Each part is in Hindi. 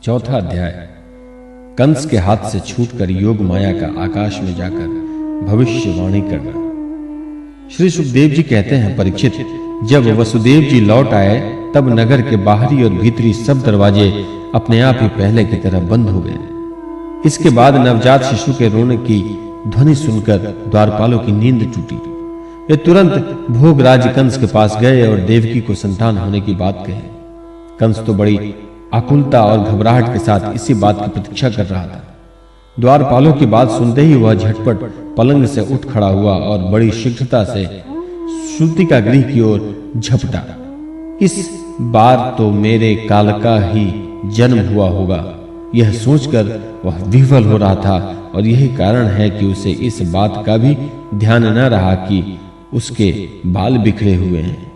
चौथा अध्याय। कंस के हाथ से छूटकर योग माया का आकाश में जाकर भविष्यवाणी करना। श्री सुखदेव जी कहते हैं, परीक्षित, जब वसुदेव जी लौट आए तब नगर के बाहरी और भीतरी सब दरवाजे अपने आप ही पहले की तरह बंद हो गए। इसके बाद नवजात शिशु के रोने की ध्वनि सुनकर द्वारपालों की नींद टूटी। वे तुरंत भोगराज कंस के पास गए और देवकी को संतान होने की बात कही। कंस तो बड़ी आकुलता और घबराहट के साथ इसी बात की प्रतीक्षा कर रहा था। द्वारपालों की बात सुनते ही वह झटपट पलंग से उठ खड़ा हुआ और बड़ी शीघ्रता से श्रुतिका गृह की ओर झपटा। इस बार तो मेरे काल का ही जन्म हुआ होगा, यह सोचकर वह विह्वल हो रहा था। और यही कारण है कि उसे इस बात का भी ध्यान न रहा कि उसके बाल बिखरे हुए हैं।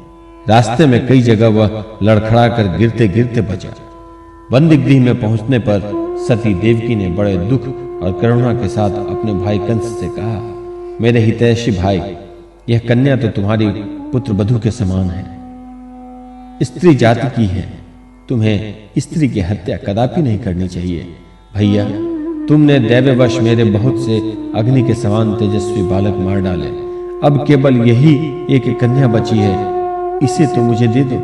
रास्ते में कई जगह वह लड़खड़ा कर गिरते गिरते बचा। बंदी गृह में पहुंचने पर सती देवकी ने बड़े दुख और करुणा के साथ अपने भाई कंस से कहा, मेरे हितैषी भाई, यह कन्या तो तुम्हारी पुत्र वधू के समान है, स्त्री जाति की है। तुम्हें स्त्री की हत्या कदापि नहीं करनी चाहिए। भैया, तुमने दैववश मेरे बहुत से अग्नि के समान तेजस्वी बालक मार डाले। अब केवल यही एक कन्या बची है, इसे तो मुझे दे दो।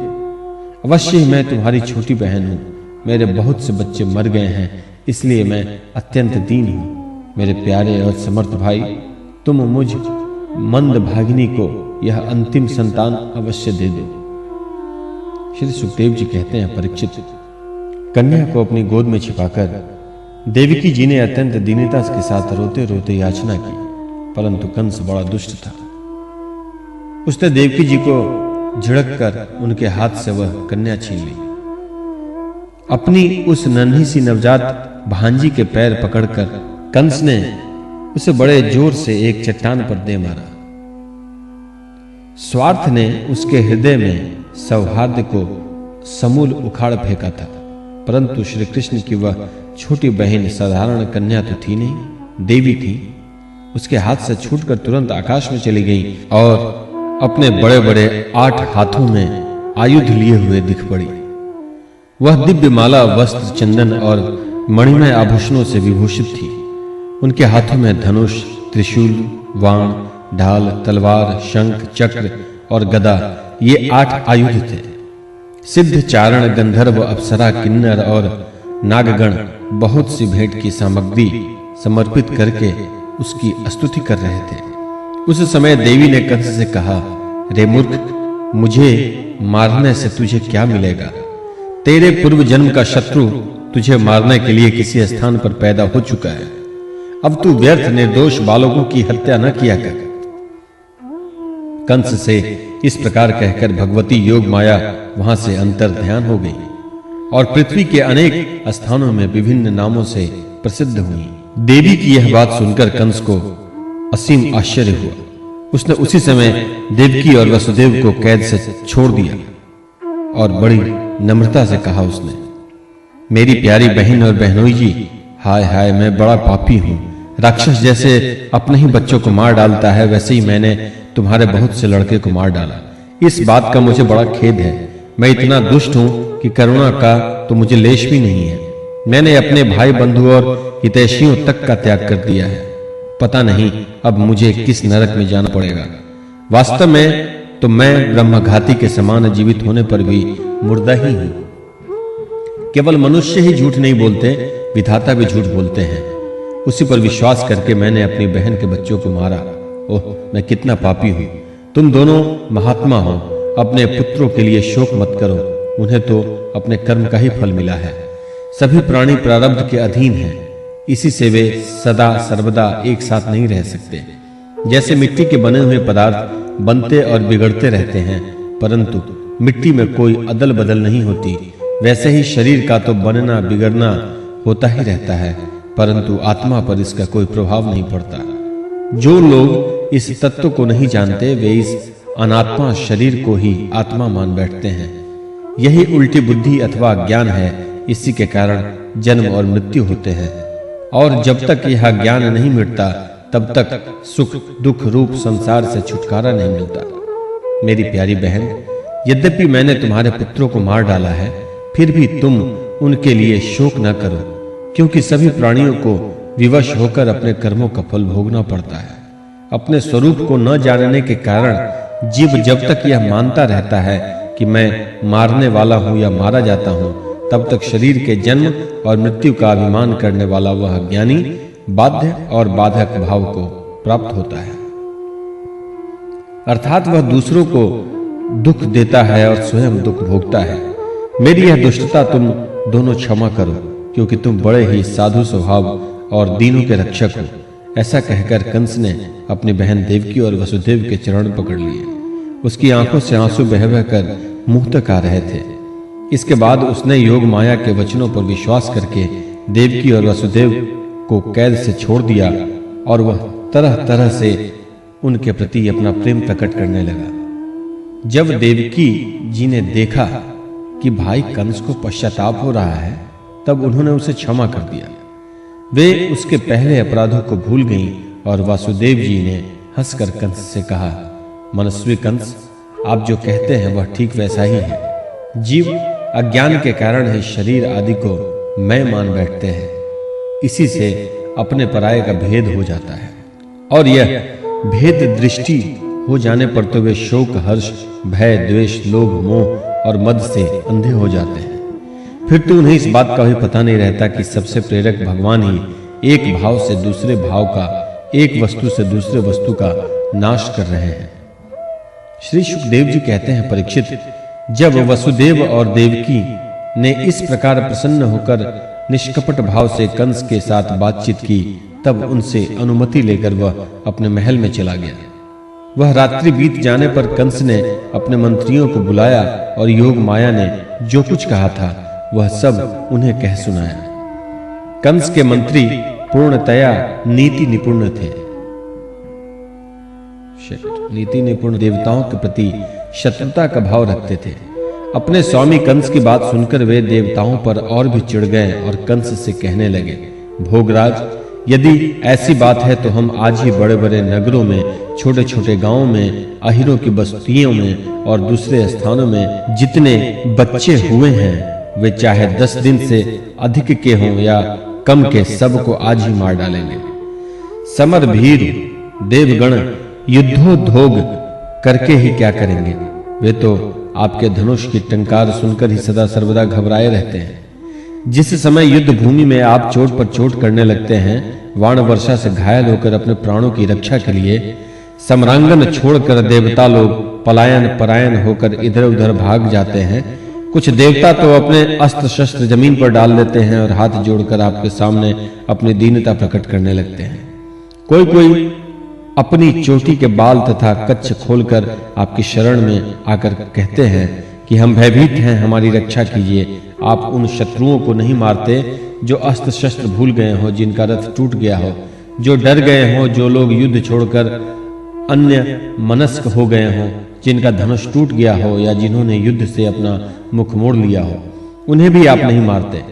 अवश्य ही मैं तुम्हारी छोटी बहन हूं। मेरे बहुत से बच्चे मर गए हैं, इसलिए मैं अत्यंत दीन हूं। मेरे प्यारे और समर्थ भाई, तुम मुझ मंद भागिनी को यह अंतिम संतान अवश्य दे दो। श्री सुखदेव जी कहते हैं, परीक्षित, कन्या को अपनी गोद में छिपाकर देवकी जी ने अत्यंत दीनता के साथ रोते रोते याचना की, परंतु कंस बड़ा दुष्ट था। उसने देवकी जी को झिड़क कर उनके हाथ से वह कन्या छीन ली। अपनी उस नन्ही सी नवजात भांजी के पैर पकड़कर कंस ने उसे बड़े जोर से एक चट्टान पर दे मारा। स्वार्थ ने उसके हृदय में सौहार्द को समूल उखाड़ फेंका था, परंतु श्री कृष्ण की वह छोटी बहन साधारण कन्या तो थी नहीं, देवी थी। उसके हाथ से छूटकर तुरंत आकाश में चली गई और अपने बड़े बड़े 8 हाथों में आयुध लिए हुए दिख पड़ी। वह दिव्य माला, वस्त्र, चंदन और मणिमय आभूषणों से विभूषित थी। उनके हाथों में धनुष, त्रिशूल, वाण, ढाल, तलवार, शंख, चक्र और गदा, ये 8 आयुध थे। सिद्ध, चारण, गंधर्व, अप्सरा, किन्नर और नागगण बहुत सी भेंट की सामग्री समर्पित करके उसकी स्तुति कर रहे थे। उस समय देवी ने कंस से कहा, रे मूर्ख, मुझे मारने से तुझे क्या मिलेगा? तेरे पूर्व जन्म का शत्रु तुझे मारने के लिए किसी स्थान पर पैदा हो चुका है। अब तू व्यर्थ निर्दोष बालकों की हत्या न किया कर। कंस से इस प्रकार कहकर भगवती योग माया वहां से अंतर ध्यान हो गई और पृथ्वी के अनेक स्थानों में विभिन्न नामों से प्रसिद्ध हुई। देवी की यह बात सुनकर कंस को असीम आश्चर्य हुआ। उसने उसी समय देवकी और वसुदेव को कैद से छोड़ दिया और बड़ी नम्रता से कहा उसने, मेरी प्यारी बहन और बहनोई जी, हाय हाय, मैं बड़ा पापी हूं। राक्षस जैसे अपने ही बच्चों को मार डालता है, वैसे ही मैंने तुम्हारे बहुत से लड़के को मार डाला। इस बात का मुझे बड़ा खेद है। मैं इतना दुष्ट हूं कि करुणा का तो मुझे लेश भी नहीं है। मैंने अपने भाई बंधु और हितैषियों तक का त्याग कर दिया है। पता नहीं अब मुझे किस नरक में जाना पड़ेगा। वास्तव में तो मैं ब्रह्मघाती के समान जीवित होने पर भी मुर्दा ही हूं। केवल मनुष्य ही झूठ नहीं बोलते, विधाता भी झूठ बोलते हैं। उसी पर विश्वास करके मैंने अपनी बहन के बच्चों को मारा। ओह, मैं कितना पापी हूं। तुम दोनों महात्मा हो, अपने पुत्रों के लिए शोक मत करो, उन्हें तो अपने कर्म का ही फल मिला है। सभी प्राणी प्रारब्ध के अधीन हैं, इसी से वे सदा सर्वदा एक साथ नहीं रह सकते। जैसे मिट्टी के बने हुए पदार्थ बनते और बिगड़ते रहते हैं, परंतु मिट्टी में कोई अदल बदल नहीं होती, वैसे ही शरीर का तो बनना बिगड़ना होता ही रहता है, परंतु आत्मा पर इसका कोई प्रभाव नहीं पड़ता। जो लोग इस तत्व को नहीं जानते, वे इस अनात्मा शरीर को ही आत्मा मान बैठते हैं। यही उल्टी बुद्धि अथवा ज्ञान है। इसी के कारण जन्म और मृत्यु होते हैं, और जब तक यह ज्ञान नहीं मिटता तब तक सुख दुख रूप संसार से छुटकारा नहीं मिलता। मेरी प्यारी बहन, यद्यपि मैंने तुम्हारे पुत्रों को मार डाला है, फिर भी तुम उनके लिए शोक न करो, क्योंकि सभी प्राणियों को विवश होकर अपने कर्मों का फल भोगना पड़ता है। अपने स्वरूप को न जानने के कारण जीव जब तक यह मानता रहता है कि मैं मारने वाला हूं या मारा जाता हूं, तब तक शरीर के जन्म और मृत्यु का अभिमान करने वाला वह ज्ञानी बाध्य और बाधक भाव को प्राप्त होता है। अर्थात वह दूसरों को दुख देता है और स्वयं दुख भोगता है। मेरी यह दुष्टता तुम दोनों क्षमा करो, क्योंकि तुम बड़े ही साधु स्वभाव और दीनों के रक्षक हो। ऐसा कहकर कंस ने अपनी बहन देवकी और वसुदेव के चरण पकड़ लिए। उसकी आंखों से आंसू बह बहकर मुंह तक आ रहे थे। इसके बाद उसने योग माया के वचनों पर विश्वास करके देवकी और वसुदेव को कैद से छोड़ दिया और वह तरह तरह से उनके प्रति अपना प्रेम प्रकट करने लगा। जब देवकी जी ने देखा कि भाई कंस को पश्चाताप हो रहा है, तब उन्होंने उसे क्षमा कर दिया। वे उसके पहले अपराधों को भूल गईं और वासुदेव जी ने हंसकर कंस से कहा, मनस्वी कंस, आप जो कहते हैं वह ठीक वैसा ही है। जीव अज्ञान के कारण ही शरीर आदि को मैं मान बैठते हैं। इसी से अपने पराये का भेद हो जाता है, और यह भेद दृष्टि हो जाने पर तो वे शोक, हर्ष, भय, द्वेष, लोभ, मोह और मद से अंधे हो जाते हैं। फिर तो उन्हें इस बात का भी पता नहीं रहता कि सबसे प्रेरक भगवान ही एक भाव से दूसरे भाव का, एक वस्तु से दूसरे वस्तु का नाश कर रहे हैं। श्री सुखदेव जी कहते हैं, परीक्षित, जब वसुदेव और देवकी ने इस प्रकार प्रसन्न होकर निष्कपट भाव से कंस के साथ बातचीत की, तब उनसे अनुमति लेकर वह अपने महल में चला गया। वह रात्रि बीत जाने पर कंस ने अपने मंत्रियों को बुलाया और योग माया ने जो कुछ कहा था वह सब उन्हें कह सुनाया। कंस के मंत्री पूर्णतया नीति निपुण थे। नीति निपुण देवताओं के प्रति शत्रुता का भाव रखते थे। अपने स्वामी कंस की बात सुनकर वे देवताओं पर और भी चिढ़ गए और कंस से कहने लगे, भोगराज, यदि ऐसी बात है तो हम आज ही बड़े-बड़े नगरों में, छोटे-छोटे गांवों में, अहिरों की बस्तियों में और दूसरे स्थानों में जितने बच्चे हुए हैं, वे चाहे 10 दिन से अधिक के हों या कम के, सबको आज ही मार डालेंगे। समर भीर देवगण युद्धोद्योग करके ही क्या करेंगे? वे तो आपके धनुष की टंकार सुनकर ही सदा सर्वदा घबराए रहते हैं। जिस समय युद्ध भूमि में आप चोट पर चोट करने लगते हैं, वाण वर्षा से घायल होकर अपने प्राणों की रक्षा के लिए सम्रांगन छोड़कर देवता लोग पलायन परायण होकर इधर-उधर भाग जाते हैं। कुछ देवता तो अपने अस्त्र शस्त्र जमीन पर डाल देते हैं और हाथ जोड़कर आपके सामने अपनी दीनता प्रकट करने लगते हैं। कोई अपनी चोटी के बाल तथा कच्छ खोलकर आपकी शरण में आकर कहते हैं कि हम भयभीत हैं, हमारी रक्षा कीजिए। आप उन शत्रुओं को नहीं मारते जो अस्त्र शस्त्र भूल गए हो, जिनका रथ टूट गया हो, जो डर गए हो, जो लोग युद्ध छोड़कर अन्य मनस्क हो गए हो, जिनका धनुष टूट गया हो या जिन्होंने युद्ध से अपना मुख मोड़ लिया हो, उन्हें भी आप नहीं मारते।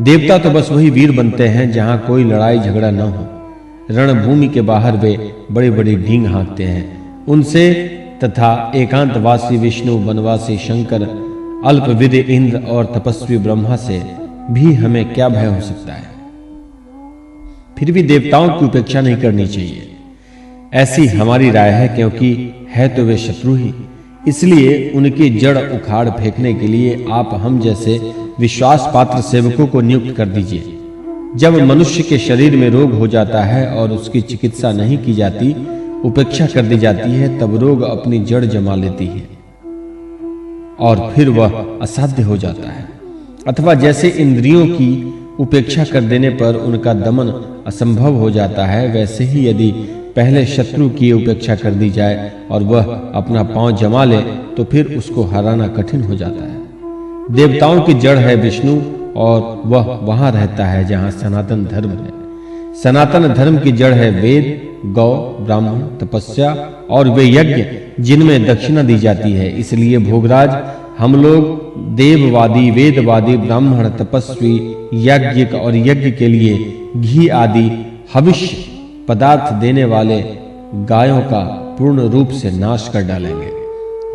देवता तो बस वही वीर बनते हैं जहां कोई लड़ाई झगड़ा न हो। रणभूमि के बाहर वे बड़ी-बड़ी ढींग हाँकते हैं। उनसे तथा एकांतवासी विष्णु, वनवासी शंकर, अल्पविद इंद्र और तपस्वी ब्रह्मा से भी हमें क्या भय हो सकता है? फिर भी देवताओं की उपेक्षा नहीं करनी चाहिए, ऐसी हमारी राय है, क्योंकि है तो वे शत्रु ही। इसलिए उनकी जड़ उखाड़ फेंकने के लिए आप हम जैसे विश्वास पात्र सेवकों को नियुक्त कर दीजिए। जब मनुष्य के शरीर में रोग हो जाता है और उसकी चिकित्सा नहीं की जाती, उपेक्षा कर दी जाती है, तब रोग अपनी जड़ जमा लेती है और फिर वह असाध्य हो जाता है। अथवा जैसे इंद्रियों की उपेक्षा कर देने पर उनका दमन असंभव हो जाता है, वैसे ही यदि पहले शत्रु की उपेक्षा कर दी जाए और वह अपना पांव जमा ले, तो फिर उसको हराना कठिन हो जाता है। देवताओं की जड़ है विष्णु और वह वहां रहता है जहां सनातन धर्म है। सनातन धर्म की जड़ है वेद, गौ, ब्राह्मण, तपस्या और वे यज्ञ जिनमें दक्षिणा दी जाती है। इसलिए भोगराज, हम लोग देववादी, वेदवादी, ब्राह्मण, तपस्वी, याज्ञिक और यज्ञ के लिए घी आदि हविष्य पदार्थ देने वाले गायों का पूर्ण रूप से नाश कर डालेंगे।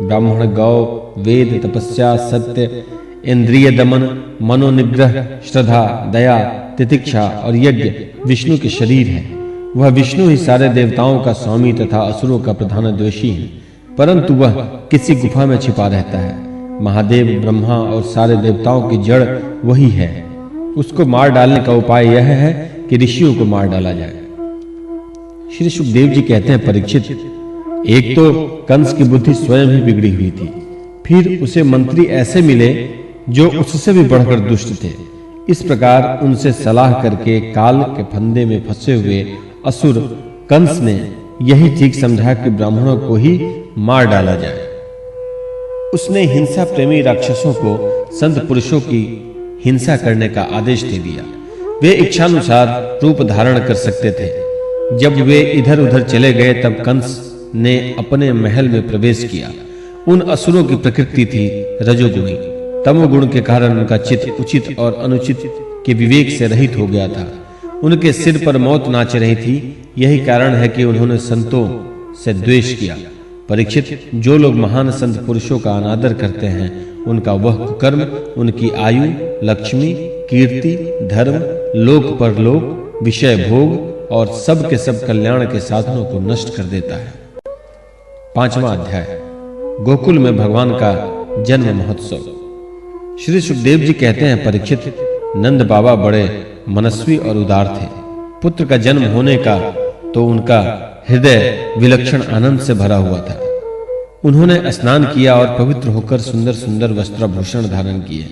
ब्राह्मण, गौ, वेद, तपस्या, सत्य इंद्रिय दमन, मनोनिग्रह, श्रद्धा, दया, तितिक्षा और यज्ञ विष्णु के शरीर हैं। वह विष्णु ही सारे देवताओं का स्वामी तथा असुरों का प्रधान द्वेषी है, परंतु वह किसी गुफा में छिपा रहता है। महादेव, ब्रह्मा और सारे देवताओं की जड़ वही है। उसको मार डालने का उपाय यह है कि ऋषियों को मार डाला जाए। श्री सुखदेव जी कहते हैं, परीक्षित, एक तो कंस की बुद्धि स्वयं ही बिगड़ी हुई थी, फिर उसे मंत्री ऐसे मिले जो उससे भी बढ़कर दुष्ट थे। इस प्रकार उनसे सलाह करके काल के फंदे में फंसे हुए असुर कंस ने यही ठीक समझा कि ब्राह्मणों को ही मार डाला जाए। उसने हिंसा प्रेमी राक्षसों को संत पुरुषों की हिंसा करने का आदेश दे दिया। वे इच्छानुसार रूप धारण कर सकते थे। जब वे इधर-उधर चले गए तब कंस ने अपने महल में प्रवेश किया। उन असुरों की प्रकृति थी रजोगुणी। तमोगुण के कारण उनका चित्त उचित और अनुचित के विवेक से रहित हो गया था। उनके सिर पर मौत नाच रही थी। यही कारण है कि उन्होंने संतों से द्वेष किया। परीक्षित, जो लोग महान संत पुरुषों का अनादर करते हैं, उनका वह कुकर्म उनकी आयु, लक्ष्मी, कीर्ति, धर्म, लोक परलोक, विषय भोग और सब के सब कल्याण के साधनों को नष्ट कर देता है। 5वां अध्याय, गोकुल में भगवान का जन्म महोत्सव। श्री सुखदेव जी कहते हैं, परीक्षित, नंद बाबा बड़े मनस्वी और उदार थे। पुत्र का जन्म होने का तो उनका हृदय विलक्षण आनंद से भरा हुआ था। उन्होंने स्नान किया और पवित्र होकर सुंदर सुंदर वस्त्राभूषण धारण किए।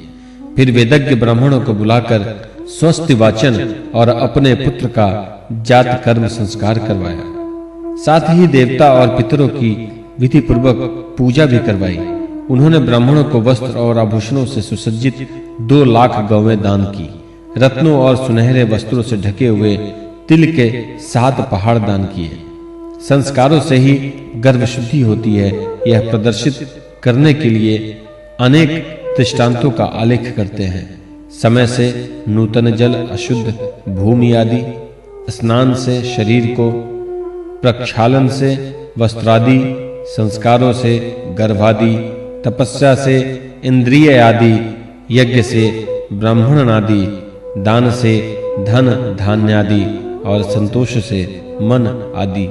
फिर वेदज्ञ ब्राह्मणों को बुलाकर स्वस्ति वाचन और अपने पुत्र का जात कर्म संस्कार करवाया। साथ ही देवता और पितरों की विधि पूर्वक पूजा भी करवाई। उन्होंने ब्राह्मणों को वस्त्र और आभूषणों से सुसज्जित 2 लाख गौवें दान की। रत्नों और सुनहरे वस्त्रों से ढके हुए तिल के 7 पहाड़ दान किए। संस्कारों से ही गर्भ शुद्धि होती है, यह प्रदर्शित करने के लिए अनेक दृष्टांतों का आलेख करते हैं। समय से नूतन जल, अशुद्ध भूमि आदि, स्नान से शरीर को, प्रक्षालन से वस्त्रादि, संस्कारों से गर्भादि, तपस्या से इंद्रिय आदि, यज्ञ से ब्राह्मण आदि, दान से धन धान्य आदि और संतोष से मन आदि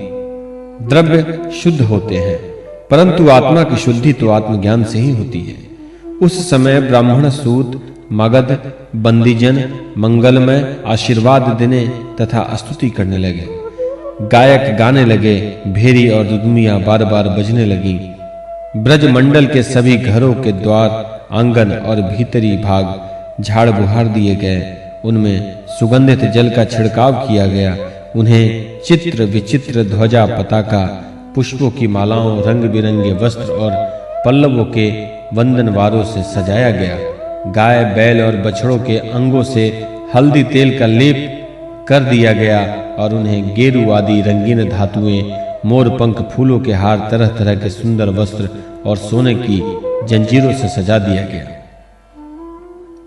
द्रव्य शुद्ध होते हैं, परंतु आत्मा की शुद्धि तो आत्मज्ञान से ही होती है। उस समय ब्राह्मण सूत, मगध, बंदीजन मंगलमय आशीर्वाद देने तथा स्तुति करने लगे। गायक गाने लगे, भेरी और दुदुमियां बार-बार बजने लगीं। ब्रज मंडल के सभी घरों के द्वार, आंगन और भीतरी भाग झाड़ बुहार दिए गए। उनमें सुगंधित जल का छिड़काव किया गया। उन्हें चित्र विचित्र ध्वजा, पताका, पुष्पों की मालाओं, रंग बिरंगे वस्त्र और पल्लवों के वंदनवारों से सजाया गया। गाय, बैल और बछड़ों के अंगों से हल्दी तेल का लेप कर दिया गया और उन्हें गेरू आदि रंगीन धातुएं, मोर पंख, फूलों के हार, तरह तरह के सुंदर वस्त्र और सोने की जंजीरों से सजा दिया गया।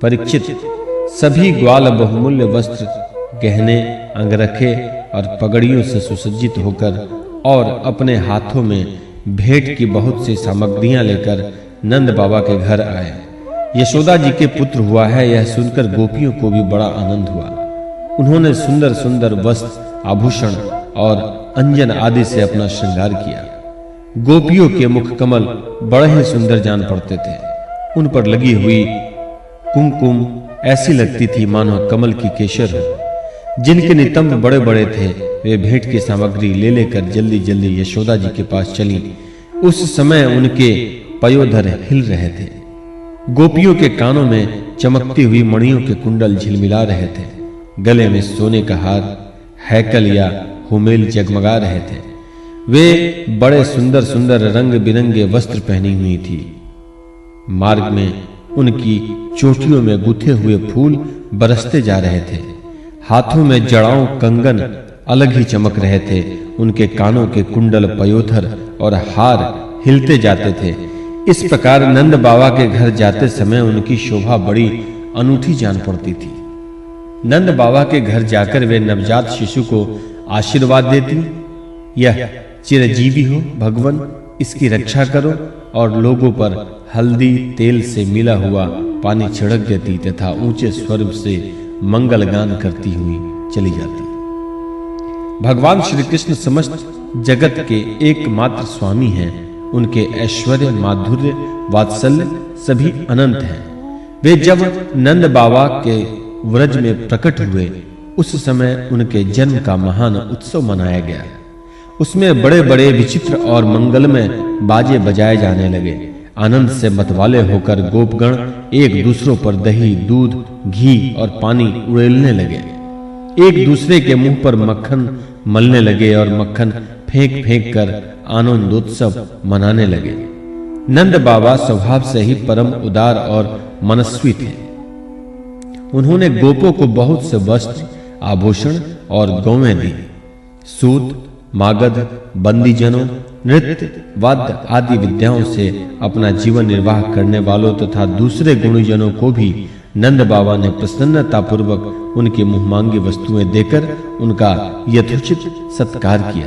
परीक्षित, सभी ग्वाल बहुमूल्य वस्त्र, गहने, अंगरखे और पगड़ियों से सुसज्जित होकर और अपने हाथों में भेंट की बहुत सी सामग्रियां लेकर नंद बाबा के घर आए। यशोदा जी के पुत्र हुआ है, यह सुनकर गोपियों को भी बड़ा आनंद हुआ। उन्होंने सुंदर सुंदर वस्त्र, आभूषण और अंजन आदि से अपना श्रृंगार किया। गोपियों के मुख कमल बड़े ही सुंदर जान पड़ते थे। उन पर लगी हुई कुमकुम ऐसी लगती थी मानो कमल की केसर हो। जिनके नितंब बड़े बड़े थे, वे भेंट की सामग्री ले लेकर जल्दी जल्दी यशोदा जी के पास चली। उस समय उनके पयोधर हिल रहे थे। गोपियों के कानों में चमकती हुई मणियों के कुंडल झिलमिला रहे थे। गले में सोने का हार, हैकल या हुमेल जगमगा रहे थे। वे बड़े सुंदर सुंदर रंग बिरंगे वस्त्र पहनी हुई थी। मार्ग में उनकी चोटियों में गुथे हुए फूल बरसते जा रहे थे। हाथों में जड़ाओं कंगन अलग ही चमक रहे थे। उनके कानों के कुंडल, पयोधर और हार हिलते जाते थे। इस प्रकार नंद बाबा के घर जाते समय उनकी शोभा बड़ी अनूठी जान पड़ती थी। नंद बाबा के घर जाकर वे नवजात शिशु को आशीर्वाद देती, यह चिरजीवी हो भगवान, इसकी रक्षा करो और लोगों पर हल्दी तेल से मिला हुआ पानी छिड़क देती तथा ऊंचे स्वर से मंगल गान करती हुई चली जाती। भगवान श्री कृष्ण समस्त जगत के एकमात्र स्वामी हैं। उनके ऐश्वर्य, माधुर्य, वात्सल्य सभी अनंत हैं। वे जब नंद बाबा के व्रज में प्रकट हुए उस समय उनके जन्म का महान उत्सव मनाया गया। उसमें बड़े-बड़े विचित्र और मंगलमय बाजे बजाए जाने लगे। आनंद से मतवाले होकर गोपगण एक दूसरों पर दही, दूध, घी और पानी उड़ेलने लगे। एक दूसरे के मुंह पर मक्खन मलने लगे और मक्खन फेंक-फेंक कर आनंदोत्सव मनाने लगे। नंद बाबा स्वभाव से ही परम उदार और मनस्वी थे। उन्होंने गोपों को बहुत से वस्त्र, आभूषण और गौएं दी। सूत, मागध, बंदीजनों, नृत्य, वाद्य आदि विद्याओं से अपना जीवन निर्वाह करने वालों तथा दूसरे गुणीजनों को भी नंद बाबा ने प्रसन्नता पूर्वक उनकी मुहमांगी वस्तुएं देकर उनका यथोचित सत्कार किया।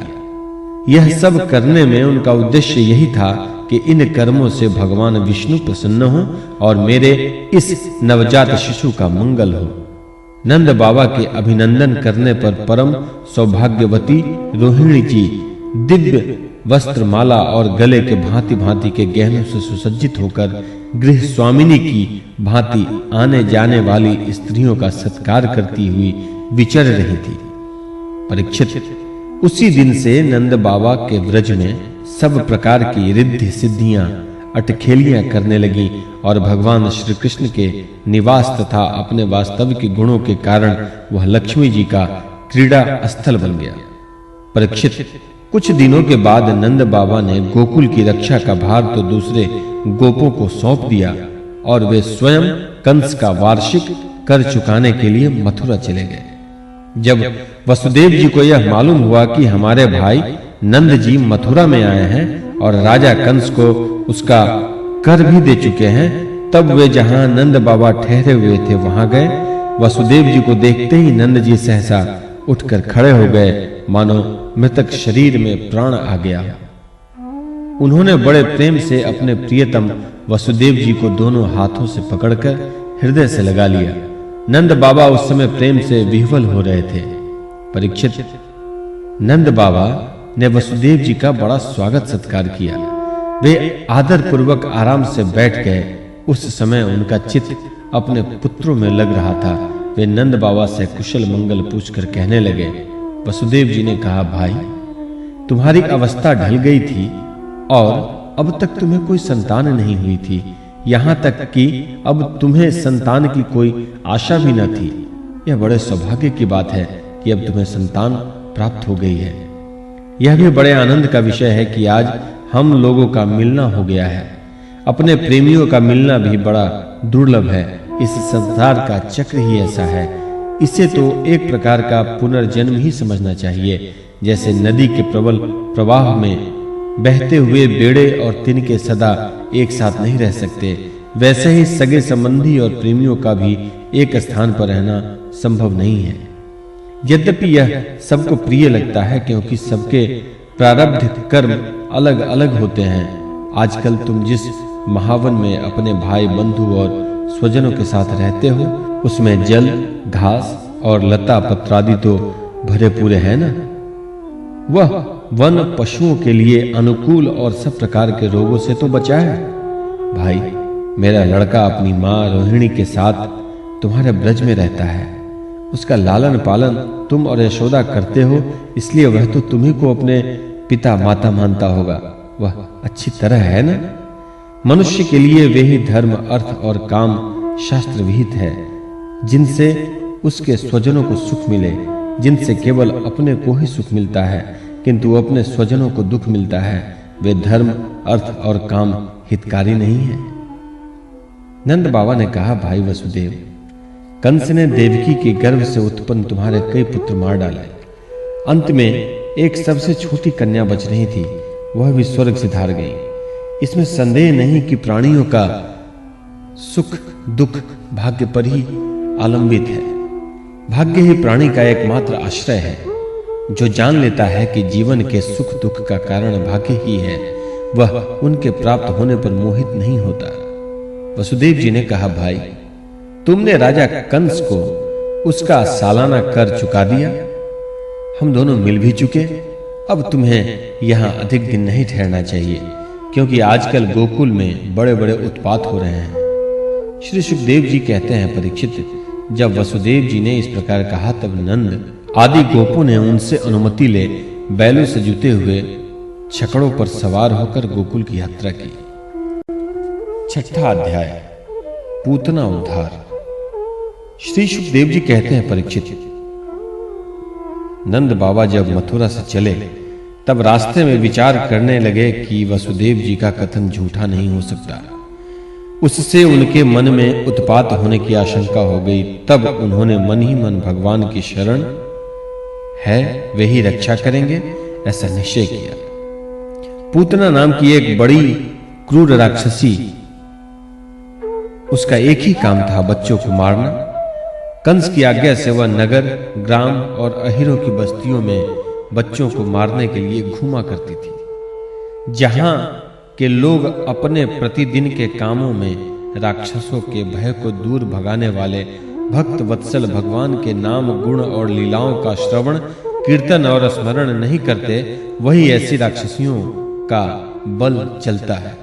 यह सब करने में उनका उद्देश्य यही था कि इन कर्मों से भगवान विष्णु प्रसन्न हो और मेरे इस नवजात शिशु का मंगल हो। नंद बाबा के अभिनंदन करने पर परम सौभाग्यवती रोहिणी जी दिव्य वस्त्रमाला और गले के भांति-भांति के गहनों से सुसज्जित होकर गृह स्वामिनी की भांति आने जाने वाली स्त्रियों का सत्कार करती हुई विचर रही थी। परीक्षित, उसी दिन से नंद बाबा के व्रज में सब प्रकार की रिद्धि सिद्धियां, अटखेलियां करने लगी और भगवान श्री कृष्ण के निवास तथा अपने वास्तविक गुणों के कारण वह लक्ष्मी जी का क्रीड़ा स्थल बन गया। परीक्षित, कुछ दिनों के बाद नंद बाबा ने गोकुल की रक्षा का भार तो दूसरे गोपों को सौंप दिया और वे स्वयं कंस का वार्षिक कर चुकाने के लिए मथुरा चले गए। जब वसुदेव जी को यह मालूम हुआ कि हमारे भाई नंद जी मथुरा में आए हैं और राजा कंस को उसका कर भी दे चुके हैं, तब वे जहां नंद बाबा ठहरे हुए थे वहां गए। वसुदेव जी को देखते ही नंद जी सहसा उठकर खड़े हो गए, मानो मृतक शरीर में प्राण आ गया। उन्होंने बड़े प्रेम से अपने प्रियतम वसुदेव जी को दोनों हाथों से पकड़कर हृदय से लगा लिया। नंद बाबा उस समय प्रेम से विह्वल हो रहे थे। परीक्षित, नंद बाबा ने वसुदेव जी का बड़ा स्वागत सत्कार किया। वे आदर पूर्वक आराम से बैठ गए। उस समय उनका चित्त अपने पुत्रों में लग रहा था। वे नंद बाबा से कुशल मंगल पूछकर कहने लगे। वसुदेव जी ने कहा, भाई, तुम्हारी अवस्था ढल गई थी और अब तक तुम्हें कोई संतान नहीं हुई थी, यहाँ तक कि अब तुम्हें संतान की कोई आशा भी न थी। यह बड़े सौभाग्य की बात है कि अब तुम्हें संतान प्राप्त हो गई है। यह भी बड़े आनंद का विषय है कि आज हम लोगों का मिलना हो गया है। अपने प्रेमियों का मिलना भी बड़ा दुर्लभ है। इस संसार का चक्र ही ऐसा है। इसे तो एक प्रकार का पुनर्जन्म ही समझना चाहिए। जैसे नदी के प्रबल प्रवाह में बहते हुए बेड़े और तिनके सदा एक साथ नहीं रह सकते, वैसे ही सगे संबंधी और प्रेमियों का भी एक स्थान पर रहना संभव नहीं है। यद्यपि यह सबको प्रिय लगता है क्योंकि सबके प्रारब्ध कर्म अलग-अलग होते हैं। आजकल तुम जिस महावन में अपने भाई, बंधु और स्वजनों के साथ रहते हो, उसमें जल, घास और लता पत्रादि तो भरे पूरे हैं ना। वह वन पशुओं के लिए अनुकूल और सब प्रकार के रोगों से तो बचा है। भाई, मेरा लड़का अपनी माँ रोहिणी के साथ तुम्हारे ब्रज में रहता है। उसका लालन पालन तुम और यशोदा करते हो, इसलिए वह तो तुम्ही को अपने पिता माता मानता होगा। वह अच्छी तरह है ना। मनुष्य के लिए वे ही धर्म, अर्थ और काम शास्त्र विहित है, जिनसे उसके स्वजनों को सुख मिले। जिनसे केवल अपने को ही सुख मिलता है किंतु अपने स्वजनों को दुख मिलता है, वे धर्म, अर्थ और काम हितकारी नहीं है। नंद बाबा ने कहा, भाई वसुदेव, कंस ने देवकी के गर्भ से उत्पन्न तुम्हारे कई पुत्र मार डाले। अंत में एक सबसे छोटी कन्या बच रही थी, वह भी स्वर्ग से धार गई। इसमें संदेह नहीं कि प्राणियों का सुख दुख भाग्य पर ही आलंबित है। भाग्य ही प्राणी का एकमात्र आश्रय है। जो जान लेता है कि जीवन के सुख दुख का कारण भाग्य ही है, वह उनके प्राप्त होने पर मोहित नहीं होता। वसुदेव जी ने कहा, भाई, तुमने राजा कंस को उसका सालाना कर चुका दिया, हम दोनों मिल भी चुके, अब तुम्हें यहां अधिक दिन नहीं ठहरना चाहिए, क्योंकि आजकल गोकुल में बड़े-बड़े उत्पात हो रहे हैं। श्री सुखदेव जी कहते हैं, परीक्षित, जब वसुदेव जी ने इस प्रकार कहा तब नंद आदि गोपों ने उनसे अनुमति ले बैलों से जुते हुए छकड़ों पर सवार होकर गोकुल की यात्रा की। छठा अध्याय, पूतना उद्धार। श्री सुखदेव जी कहते हैं, परीक्षित, नंद बाबा जब मथुरा से चले तब रास्ते में विचार करने लगे कि वसुदेव जी का कथन झूठा नहीं हो सकता। उससे उनके मन में उत्पात होने की आशंका हो गई। तब उन्होंने मन ही मन भगवान की शरण है वे ही रक्षा करेंगे ऐसा निश्चय किया। पूतना नाम की एक बड़ी क्रूर राक्षसी, उसका एक ही काम था बच्चों को मारना। कंस की आज्ञा से वह नगर, ग्राम और अहिरों की बस्तियों में बच्चों को मारने के लिए घूमा करती थी। जहां के लोग अपने प्रतिदिन के कामों में राक्षसों के भय को दूर भगाने वाले भक्त वत्सल भगवान के नाम, गुण और लीलाओं का श्रवण, कीर्तन और स्मरण नहीं करते, वही ऐसी राक्षसियों का बल चलता है।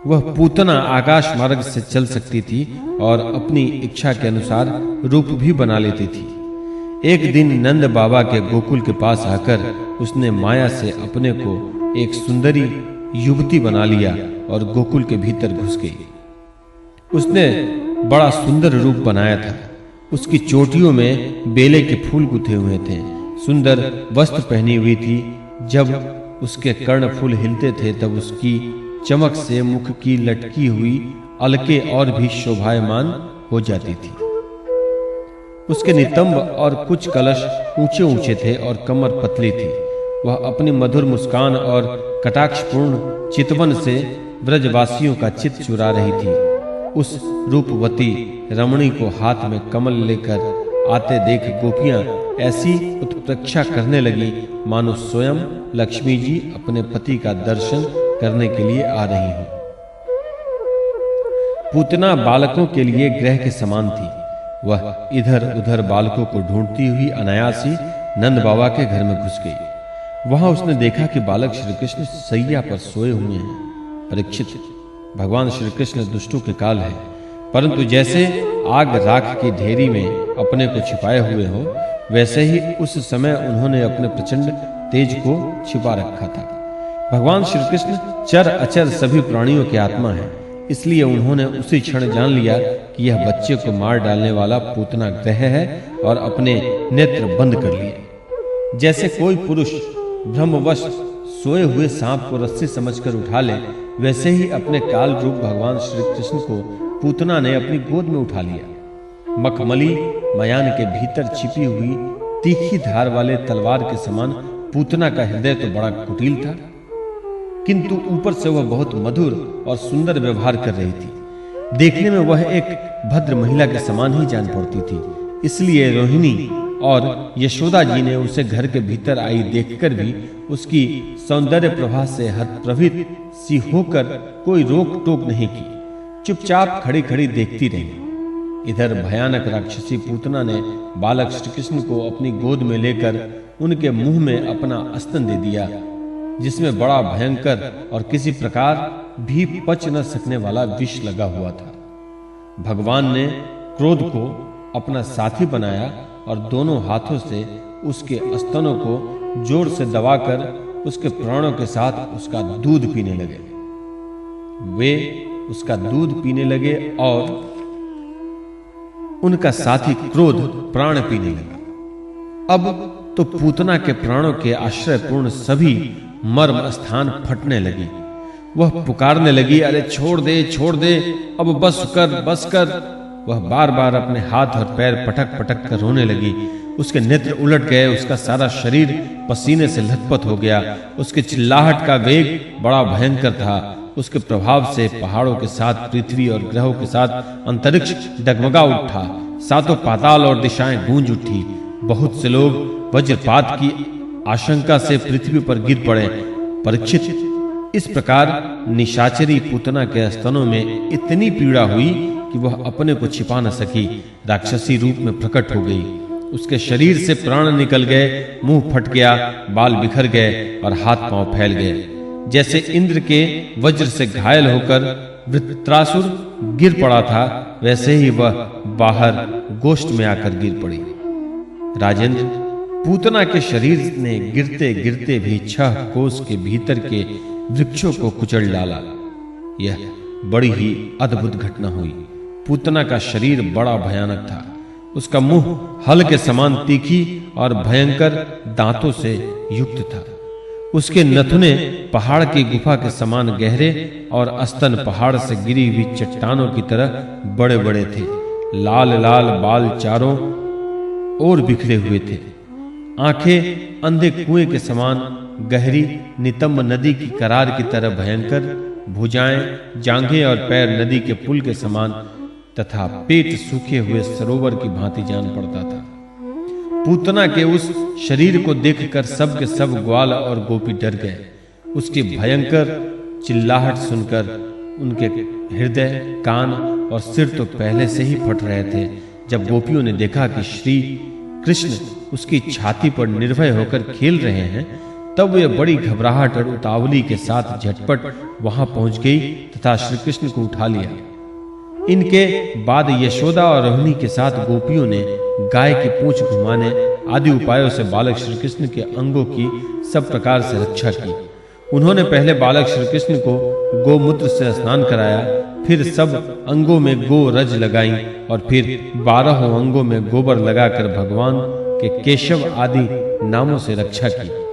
वह पूतना आकाश मार्ग से चल सकती थी और अपनी इच्छा के अनुसार रूप भी बना लेती थी। एक दिन नंद बाबा के गोकुल के पास आकर उसने माया से अपने को एक सुंदरी युवती बना लिया और गोकुल के भीतर घुस गई। उसने बड़ा सुंदर रूप बनाया था। उसकी चोटियों में बेले के फूल गुथे हुए थे, सुंदर वस्त्र पहनी हुई थी। जब उसके कर्ण फूल हिलते थे तब उसकी चमक से मुख की लटकी हुई अलके और भी शोभायमान हो जाती थी। उसके नितंब और कुछ कलश ऊंचे ऊंचे थे और कमर पतली थी। वह अपनी मधुर मुस्कान और कटाक्षपूर्ण चितवन से ब्रजवासियों का चित्त चुरा रही थी। उस रूपवती रमणी को हाथ में कमल लेकर आते देख गोपियां ऐसी उत्प्रेक्षा करने लगी मानो स्वयं लक्ष्मी जी अपने पति का दर्शन करने के लिए आ रही हों। पूतना बालकों के लिए ग्रह के समान थी। वह इधर उधर बालकों को ढूंढती हुई अनायास ही नंद बाबा के घर में घुस गई। वहां उसने देखा कि बालक श्री कृष्ण सैया पर सोए हुए हैं। परीक्षित, भगवान श्री कृष्ण दुष्टों के काल है, परंतु जैसे आग राख की ढेरी में अपने को छिपाए हुए हो, वैसे ही उस समय उन्होंने अपने प्रचंड तेज को छिपा रखा था। भगवान श्री कृष्ण चर अचर सभी प्राणियों के आत्मा है, इसलिए उन्होंने उसी क्षण जान लिया कि यह बच्चे को मार डालने वाला पूतना ग्रह है और अपने नेत्र बंद कर लिए। जैसे कोई पुरुष भ्रमवश सोए हुए सांप को रस्सी समझकर उठा ले, वैसे ही अपने काल रूप भगवान श्री कृष्ण को पूतना ने अपनी गोद में उठा लिया। मखमली मयान के भीतर छिपी हुई तीखी धार वाले तलवार के समान पूतना का हृदय तो बड़ा कुटिल था, किंतु ऊपर से वह बहुत मधुर और सुंदर व्यवहार कर रही थी। देखने में वह एक भद्र महिला के समान ही जान पड़ती थी। इसलिए रोहिणी और यशोदा जी ने उसे घर के भीतर आई देखकर भी उसकी सौंदर्य प्रभा से हतप्रभित सी होकर कोई रोक टोक नहीं की, चुपचाप खड़ी खड़ी देखती रही। इधर भयानक राक्षसी पूतना ने बालक श्री कृष्ण को अपनी गोद में लेकर उनके मुंह में अपना स्तन दे दिया, जिसमें बड़ा भयंकर और किसी प्रकार भी पच न सकने वाला विष लगा हुआ था। भगवान ने क्रोध को अपना साथी बनाया और दोनों हाथों से उसके स्तनों को जोर से दबाकर उसके प्राणों के साथ उसका दूध पीने लगे। वे उसका दूध पीने लगे और उनका साथी क्रोध प्राण पीने लगा। अब तो पूतना के प्राणों के आश्रयपूर्ण सभी मर्म स्थान फटने लगी। वह पुकारने लगी, अरे छोड़ दे, अब बस कर। वह बार बार अपने हाथ और पैर पटक पटक कर रोने लगी। उसके नेत्र उलट गए, उसका सारा शरीर पसीने से लथपथ हो गया। उसके चिल्लाहट का वेग बड़ा भयंकर था। उसके प्रभाव से पहाड़ों के साथ पृथ्वी और ग्रहों के साथ अंतरिक्ष डगमगा उठा। सातों पाताल और दिशाएं गूंज उठी। बहुत से लोग वज्रपात की आशंका से पृथ्वी पर गिर पड़े। परीक्षित, इस प्रकार निशाचरी पूतना के स्तनों में इतनी पीड़ा हुई कि वह अपने को छिपा न सकी, राक्षसी रूप में प्रकट हो गई। उसके शरीर से प्राण निकल गए, मुंह फट गया, बाल बिखर गए और हाथ पांव फैल गए। जैसे इंद्र के वज्र से घायल होकर वृत्रासुर गिर पड़ा था, वैसे ही वह बाहर गोष्ठ में आकर गिर पड़ी। राजेंद्र, पूतना के शरीर ने गिरते गिरते भी 6 कोस के भीतर के वृक्षों को कुचल डाला। यह बड़ी ही अद्भुत घटना हुई। पूतना का शरीर बड़ा भयानक था। उसका मुंह हल के समान तीखी और भयंकर दांतों से युक्त था। उसके नथुने पहाड़ की गुफा के समान गहरे और स्तन पहाड़ से गिरी हुई चट्टानों की तरह बड़े-बड़े थे। लाल लाल बाल चारों ओर बिखरे हुए थे। आंखें अंधे कुएं के समान गहरी नितंब नदी की करार की तरह भयंकर, भुजाएं, जांघें और पैर नदी के पुल के समान तथा पेट सूखे हुए सरोवर की भांति जान पड़ता था। पूतना के उस शरीर को देखकर सब के सब ग्वाल और गोपी डर गए। उसकी भयंकर चिल्लाहट सुनकर उनके हृदय, कान और सिर तो पहले से ही फट रहे थे। जब गोपियों ने देखा कि श्री कृष्ण उसकी छाती पर निर्भय होकर खेल रहे हैं, तब वे बड़ी घबराहट और उतावली के साथ झटपट वहां पहुंच गई तथा श्री कृष्ण को उठा लिया। इनके बाद यशोदा और रोहिणी के साथ गोपियों ने गाय की पूंछ घुमाने आदि उपायों से बालक श्री कृष्ण के अंगों की सब प्रकार से रक्षा की। उन्होंने पहले बालक श्री कृष्ण को गोमूत्र से स्नान कराया, फिर सब अंगों में गो रज लगाई और फिर 12 अंगों में गोबर लगाकर भगवान के केशव आदि नामों से रक्षा की।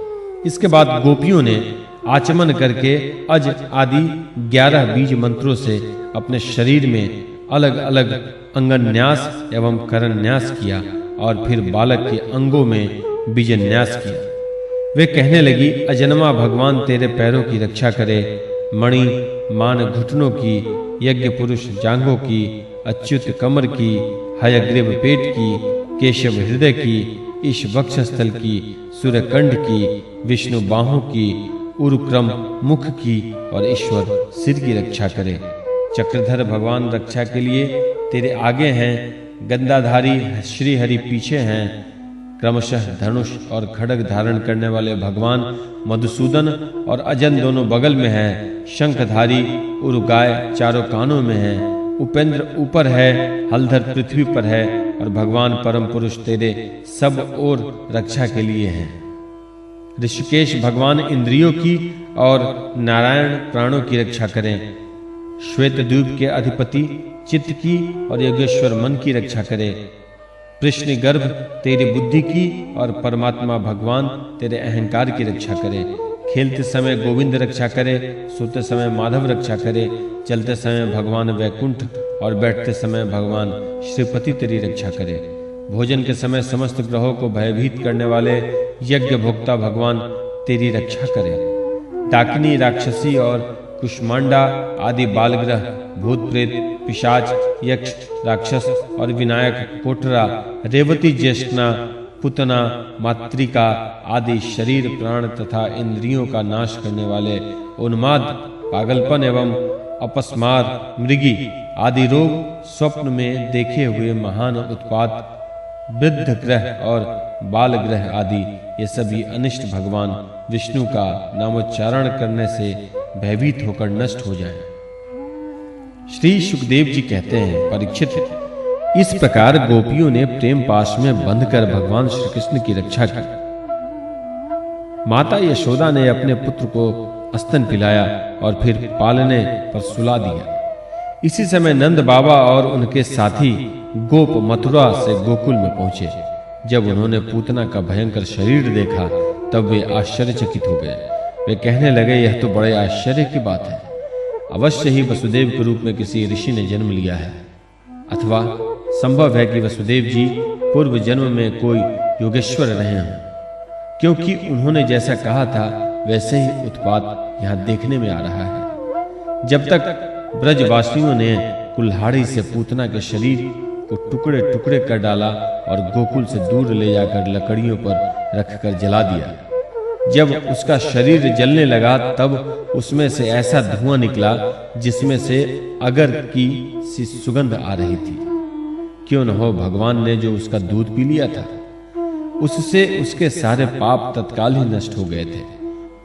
इसके बाद गोपियों ने आचमन करके अज आदि 11 बीज मंत्रों से अपने शरीर में अलग अलग अंगन्यास एवं करन्यास किया और फिर बालक के अंगों में बीजन्यास किया। वे कहने लगी, अजन्मा भगवान तेरे पैरों की रक्षा करे, मणि मान घुटनों की, यज्ञ पुरुष जांघों की, अच्युत कमर की, हयग्रीव पेट की, केशव हृदय की, ईश वक्षस्थल की, सूर्यकंठ की, विष्णु बाहों की, उरुक्रम मुख की और ईश्वर सिर की रक्षा करे। चक्रधर भगवान रक्षा के लिए तेरे आगे हैं, गंधाधारी श्री हरि पीछे हैं, क्रमशः धनुष और खड्ग धारण करने वाले भगवान मधुसूदन और अजन दोनों बगल में हैं, शंखधारी उरुगाय चारों कानों में हैं, उपेंद्र ऊपर है, हलधर पृथ्वी पर है और भगवान परम पुरुष तेरे सब ओर रक्षा के लिए हैं। ऋषिकेश भगवान इंद्रियों की और नारायण प्राणों की रक्षा करें। श्वेत द्वीप के अधिपति चित्त की और योगेश्वर मन की रक्षा करे। कृष्ण गर्भ तेरी बुद्धि की और परमात्मा भगवान तेरे अहंकार की रक्षा करे। खेलते समय गोविंद रक्षा करे, सोते समय माधव रक्षा करे, चलते समय भगवान वैकुंठ और बैठते समय भगवान श्रीपति तेरी रक्षा करे। भोजन के समय समस्त ग्रहों को भयभीत करने वाले यज्ञ भोक्ता भगवान तेरी रक्षा करे। डाकिनी राक्षसी और कुष्मांडा आदि बालग्रह, भूत प्रेत, पिशाच, यक्ष, राक्षस और विनायक कोटरा, रेवती ज्येष्ठना, पुतना, मातृका आदि शरीर प्राण तथा इंद्रियों का नाश करने वाले उन्माद, पागलपन एवं अपस्मार, मृगी आदि रोग, स्वप्न में देखे हुए महान उत्पात, वृद्ध ग्रह और बाल ग्रह आदि ये सभी अनिष्ट भगवान विष्णु का नामोच्चारण करने से भयभीत होकर नष्ट हो जाएं। श्री सुखदेव जी कहते हैं, परीक्षित, इस प्रकार गोपियों ने प्रेम पाश में बंधकर भगवान श्री कृष्ण की रक्षा की। माता यशोदा ने अपने पुत्र को स्तन पिलाया और फिर पालने पर सुला दिया। इसी समय नंद बाबा और उनके साथी गोप मथुरा से गोकुल में पहुंचे। जब उन्होंने पूतना का भयंकर शरीर देखा तब वे आश्चर्यचकित हो गए। वे कहने लगे, यह तो बड़े आश्चर्य की बात है। अवश्य ही वसुदेव के रूप में किसी ऋषि ने जन्म लिया है, अथवा संभव है कि वसुदेव जी पूर्व जन्म में कोई योगेश्वर रहे हों, क्योंकि उन्होंने जैसा कहा था वैसे ही उत्पात यहाँ देखने में आ रहा है। जब तक ब्रजवासियों ने कुल्हाड़ी से पूतना के शरीर को टुकड़े टुकड़े कर डाला और गोकुल से दूर ले जाकर लकड़ियों पर रखकर जला दिया। जब उसका शरीर जलने लगा तब उसमें से ऐसा धुआं निकला जिसमें से अगर की सी सुगंध आ रही थी। क्यों न हो भगवान ने जो उसका दूध पी लिया था, उससे उसके सारे पाप तत्काल ही नष्ट हो गए थे।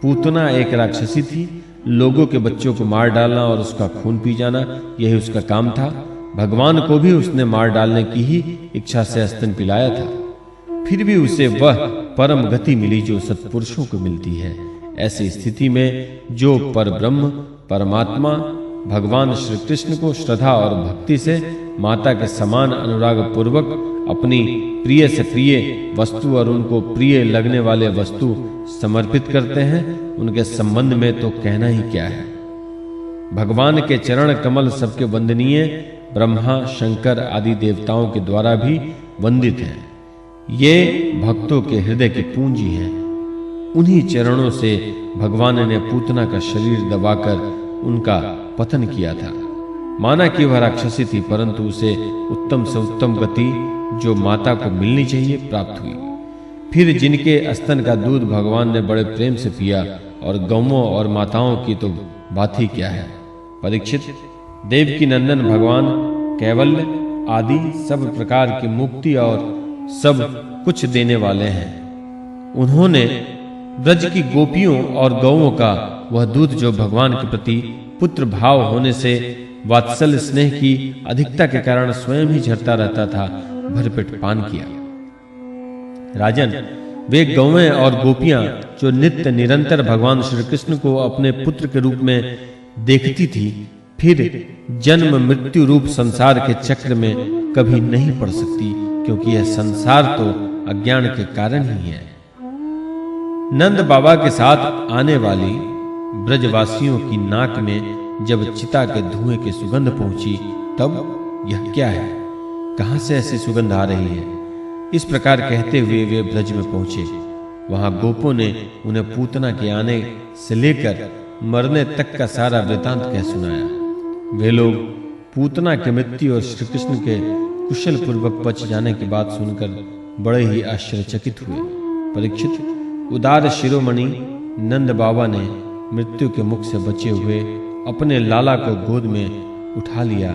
पूतना एक राक्षसी थी, लोगों के बच्चों को मार डालना और उसका खून पी जाना, यही उसका काम था। भगवान को भी उसने मार डालने की ही इच्छा से स्तन पिलाया था, फिर भी उसे वह परम गति मिली जो सत्पुरुषों को मिलती है। ऐसी स्थिति में जो परब्रह्म परमात्मा भगवान श्री कृष्ण को श्रद्धा और भक्ति से माता के समान अनुराग पूर्वक अपनी प्रिय से प्रिय वस्तु और उनको प्रिय लगने वाले वस्तु समर्पित करते हैं, उनके संबंध में तो कहना ही क्या है। भगवान के चरण कमल सबके वंदनीय, ब्रह्मा शंकर आदि देवताओं के द्वारा भी वंदित हैं। ये भक्तों के हृदय की पूंजी हैं। उन्हीं चरणों से भगवान ने पूतना का शरीर दबाकर उनका पतन किया था। माना कि वह राक्षसी थी, परंतु उसे उत्तम से उत्तम गति जो माता को मिलनी चाहिए प्राप्त हुई। फिर जिनके स्तन का दूध भगवान ने बड़े प्रेम से पिया, और गौओं और माताओं की तो बात ही क्या है। परीक्षित, देवकी नंदन भगवान कैवल्य आदि सब प्रकार की मुक्ति और सब कुछ देने वाले हैं। उन्होंने ब्रज की गोपियों और गौओं का वह दूध जो भगवान के प्रति पुत्र भाव होने से वात्सल्य स्नेह की अधिकता के कारण स्वयं ही झरता रहता था, भरपेट पान किया। राजन, वे गौएं और गोपियां जो नित्य निरंतर भगवान श्री कृष्ण को अपने पुत्र के रूप में देखती थी, फिर जन्म मृत्यु रूप संसार के चक्र में कभी नहीं पड़ सकती, क्योंकि यह संसार तो अज्ञान के कारण ही है। नंद बाबा के साथ आने वाली ब्रजवासियों की नाक में जब चिता के धुएं की सुगंध पहुंची, तब यह क्या है, कहां से ऐसी सुगंध आ रही है? इस प्रकार कहते हुए वे ब्रज में पहुंचे। वहां गोपों ने उन्हें पूतना के आने से लेकर मरने तक का सारा वृतांत कह सुनाया। वे लोग पूतना की मृत्यु और श्री कृष्ण के कुशल पूर्वक पच जाने की बात सुनकर बड़े ही आश्चर्यचकित हुए। परीक्षित, उदार शिरोमणि नंद बाबा ने मृत्यु के मुख से बचे हुए अपने लाला को गोद में उठा लिया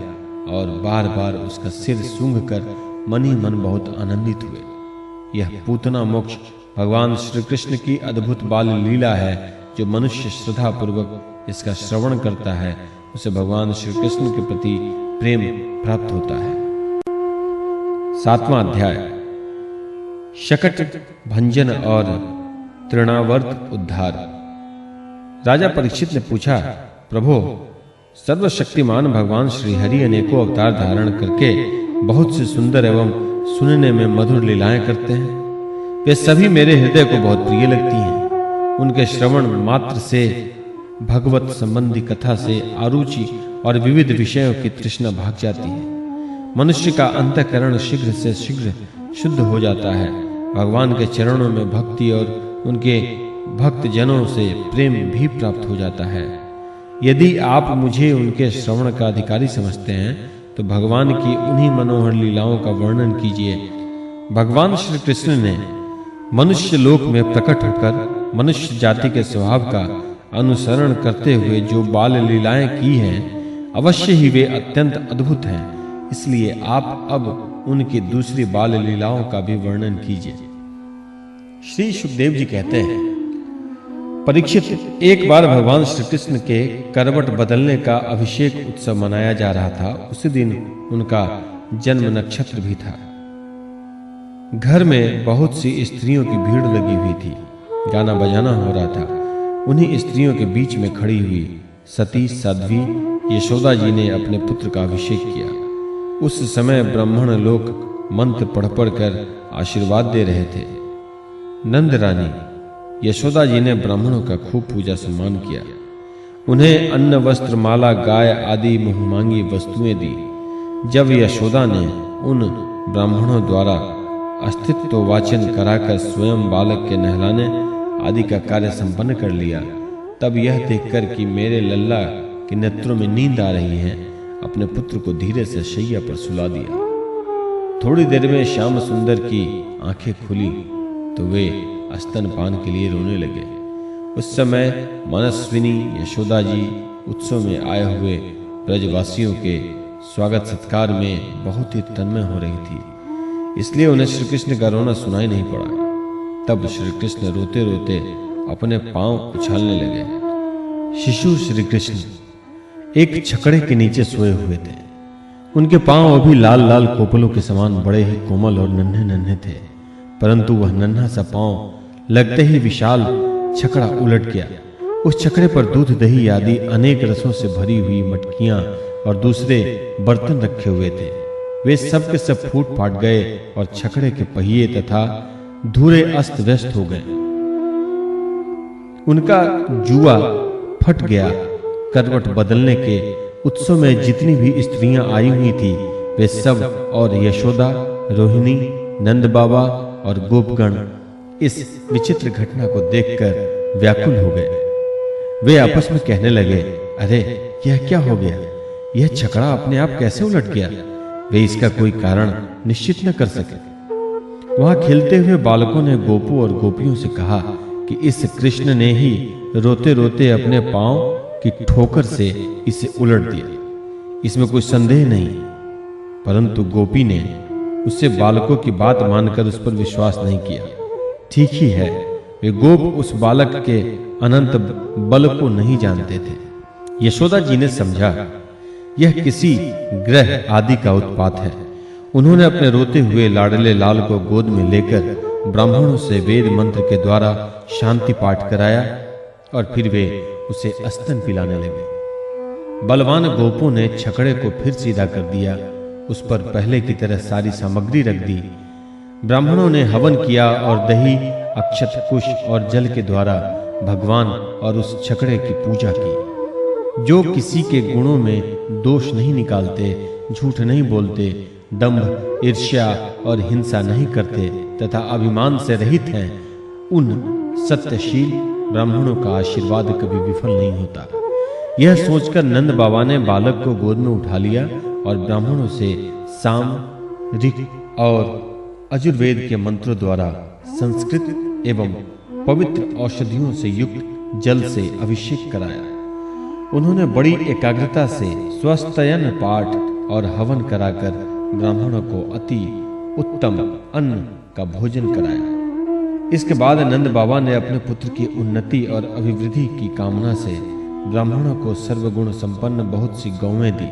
और बार-बार उसका सिर सूंघकर मन ही मन बहुत आनंदित हुए। यह पूतना मोक्ष भगवान श्री कृष्ण की अद्भुत बाल लीला है। जो मनुष्य श्रद्धा पूर्वक इसका श्रवण करता है, उसे भगवान श्री कृष्ण के प्रति प्रेम प्राप्त होता है। 7वां अध्याय, शकट भंजन और तृणावर्त उद्धार। राजा परीक्षित ने पूछा, प्रभो, सर्वशक्तिमान भगवान श्री हरि अनेकों अवतार धारण करके बहुत से सुंदर एवं सुनने में मधुर लीलाएं करते हैं। वे सभी मेरे हृदय को बहुत प्रिय लगती हैं। उनके श्रवण मात्र से भगवत संबंधी कथा से आरुचि और विविध विषयों की तृष्णा भाग जाती है। मनुष्य का अंतःकरण शीघ्र से शीघ्र शुद्ध हो जाता है। भगवान के चरणों में भक्ति और उनके भक्त जनों से प्रेम भी प्राप्त हो जाता है। यदि आप मुझे उनके श्रवण का अधिकारी समझते हैं, तो भगवान की उन्हीं मनोहर लीलाओं का वर्णन कीजिए। भगवान श्री कृष्ण ने मनुष्य लोक में प्रकट होकर मनुष्य जाति के स्वभाव का अनुसरण करते हुए जो बाल लीलाएं की हैं, अवश्य ही वे अत्यंत अद्भुत हैं। इसलिए आप अब उनकी दूसरी बाल लीलाओं का भी वर्णन कीजिए। श्री सुखदेव जी कहते हैं, परीक्षित, एक बार भगवान श्री कृष्ण के करवट बदलने का अभिषेक उत्सव मनाया जा रहा था। उसी दिन उनका जन्म नक्षत्र भी था। घर में बहुत सी स्त्रियों की भीड़ लगी हुई थी। गाना बजाना हो रहा था। उन्हीं स्त्रियों के बीच में खड़ी हुई सती साध्वी यशोदा जी ने अपने पुत्र का अभिषेक किया। उस समय ब्राह्मण लोग मंत्र पढ़ पढ़ कर आशीर्वाद दे रहे थे। नंद रानी यशोदा जी ने ब्राह्मणों का खूब पूजा सम्मान किया। उन्हें अन्न वस्त्र माला गाय आदि मुहमांगी वस्तुएं दी। जब यशोदा ने उन ब्राह्मणों द्वारा अस्तित्व वाचन कराकर स्वयं बालक के नहलाने आदि का कार्य संपन्न कर लिया, तब यह देखकर कि मेरे लल्ला के नेत्रों में नींद आ रही है, अपने पुत्र को धीरे से शैया पर सुला दिया। थोड़ी देर में श्याम सुंदर की आंखें खुली। तो वे स्तनपान के लिए रोने लगे। उस समय मनस्विनी यशोदा जी उत्सव में आए हुए ब्रजवासियों के स्वागत सत्कार में बहुत ही तन्मय हो रही थी, इसलिए उन्हें श्री कृष्ण का रोना सुनाई नहीं पड़ा। तब श्री कृष्ण रोते रोते अपने पांव उछालने लगे। शिशु श्री कृष्ण एक छकड़े के नीचे सोए हुए थे। उनके पांव अभी लाल लाल कोपलों के समान बड़े ही कोमल और नन्हे नन्हे थे, परंतु वह नन्हा सा पांव लगते ही विशाल छकड़ा उलट गया। उस छकड़े पर दूध दही आदि अनेक रसों से भरी हुई मटकियां और दूसरे बर्तन रखे हुए थे। वे सब के सब फूट फाट गए और छकड़े के पहिए तथा धुरे अस्त व्यस्त हो गए। उनका जुआ फट गया। करवट बदलने के उत्सव में जितनी भी स्त्रियां आई हुई थी वे सब और यशोदा, रोहिणी, नंद बाबा और गोपगण इस विचित्र घटना को देखकर व्याकुल हो गए। वे आपस में कहने लगे, अरे यह क्या हो गया? यह छकड़ा अपने आप कैसे उलट गया? वे इसका कोई कारण निश्चित न कर सके। वहां खेलते हुए बालकों ने गोपों और गोपियों से कहा कि इस कृष्ण ने ही रोते रोते अपने पांव की ठोकर से इसे उलट दिया, इसमें कोई संदेह नहीं। परंतु गोपी ने उससे बालकों की बात मानकर उस पर विश्वास नहीं किया। ठीक ही है, वे गोप उस बालक के अनंत बल को नहीं जानते थे। यशोदा जी ने समझा यह किसी ग्रह आदि का उत्पात है। उन्होंने अपने रोते हुए लाडले लाल को गोद में लेकर ब्राह्मणों से वेद मंत्र के द्वारा शांति पाठ कराया और फिर वे उसे स्तन पिलाने लगे। बलवान गोपों ने छकड़े को फिर सीधा कर दिया। उस पर पहले की तरह सारी सामग्री रख दी। ब्राह्मणों ने हवन किया और दही, अक्षत, कुश और जल के द्वारा भगवान और उस छकड़े की पूजा की। जो किसी के गुणों में दोष नहीं निकालते, झूठ नहीं बोलते, दंभ, ईर्ष्या और हिंसा नहीं करते तथा अभिमान से रहित हैं, उन सत्यशील ब्राह्मणों का आशीर्वाद कभी विफल नहीं होता। यह सोचकर नंद बाबा ने बालक को गोद में उठा लिया और ब्राह्मणों से साम, ऋक् और अजुर्वेद के मंत्रों द्वारा संस्कृत एवं पवित्र औषधियों से युक्त जल से अभिषेक कराया। उन्होंने बड़ी एकाग्रता से स्वस्तयन पाठ और हवन कराकर ब्राह्मणों को अति उत्तम अन्न का भोजन कराया। इसके बाद नंद बाबा ने अपने पुत्र की उन्नति और अभिवृद्धि की कामना से ब्राह्मणों को सर्वगुण संपन्न बहुत सी गौवें दी।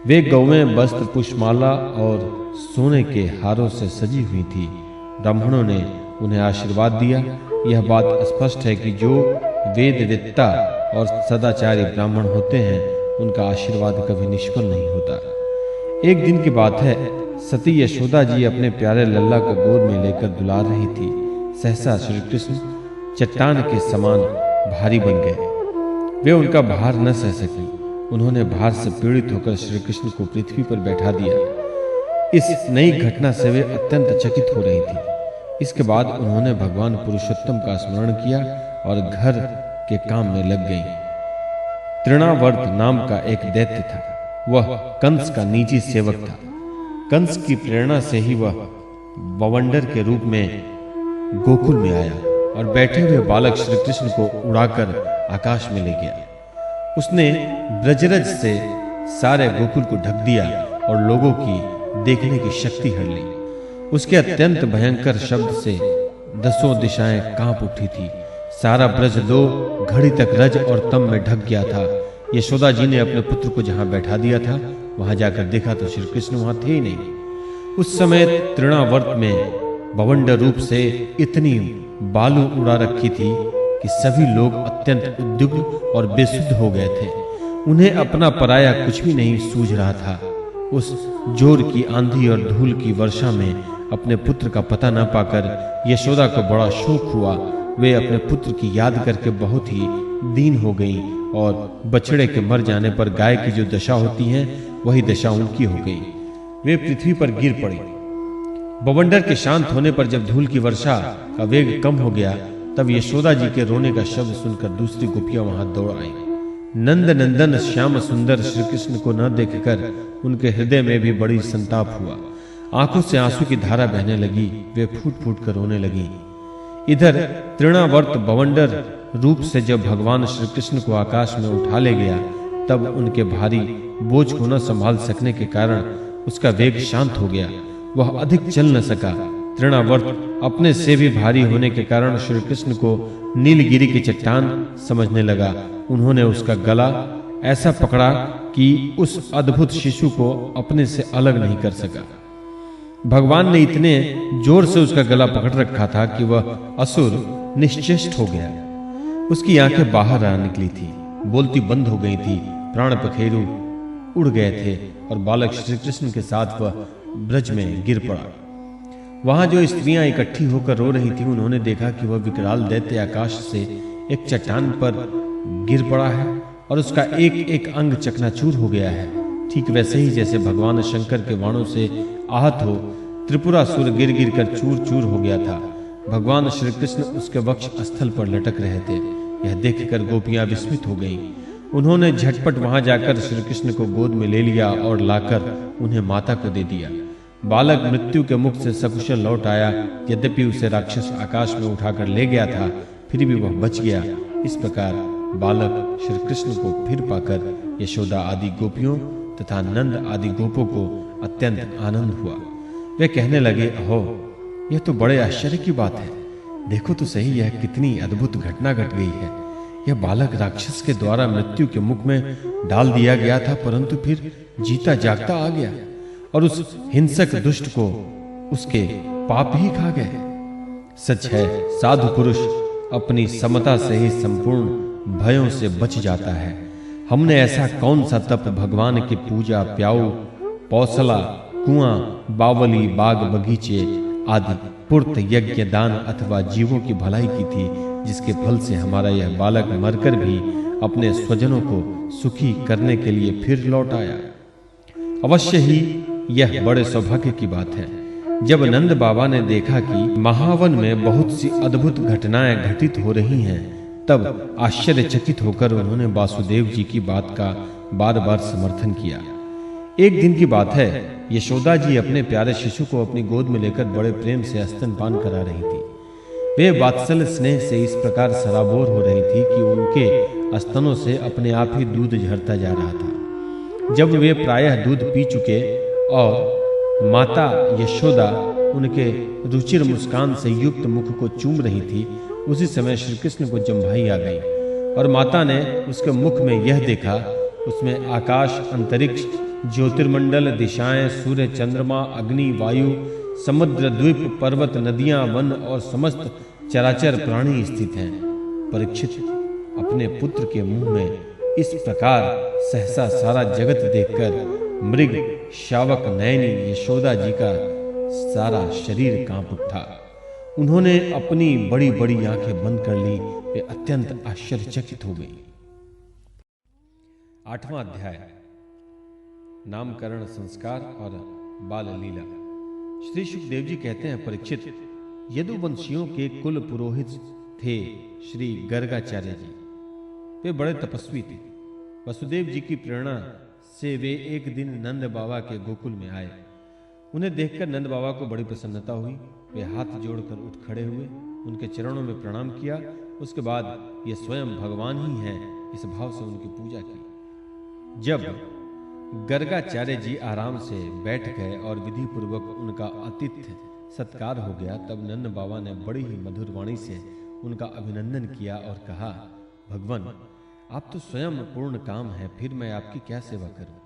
वे गौवें वस्त्र, पुष्पमाला और सोने के हारों से सजी हुई थी। ब्राह्मणों ने उन्हें आशीर्वाद दिया। यह बात स्पष्ट है कि जो वेदवेत्ता और सदाचारी ब्राह्मण होते हैं उनका आशीर्वाद कभी निष्फल नहीं होता। एक दिन की बात है, सती यशोदा जी अपने प्यारे लल्ला को गोद में लेकर दुलार रही थी। सहसा श्री कृष्ण चट्टान के समान भारी बन गए। वे उनका भार न सह सकी। उन्होंने भार से पीड़ित होकर श्री कृष्ण को पृथ्वी पर बैठा दिया। इस नई घटना से वे अत्यंत चकित हो रही थी। इसके बाद उन्होंने भगवान पुरुषोत्तम का स्मरण किया और घर के काम में लग गईं। तृणावर्त नाम का एक दैत्य था। वह कंस का निजी सेवक था। कंस की प्रेरणा से ही वह बवंडर के रूप में गोकुल में आया और बैठे हुए बालक श्री कृष्ण को उड़ाकर आकाश में ले गया। उसने ब्रजरज से सारे गोकुल को ढक दिया और लोगों की देखने की शक्ति हर ली। उसके अत्यंत भयंकर शब्द से दसों दिशाएं कांप उठी थी। सारा ब्रज 2 घड़ी तक रज और तम में ढक गया था। यशोदा जी ने अपने पुत्र को जहां बैठा दिया था वहां जाकर देखा तो श्री कृष्ण वहां थे ही नहीं। उस समय तृणावर्त में बवंडर रूप से इतनी बालू उड़ा रखी थी कि सभी लोग अत्यंत उद्विग्न और बेसुध हो गए थे। उन्हें अपना पराया कुछ भी नहीं सूझ रहा था। उस जोर की आंधी और धूल की वर्षा में अपने पुत्र का पता न पाकर यशोदा को बड़ा शोक हुआ। वे अपने पुत्र की याद करके बहुत ही दीन हो गईं और बछड़े के मर जाने पर गाय की जो दशा होती है वही दशा उनकी हो गई। वे पृथ्वी पर गिर पड़ी। बवंडर के शांत होने पर जब धूल की वर्षा का वेग कम हो गया तब यशोदा जी के रोने का शब्द सुनकर दूसरी गोपियां वहां दौड़ आईं। नंद नंदन श्याम सुंदर श्री कृष्ण को न देखकर उनके हृदय में भी बड़ी संताप हुआ। आंखों से आंसू की धारा बहने लगी। वे फूट फूट कर रोने लगी। इधर तृणावर्त बवंडर रूप से जब भगवान श्री कृष्ण को आकाश में उठा ले गया, तब उनके भारी बोझ को न संभाल सकने के कारण उसका वेग शांत हो गया। वह अधिक चल न सका। तृणावर्त अपने से भी भारी होने के कारण श्री कृष्ण को नीलगिरी की चट्टान समझने लगा। उन्होंने उसका गला ऐसा पकड़ा कि उस अद्भुत शिशु को अपने से अलग नहीं कर सका। भगवान ने इतने जोर से उसका गला पकड़ रखा था कि वह असुर निश्चेष्ट हो गया। उसकी आंखें बाहर आ निकली थी, बोलती बंद हो गई थी, प्राण पखेरु उड़ गए थे और बालक श्री कृष्ण के साथ वह ब्रज में गिर पड़ा। वहां जो स्त्रियां इकट्ठी होकर रो रही थीं, उन्होंने देखा कि वह विकराल दैत्य आकाश से एक चट्टान पर गिर पड़ा है और उसका एक एक अंग चकनाचूर हो गया है। ठीक वैसे ही जैसे भगवान शंकर के बाणों से आहत हो त्रिपुरासुर गिर गिर कर चूर चूर हो गया था। भगवान श्री कृष्ण उसके वक्ष स्थल पर लटक रहे थे। यह देखकर गोपियां विस्मित हो गईं। उन्होंने झटपट वहां जाकर श्री कृष्ण को गोद में ले लिया और लाकर उन्हें माता को दे दिया। बालक मृत्यु के मुख से सकुशल लौट आया। यद्यपि उसे राक्षस आकाश में उठाकर ले गया था, फिर भी वह बच गया। इस प्रकार बालक श्री कृष्ण को फिर पाकर यशोदा आदि गोपियों तथा नंद आदि गोपों को अत्यंत आनंद हुआ। वे कहने लगे, अहो, यह तो बड़े आश्चर्य की बात है। देखो तो सही, यह कितनी अद्भुत घटना घट गई है। यह बालक राक्षस के द्वारा मृत्यु के मुख में डाल दिया गया था, परंतु फिर जीता जागता आ गया और उस हिंसक दुष्ट को उसके पाप ही खा गए। सच है, साधु पुरुष अपनी समता से ही संपूर्ण भयों से बच जाता है। हमने ऐसा कौन सा तप भगवान की पूजा, प्याऊ, पौसला, कुआं, बावली, बाग बगीचे आदि पूर्त यज्ञ, दान अथवा जीवों की भलाई की थी, जिसके फल से हमारा यह बालक मरकर भी अपने स्वजनों को सुखी करने के लिए फिर लौट आया। अवश्य ही यह बड़े सौभाग्य की बात है। जब नंद बाबा ने देखा कि महावन में बहुत सी अद्भुत घटनाएं घटित हो रही हैं, तब आश्चर्यचकित होकर उन्होंने वासुदेव जी की बात का बार बार समर्थन किया। एक दिन की बात है, यशोदा जी अपने प्यारे शिशु को अपनी गोद में लेकर बड़े प्रेम से स्तनपान करा रही थी। वे वात्सल्य स्नेह से इस प्रकार सराबोर हो रही थी कि उनके स्तनों से अपने आप ही दूध झरता जा रहा था। जब वे प्रायः दूध पी चुके और माता यशोदा उनके रुचिर मुस्कान से युक्त मुख को चूम रही थी, उसी समय श्री कृष्ण को जम्भाई आ गई और माता ने उसके मुख में यह देखा। उसमें आकाश, अंतरिक्ष, ज्योतिर्मंडल, दिशाएं, सूर्य, चंद्रमा, अग्नि, वायु, समुद्र, द्वीप, पर्वत, नदियां, वन और समस्त चराचर प्राणी स्थित हैं। परीक्षित अपने पुत्र के मुंह में इस प्रकार सहसा सारा जगत देखकर मृग शावक नयनी यशोदा जी का सारा शरीर कांप उठा। उन्होंने अपनी बड़ी बड़ी आंखें बंद कर ली। वे अत्यंत आश्चर्यचकित हो गई। 8वां अध्याय, नामकरण संस्कार और बाल लीला। श्री सुखदेव जी कहते हैं, परीक्षित, यदुवंशियों के कुल पुरोहित थे श्री गर्गाचार्य जी। वे बड़े तपस्वी थे। वसुदेव जी की प्रेरणा से वे एक दिन नंद बाबा के गोकुल में आए। उन्हें देखकर नंद बाबा को बड़ी प्रसन्नता हुई। वे हाथ जोड़कर उठ खड़े हुए, उनके चरणों में प्रणाम किया। उसके बाद ये स्वयं भगवान ही हैं, इस भाव से उनकी पूजा की। जब गर्गाचार्य जी आराम से बैठ गए और विधि पूर्वक उनका आतिथ्य सत्कार हो गया, तब नंद बाबा ने बड़ी ही मधुर वाणी से उनका अभिनंदन किया और कहा, भगवान, आप तो स्वयं पूर्ण काम हैं, फिर मैं आपकी क्या सेवा करूं।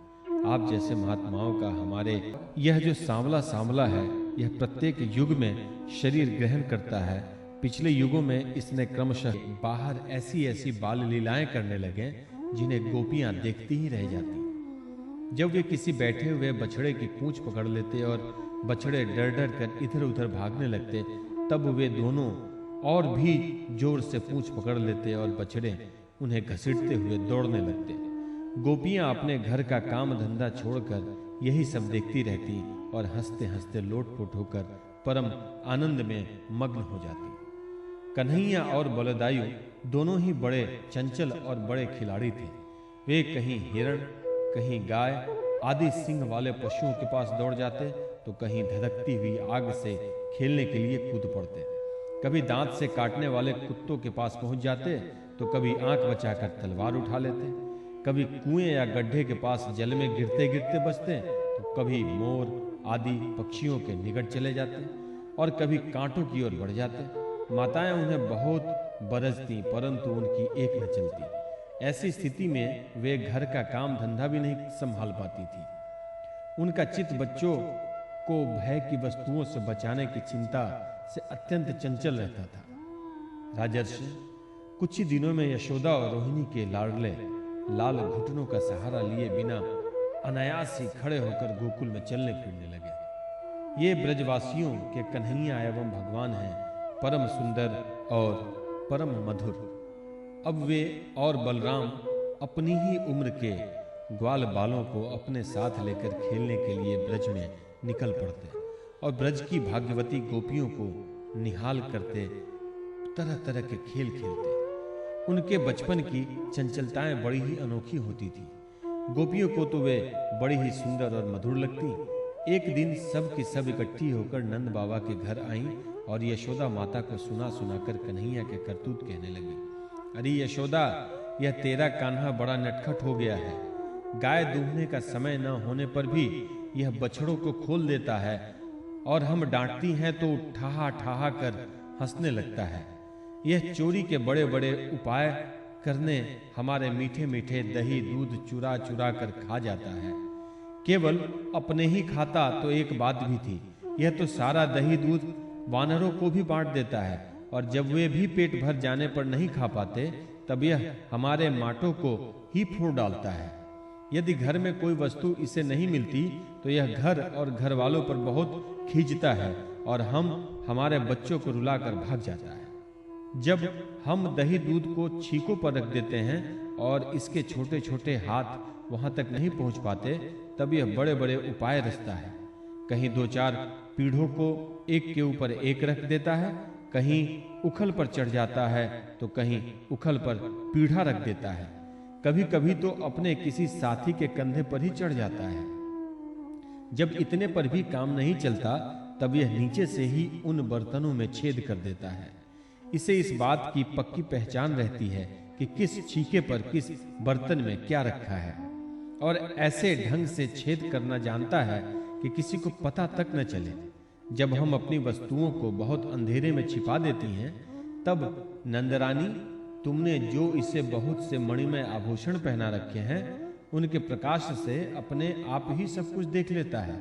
आप जैसे महात्माओं का हमारे यह जो सांवला है, यह प्रत्येक युग में शरीर ग्रहण करता है। पिछले युगों में इसने क्रमशः बाहर ऐसी ऐसी बाल लीलाएं करने लगे जिन्हें गोपियां देखती ही रह जाती। जब वे किसी बैठे हुए बछड़े की पूंछ पकड़ लेते और बछड़े डर डर कर इधर उधर भागने लगते, तब वे दोनों और भी जोर से पूंछ पकड़ लेते और बछड़े उन्हें घसीटते हुए दौड़ने लगते। गोपियां अपने घर का काम धंधा छोड़कर यही सब देखती रहती और हंसते हंसते लोटपोट होकर परम आनंद में मग्न हो जाती। कन्हैया और बलदायु दोनों ही बड़े चंचल और बड़े खिलाड़ी थे। वे कहीं हिरण, कहीं गाय आदि सिंह वाले पशुओं के पास दौड़ जाते, तो कहीं धधकती हुई आग से खेलने के लिए कूद पड़ते। कभी दांत से काटने वाले कुत्तों के पास पहुंच जाते तो कभी आंख बचाकर तलवार उठा लेते, कभी कुएं या गड्ढे के पास जल में गिरते गिरते बचते तो कभी मोर आदि पक्षियों के निकट चले जाते और कभी कांटों की ओर बढ़ जाते। माताएं उन्हें बहुत बरसती परंतु उनकी एक न चलती। ऐसी स्थिति में वे घर का काम धंधा भी नहीं संभाल पाती थी। उनका चित्त बच्चों को भय की वस्तुओं से बचाने की चिंता से अत्यंत चंचल रहता था। राजर्षि, कुछ ही दिनों में यशोदा और रोहिणी के लाडले लाल घुटनों का सहारा लिए बिना अनायास ही खड़े होकर गोकुल में चलने फिरने लगे। ये ब्रजवासियों के कन्हैया एवं भगवान हैं, परम सुंदर और परम मधुर। अब वे और बलराम अपनी ही उम्र के ग्वाल बालों को अपने साथ लेकर खेलने के लिए ब्रज में निकल पड़ते और ब्रज की भाग्यवती गोपियों को निहाल करते तरह तरह के खेल खेलते। उनके बचपन की चंचलताएं बड़ी ही अनोखी होती थी। गोपियों को तो वे बड़ी ही सुंदर और मधुर लगती। एक दिन सब की सब इकट्ठी होकर नंद बाबा के घर आईं और यशोदा माता को सुना सुनाकर कन्हैया के करतूत कहने लगी। अरे यशोदा, यह तेरा कान्हा बड़ा नटखट हो गया है। गाय दूहने का समय न होने पर भी यह बछड़ों को खोल देता है और हम डांटती हैं तो ठहा ठहा कर हंसने लगता है। यह चोरी के बड़े बड़े उपाय करने हमारे मीठे मीठे दही दूध चुरा चुरा कर खा जाता है। केवल अपने ही खाता तो एक बात भी थी, यह तो सारा दही दूध वानरों को भी बांट देता है और जब वे भी पेट भर जाने पर नहीं खा पाते तब यह हमारे माटों को ही फोड़ डालता है। यदि घर में कोई वस्तु इसे नहीं मिलती तो यह घर और घर वालों पर बहुत खींचता है और हमारे बच्चों को रुलाकर भाग जाता है। जब हम दही दूध को छीकों पर रख देते हैं और इसके छोटे छोटे हाथ वहां तक नहीं पहुंच पाते तब यह बड़े बड़े उपाय रचता है। कहीं दो चार पीढ़ों को एक के ऊपर एक रख देता है, कहीं उखल पर चढ़ जाता है तो कहीं उखल पर पीढ़ा रख देता है। कभी कभी तो अपने किसी साथी के कंधे पर ही चढ़ जाता है। जब इतने पर भी काम नहीं चलता तब यह नीचे से ही उन बर्तनों में छेद कर देता है। इसे इस बात की पक्की पहचान रहती है कि किस छीके पर किस बर्तन में क्या रखा है और ऐसे ढंग से छेद करना जानता है कि किसी को पता तक न चले। जब हम अपनी वस्तुओं को बहुत अंधेरे में छिपा देती हैं तब नंदरानी, तुमने जो इसे बहुत से मणिमय आभूषण पहना रखे हैं उनके प्रकाश से अपने आप ही सब कुछ देख लेता है।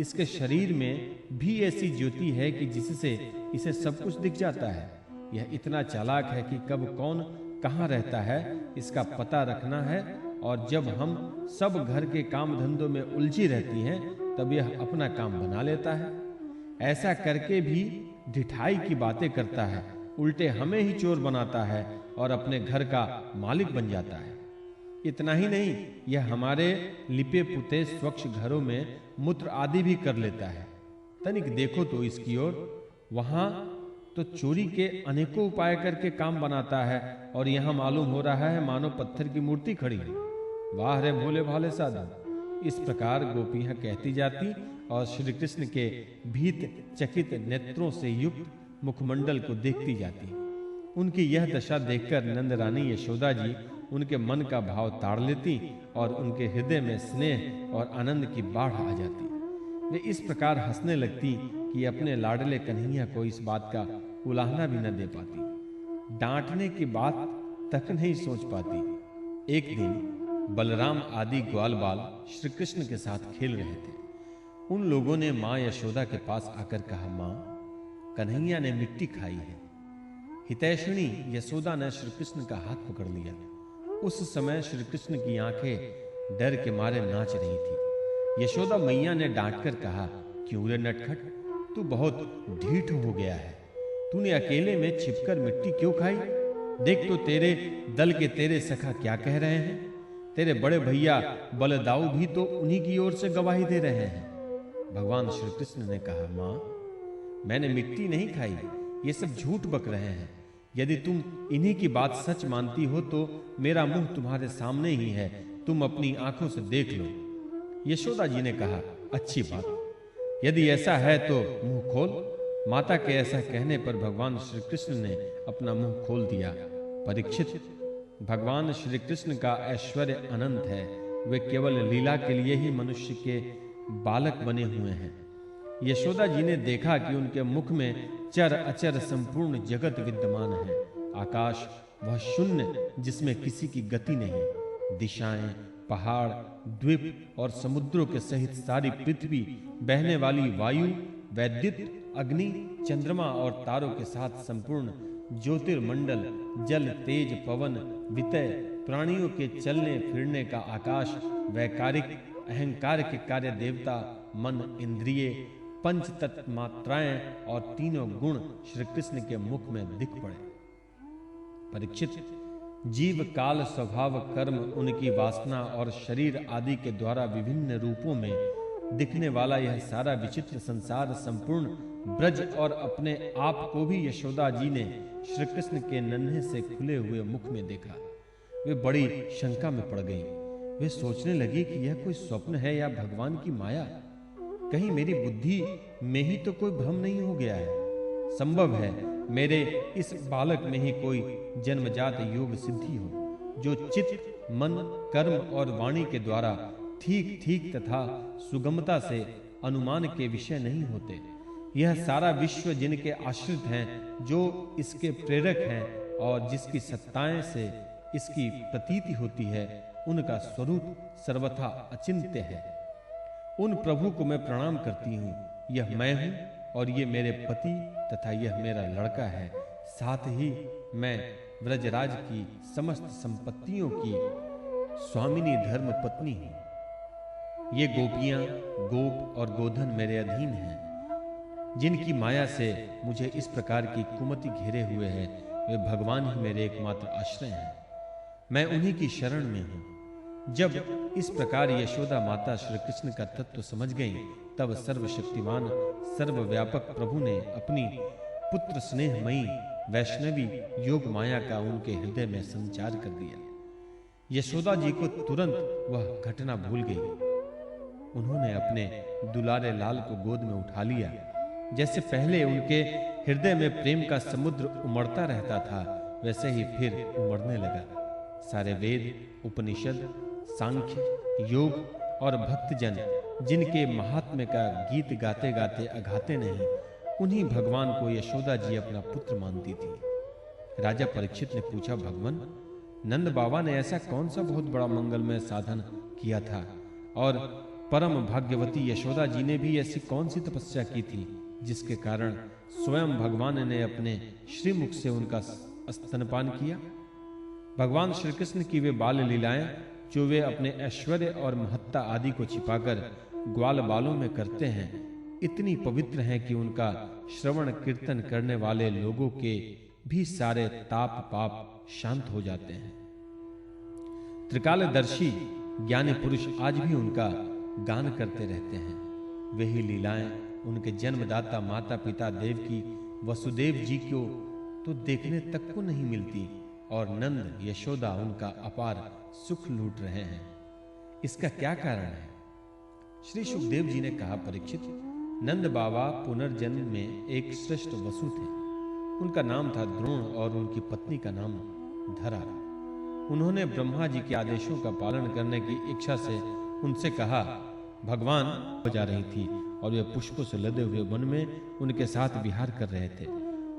इसके शरीर में भी ऐसी ज्योति है कि जिससे इसे सब कुछ दिख जाता है। यह इतना चालाक है कि कब कौन कहाँ रहता है इसका पता रखना है और जब हम सब घर के काम धंधों में उलझी रहती हैं तब यह अपना काम बना लेता है। ऐसा करके भी ढिठाई की बातें करता है, उल्टे हमें ही चोर बनाता है और अपने घर का मालिक बन जाता है। इतना ही नहीं, यह हमारे लिपे पुते स्वच्छ घरों में मूत्र आदि भी कर लेता है। तनिक देखो तो इसकी ओर, वहां तो चोरी के अनेकों उपाय करके काम बनाता है और यहां मालूम हो रहा है मानो पत्थर की मूर्ति खड़ी है। वाह रे भोले भाले साधु। इस प्रकार गोपियां कहती जाती और श्री कृष्ण के भीत चकित नेत्रों से युक्त मुखमंडल को देखती जाती। उनकी यह दशा देखकर नंद रानी यशोदा जी उनके मन का भाव ताड़ लेती और उनके हृदय में स्नेह और आनंद की बाढ़ आ जाती। वे इस प्रकार हंसने लगती कि अपने लाडले कन्हैया को इस बात का उलाहना भी न दे पाती, डांटने की बात तक नहीं सोच पाती। एक दिन बलराम आदि ग्वाल बाल श्री कृष्ण के साथ खेल रहे थे। उन लोगों ने मां यशोदा के पास आकर कहा, मां, कन्हैया ने मिट्टी खाई है। हितैषिणी यशोदा ने श्री कृष्ण का हाथ पकड़ लिया। उस समय श्री कृष्ण की आंखें डर के मारे नाच रही थी। यशोदा मैया ने डांटकर कहा, क्यों रे नटखट, तू बहुत ढीठ हो गया है। तूने अकेले में छिपकर मिट्टी क्यों खाई? देख तो तेरे दल के तेरे सखा क्या कह रहे हैं। तेरे बड़े भैया बलदाऊ भी तो उन्हीं की ओर से गवाही दे रहे हैं। भगवान श्री कृष्ण ने कहा, मां, मैंने मिट्टी नहीं खाई, ये सब झूठ बक रहे हैं। यदि तुम इन्हीं की बात सच मानती हो तो मेरा मुंह तुम्हारे सामने ही है, तुम अपनी आंखों से देख लो। यशोदा जी ने कहा, अच्छी बात, यदि ऐसा है तो मुंह खोल। माता के ऐसा कहने पर भगवान श्री कृष्ण ने अपना मुंह खोल दिया। परीक्षित, भगवान श्री कृष्ण का ऐश्वर्य अनंत है। वे केवल लीला के लिए ही मनुष्य के बालक बने हुए हैं। यशोदा जी ने देखा कि उनके मुख में चर अचर संपूर्ण जगत विद्यमान है। आकाश वह शून्य जिसमें किसी की गति नहीं। दिशाएं, पहाड़, द्वीप और समुद्रों के सहित सारी पृथ्वी, बहने वाली वायु, वैद्युत, अग्नि, चंद्रमा और तारों के साथ संपूर्ण ज्योतिर्मंडल, जल, तेज, पवन, वितय, प्राणियों के चलने फिरने का आकाश, वैकारिक, अहंकार के कार्य देवता, मन, इंद्रिय, पंच तत्व मात्राएं और तीनों गुण श्री कृष्ण के मुख में दिख पड़े। परीक्षित, जीव, काल, स्वभाव, कर्म, उनकी वासना और शरीर आदि के द्वारा विभिन्न रूपों में दिखने वाला यह सारा विचित्र संसार संपूर्ण ब्रज और अपने आप को भी यशोदा जी ने श्री कृष्ण के नन्हे से खुले हुए मुख में देखा। वे बड़ी शंका में पड़ गईं। वे सोचने लगी कि यह कोई स्वप्न है या भगवान की माया। कहीं मेरी बुद्धि में ही तो कोई भ्रम नहीं हो गया है। संभव है मेरे इस बालक में ही कोई जन्मजात योग सिद्धि हो, जो चित्त, मन, कर्म और वाणी के द्वारा ठीक ठीक तथा सुगमता से अनुमान के विषय नहीं होते। यह सारा विश्व जिनके आश्रित हैं, जो इसके प्रेरक हैं और जिसकी सत्ताएं से इसकी प्रतीति होती है, उनका स्वरूप सर्वथा अचिंत्य है। उन प्रभु को मैं प्रणाम करती हूँ। यह मैं हूँ और ये मेरे पति तथा यह मेरा लड़का है। साथ ही मैं व्रजराज की समस्त संपत्तियों की स्वामिनी धर्म पत्नी हूँ। ये गोपियां, गोप और गोधन मेरे अधीन हैं। जिनकी माया से मुझे इस प्रकार की कुमति घेरे हुए है, वे भगवान ही मेरे एकमात्र आश्रय हैं। मैं उन्हीं की शरण में हूँ। जब इस प्रकार यशोदा माता श्री कृष्ण का तत्व समझ गई, तब सर्वशक्तिमान सर्वव्यापक प्रभु ने अपनी पुत्र स्नेहमयी वैष्णवी योग माया का उनके हृदय में संचार कर दिया। यशोदा जी को तुरंत वह घटना भूल गई। उन्होंने अपने दुलारे लाल को गोद में उठा लिया। जैसे पहले उनके हृदय में प्रेम का समुद्र उमड़ता रहता था, वैसे ही फिर उमड़ने लगा। सारे वेद, उपनिषद, सांख्य, योग और भक्तजन जिनके महात्म्य का गीत गाते गाते अघाते नहीं, उन्हीं भगवान को यशोदा जी अपना पुत्र मानती थी। राजा परीक्षित ने पूछा, भगवान, नंद बाबा ने ऐसा कौन सा बहुत बड़ा मंगलमय साधन किया था और परम भाग्यवती यशोदा जी ने भी ऐसी कौन सी तपस्या की थी जिसके कारण स्वयं भगवान ने अपने श्रीमुख से उनका स्तनपान किया? भगवान श्री कृष्ण की वे बाल लीलाएं, जो वे अपने ऐश्वर्य और महत्ता आदि को छिपाकर ग्वाल बालों में करते हैं, इतनी पवित्र हैं कि उनका श्रवण कीर्तन करने वाले लोगों के भी सारे ताप पाप शांत हो जाते हैं। त्रिकालदर्शी ज्ञानी पुरुष आज भी उनका गान करते रहते हैं। वही लीलाएं उनके जन्मदाता माता पिता देवकी वसुदेव जी को तो देखने तक को नहीं मिलती, और नंद यशोदा उनका अपार सुख लूट रहे हैं। इसका क्या कारण है? श्री सुखदेव जी ने कहा, परीक्षित, नंद बाबा पुनर्जन्म में एक श्रेष्ठ वसु थे। उनका नाम था द्रोण और उनकी पत्नी का नाम धरा। उन्होंने ब्रह्मा जी के आदेशों का पालन करने की इच्छा से उनसे कहा। भगवान हो जा रही थी और वे पुष्पों से लदे हुए वन में उनके साथ विहार कर रहे थे।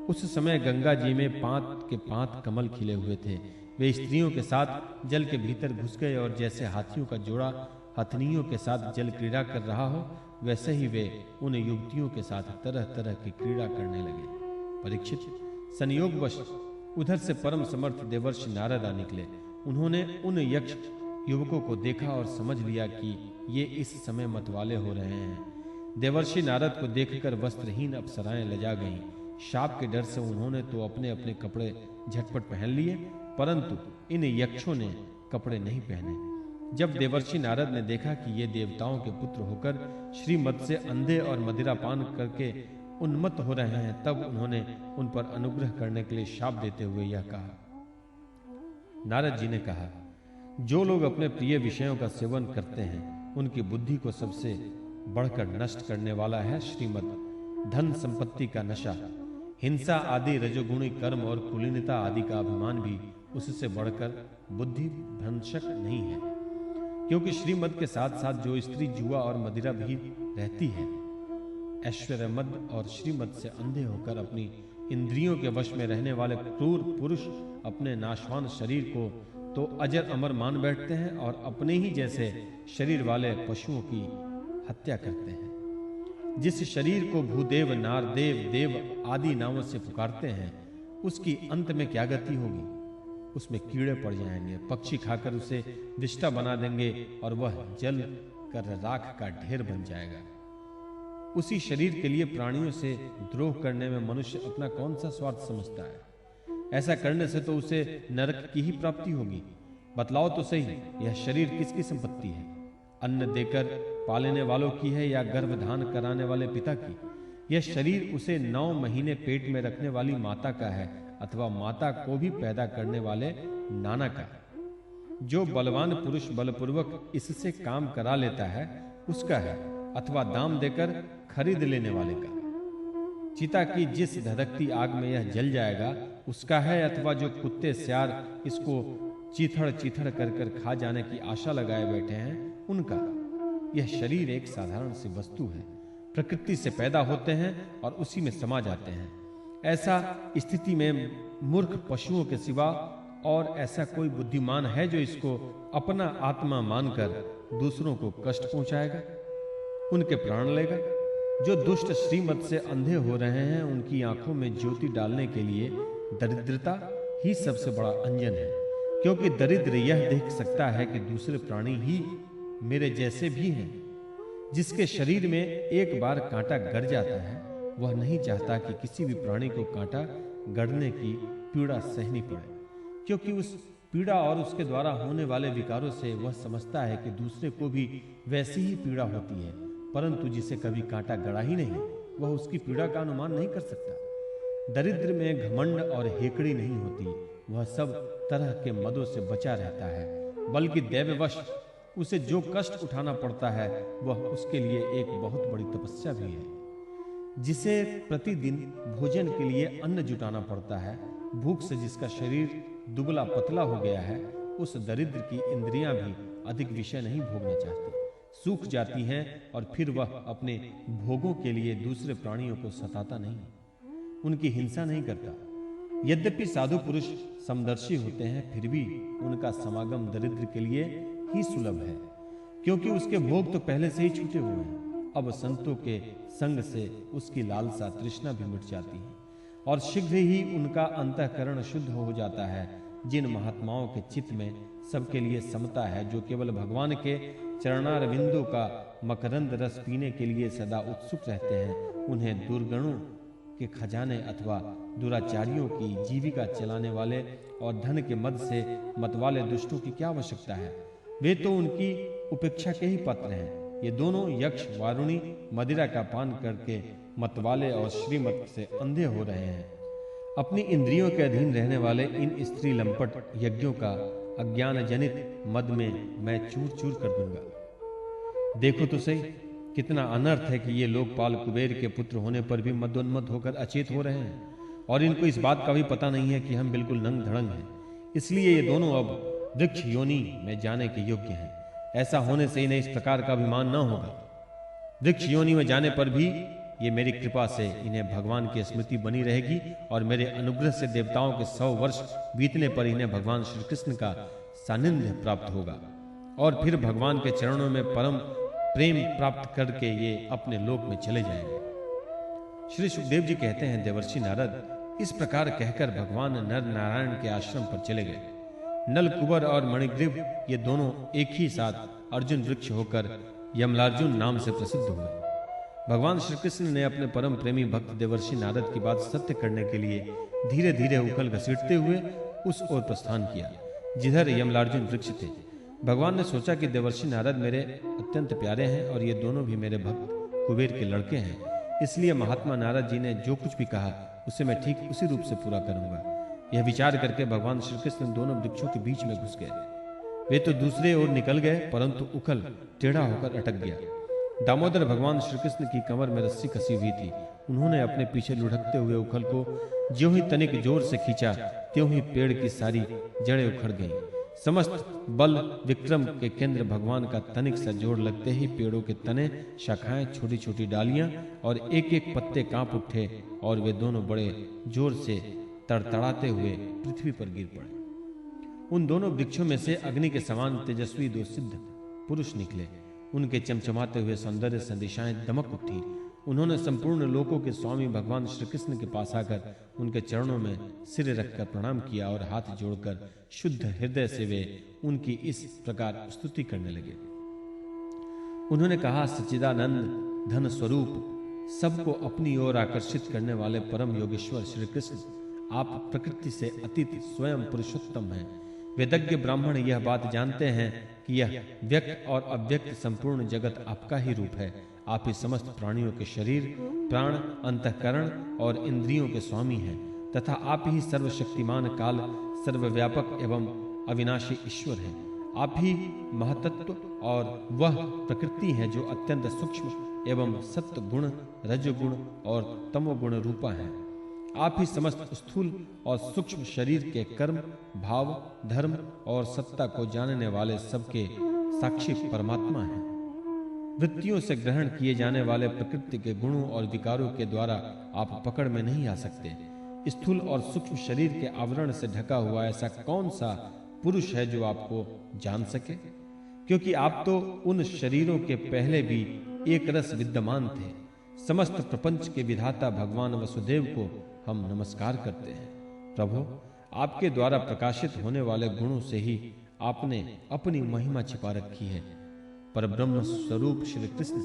उस समय गंगा जी में 5 के 5 कमल खिले हुए थे। वे स्त्रियों के साथ जल के भीतर घुस गए और जैसे हाथियों का जोड़ा हथनियों के साथ जल क्रीड़ा कर रहा हो, वैसे ही वे उन युवतियों के साथ तरह तरह की क्रीड़ा करने लगे। परीक्षित, संयोगवश उधर से परम समर्थ देवर्षि नारद आ निकले। उन्होंने उन यक्ष युवकों को देखा और समझ लिया कि ये इस समय मतवाले हो रहे हैं। देवर्षि नारद को देखकर वस्त्रहीन अप्सराएं लजा गईं। शाप के डर से उन्होंने तो अपने अपने कपड़े झटपट पहन लिए, परंतु इन यक्षों ने कपड़े नहीं पहने। जब देवर्षि नारद ने देखा कि ये देवताओं के पुत्र होकर श्रीमद से अंधे और मदिरा पान करके उन्मत्त हो रहे हैं, तब उन्होंने उन पर अनुग्रह करने के लिए शाप देते हुए यह कहा। नारद जी ने कहा, जो लोग अपने प्रिय विषयों का सेवन करते हैं, उनकी बुद्धि को सबसे बढ़कर नष्ट करने वाला है श्रीमद। धन संपत्ति का नशा, हिंसा आदि रजोगुणी कर्म और कुलीनता आदि का अभिमान भी उससे बढ़कर बुद्धि भ्रंशक नहीं है। क्योंकि श्रीमद के साथ साथ जो स्त्री जुआ और मदिरा भी रहती है, ऐश्वर्य मद और श्रीमद से अंधे होकर अपनी इंद्रियों के वश में रहने वाले क्रूर पुरुष अपने नाशवान शरीर को तो अजर अमर मान बैठते हैं और अपने ही जैसे शरीर वाले पशुओं की हत्या करते हैं। जिस शरीर को भूदेव, नारदेव, देव आदि नामों से पुकारते हैं, उसकी अंत में क्या गति होगी? उसमें कीड़े पड़ जाएंगे, पक्षी खाकर उसे विष्ठा बना देंगे और वह जल कर राख का ढेर बन जाएगा। उसी शरीर के लिए प्राणियों से द्रोह करने में मनुष्य अपना कौन सा स्वार्थ समझता है? ऐसा करने से तो उसे नरक की ही प्राप्ति होगी। बतलाओ तो सही, यह शरीर किसकी संपत्ति है? अन्न देकर पालने वालों की है या गर्भधान कराने वाले पिता की? यह शरीर उसे 9 महीने पेट में रखने वाली माता का है अथवा माता को भी पैदा करने वाले नाना का? जो बलवान पुरुष बलपूर्वक इससे काम करा लेता है उसका है अथवा दाम देकर खरीद लेने वाले का? चिता की जिस धधकती आग में यह जल जाएगा उसका है अथवा जो कुत्ते स्यार इसको चीथड़ चीथड़ कर कर खा जाने की आशा लगाए बैठे हैं उनका? यह शरीर एक साधारण सी वस्तु है, प्रकृति से पैदा होते हैं और उसी में समा जाते हैं। ऐसा स्थिति में मूर्ख पशुओं के सिवा और ऐसा कोई बुद्धिमान है जो इसको अपना आत्मा मानकर दूसरों को कष्ट पहुंचाएगा, उनके प्राण लेगा? जो दुष्ट श्रीमत से अंधे हो रहे हैं उनकी आंखों में ज्योति डालने के लिए दरिद्रता ही सबसे बड़ा अंजन है। क्योंकि दरिद्र यह देख सकता है कि दूसरे प्राणी ही मेरे जैसे भी हैं। जिसके शरीर में एक बार कांटा गड़ जाता है वह नहीं चाहता कि किसी भी प्राणी को कांटा गड़ने की पीड़ा सहनी पड़े, क्योंकि उस पीड़ा और उसके द्वारा होने वाले विकारों से वह समझता है कि दूसरे को भी वैसी ही पीड़ा होती है। परंतु जिसे कभी कांटा गड़ा ही नहीं वह उसकी पीड़ा का अनुमान नहीं कर सकता। दरिद्र में घमंड और हेकड़ी नहीं होती, वह सब तरह के मदों से बचा रहता है, बल्कि दैववश उसे जो कष्ट उठाना पड़ता है वह उसके लिए एक बहुत बड़ी तपस्या भी है। जिसे प्रतिदिन भोजन के लिए अन्न जुटाना पड़ता है, भूख से जिसका शरीर दुबला पतला हो गया है, उस दरिद्र की इंद्रियां भी अधिक विषय नहीं भोगना चाहती, सूख जाती हैं और फिर वह अपने भोगों के लिए दूसरे प्राणियों को सताता नहीं, उनकी हिंसा नहीं करता। यद्यपि साधु पुरुष समदर्शी होते हैं, फिर भी उनका समागम दरिद्र के लिए ही सुलभ है, क्योंकि उसके भोग तो पहले से ही छूटे हुए हैं। अब संतों के संग से उसकी लालसा तृष्णा भी मिट जाती है और शीघ्र ही उनका अंतःकरण शुद्ध हो जाता है। जिन महात्माओं के चित्त में सबके लिए समता है, जो केवल भगवान के चरणारविंदों का मकरंद रस पीने के लिए सदा उत्सुक रहते हैं, उन्हें दुर्गुणों के खजाने अथवा दुराचारियों की जीविका चलाने वाले और धन के मद से मतवाले दुष्टों की क्या आवश्यकता है? वे तो उनकी उपेक्षा के ही पात्र हैं। ये दोनों यक्ष वारुणी मदिरा का पान करके मतवाले और श्रीमत से अंधे हो रहे हैं। अपनी इंद्रियों के अधीन रहने वाले इन स्त्री लंपट यज्ञों का अज्ञान जनित मद में मैं चूर चूर कर दूंगा। देखो तो सही, कितना अनर्थ है कि ये लोकपाल कुबेर के पुत्र होने पर भी मदोन्मत्त होकर अचेत हो रहे हैं और इनको इस बात का भी पता नहीं है कि हम बिल्कुल नंग धड़ंग हैं। इसलिए ये दोनों अब वृक्ष योनि में जाने के योग्य हैं। ऐसा होने से इन्हें इस प्रकार का अभिमान न होगा। वृक्ष योनि में जाने पर भी ये मेरी कृपा से इन्हें भगवान की स्मृति बनी रहेगी और मेरे अनुग्रह से देवताओं के 100 वर्ष बीतने पर इन्हें भगवान श्री कृष्ण का सानिध्य प्राप्त होगा और फिर भगवान के चरणों में परम प्रेम प्राप्त करके ये अपने लोक में चले जाएंगे। श्री सुखदेव जी कहते हैं, देवर्षि नारद इस प्रकार कहकर भगवान नर नारायण के आश्रम पर चले गए। नल कुबर और मणिग्रीव ये दोनों एक ही साथ अर्जुन वृक्ष होकर यमलार्जुन नाम से प्रसिद्ध हुए। भगवान श्री कृष्ण ने अपने परम प्रेमी भक्त देवर्षि नारद की बात सत्य करने के लिए धीरे धीरे उखल घसीटते हुए उस ओर प्रस्थान किया जिधर यमलार्जुन वृक्ष थे। भगवान ने सोचा कि देवर्षि नारद मेरे अत्यंत प्यारे हैं और ये दोनों भी मेरे भक्त कुबेर के लड़के हैं, इसलिए महात्मा नारद जी ने जो कुछ भी कहा उसे मैं ठीक उसी रूप से पूरा करूंगा। यह विचार करके भगवान श्री कृष्ण दोनों वृक्षों के बीच में घुस गए। वे तो दूसरे ओर निकल गए, परंतु उखल टेढ़ा होकर अटक गया। दामोदर भगवान श्री कृष्ण की कमर में रस्सी कसी हुई थी उन्होंने अपने पीछे लुढ़कते हुए उखल को ज्यों ही तनिक जोर से खींचा, त्यों ही पेड़ की सारी जड़ें उखड़ गईं। समस्त बल विक्रम के केंद्र भगवान का तनिक सा जोर लगते ही पेड़ों के तने, शाखाएं, छोटी छोटी डालियां और एक एक पत्ते कांप उठे और वे दोनों बड़े जोर से तड़तड़ाते हुए पृथ्वी पर गिर पड़े। उन दोनों वृक्षों में से अग्नि के समान तेजस्वी दो सिद्ध पुरुष निकले। उनके चमचमाते हुए सौंदर्य से दिशाएं दमक उठी। उन्होंने संपूर्ण लोकों के स्वामी भगवान श्री कृष्ण के पास आकर उनके चरणों में सिर रखकर प्रणाम किया और हाथ जोड़कर शुद्ध हृदय से वे उनकी इस प्रकार स्तुति करने लगे। उन्होंने कहा, सच्चिदानंद धन स्वरूप, सबको अपनी ओर आकर्षित करने वाले परम योगेश्वर श्री कृष्ण, आप प्रकृति से अतीत स्वयं पुरुषोत्तम हैं। वेदज्ञ ब्राह्मण यह बात जानते हैं कि यह व्यक्त और अव्यक्त संपूर्ण जगत आपका ही रूप है। आप ही समस्त प्राणियों के शरीर, प्राण, अंतःकरण और इंद्रियों के स्वामी हैं तथा आप ही सर्वशक्तिमान, काल, सर्वव्यापक एवं अविनाशी ईश्वर हैं। आप ही महतत्व और वह प्रकृति है जो अत्यंत सूक्ष्म एवं सत्व गुण, रजोगुण और तमोगुण रूपा है। आप ही समस्त स्थूल और सूक्ष्म शरीर के कर्म, भाव, धर्म और सत्ता को जानने वाले सबके साक्षी परमात्मा हैं। वृत्तियों से ग्रहण किए जाने वाले प्रकृति के गुणों और विकारों के द्वारा आप पकड़ में नहीं आ सकते। स्थूल और सूक्ष्म शरीर के आवरण से ढका हुआ ऐसा कौन सा पुरुष है जो आपको जान सके? क्योंकि आप तो उन शरीरों के पहले भी एक रस विद्यमान थे। समस्त प्रपंच के विधाता भगवान वसुदेव को हम नमस्कार करते हैं। प्रभु, आपके द्वारा प्रकाशित होने वाले गुणों से ही आपने अपनी महिमा छिपा रखी है। परब्रह्म स्वरूप श्री कृष्ण,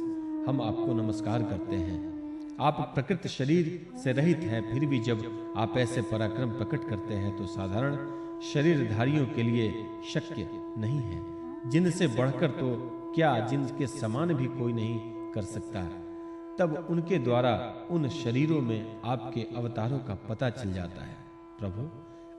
हम आपको नमस्कार करते हैं। आप प्रकृति शरीर से रहित हैं, फिर भी जब आप ऐसे पराक्रम प्रकट करते हैं तो साधारण शरीरधारियों के लिए शक्य नहीं है। जिनसे बढ़कर तो क्या, जिनके समान भी कोई नहीं कर सकता। तब उनके द्वारा उन शरीरों में आपके अवतारों का पता चल जाता है। प्रभु,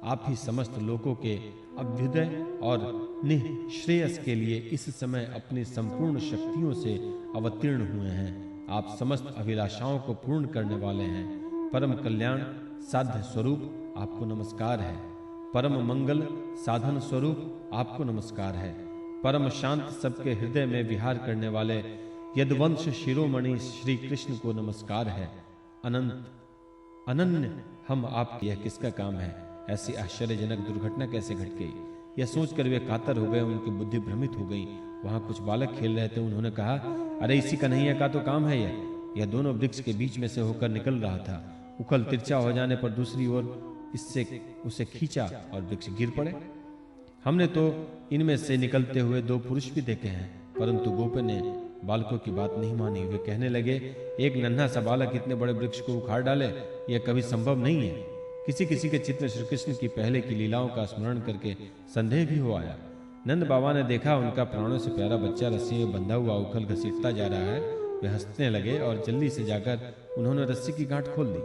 आप ही समस्त लोकों के अभ्युदय और निःश्रेयस के लिए इस समय अपनी संपूर्ण शक्तियों से अवतीर्ण हुए हैं। आप समस्त अभिलाषाओं को पूर्ण करने वाले हैं। परम कल्याण साध्य स्वरूप आपको नमस्कार है। परम मंगल साधन स्वरूप आपको नमस्कार है। परम शांत सबके हृदय में विहार करने वाले यदुवंश शिरोमणि श्री कृष्ण को नमस्कार है। अनंत अनन्य हम आपके, यह किसका काम है? ऐसी आश्चर्यजनक दुर्घटना कैसे घट गई? यह सोचकर वे कातर हो गए, उनकी बुद्धि भ्रमित हो गई। वहां कुछ बालक खेल रहे थे। उन्होंने कहा, अरे इसी कन्हैया का तो काम है यह दोनों वृक्ष के बीच में से होकर निकल रहा था। उखल तिरछा हो जाने पर दूसरी ओर इससे उसे खींचा और वृक्ष गिर पड़े। हमने तो इनमें से निकलते हुए दो पुरुष भी देखे हैं, परंतु गोपे ने बालकों की बात नहीं मानी। वे कहने लगे, एक नन्हा सा बालक इतने बड़े वृक्ष को उखाड़ डाले, यह कभी संभव नहीं है। किसी किसी के चित्त श्री कृष्ण की पहले की लीलाओं का स्मरण करके संदेह भी हो आया। नंद बाबा ने देखा उनका प्राणों से प्यारा बच्चा रस्सी में बंधा हुआ उखल घसीटता जा रहा है। वे हंसने लगे और जल्दी से जाकर उन्होंने रस्सी की गांठ खोल दी।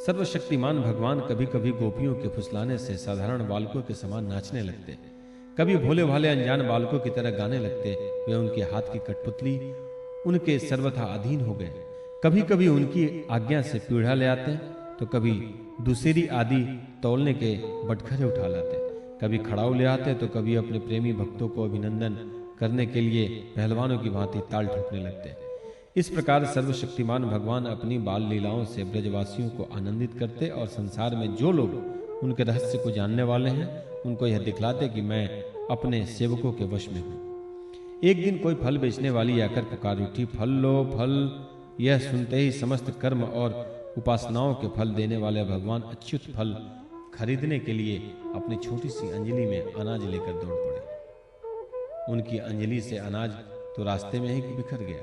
सर्वशक्तिमान भगवान कभी कभी गोपियों के फुसलाने से साधारण बालकों के समान नाचने लगते, कभी भोले भाले अनजान बालकों की तरह गाने लगते। वे उनके हाथ की कठपुतली उनके सर्वथा अधीन हो गए। कभी कभी उनकी आज्ञा से पीढ़ा ले आते तो कभी दूसरी आदि तौलने के बटखरे उठा लाते, कभी खड़ाऊ ले आते तो कभी अपने प्रेमी भक्तों को अभिनंदन करने के लिए पहलवानों की भांति ताल ठोकने लगते। इस प्रकार सर्वशक्तिमान भगवान अपनी बाल लीलाओं से ब्रजवासियों को आनंदित करते और संसार में जो लोग उनके रहस्य को जानने वाले हैं उनको यह दिखलाते कि मैं अपने सेवकों के वश में हूं। एक दिन कोई फल बेचने वाली आकर पुकार उठी, फल लो फल। यह सुनते ही समस्त कर्म और उपासनाओं के फल देने वाले भगवान अच्युत फल खरीदने के लिए अपनी छोटी सी अंजलि में अनाज लेकर दौड़ पड़े। उनकी अंजलि से अनाज तो रास्ते में ही बिखर गया,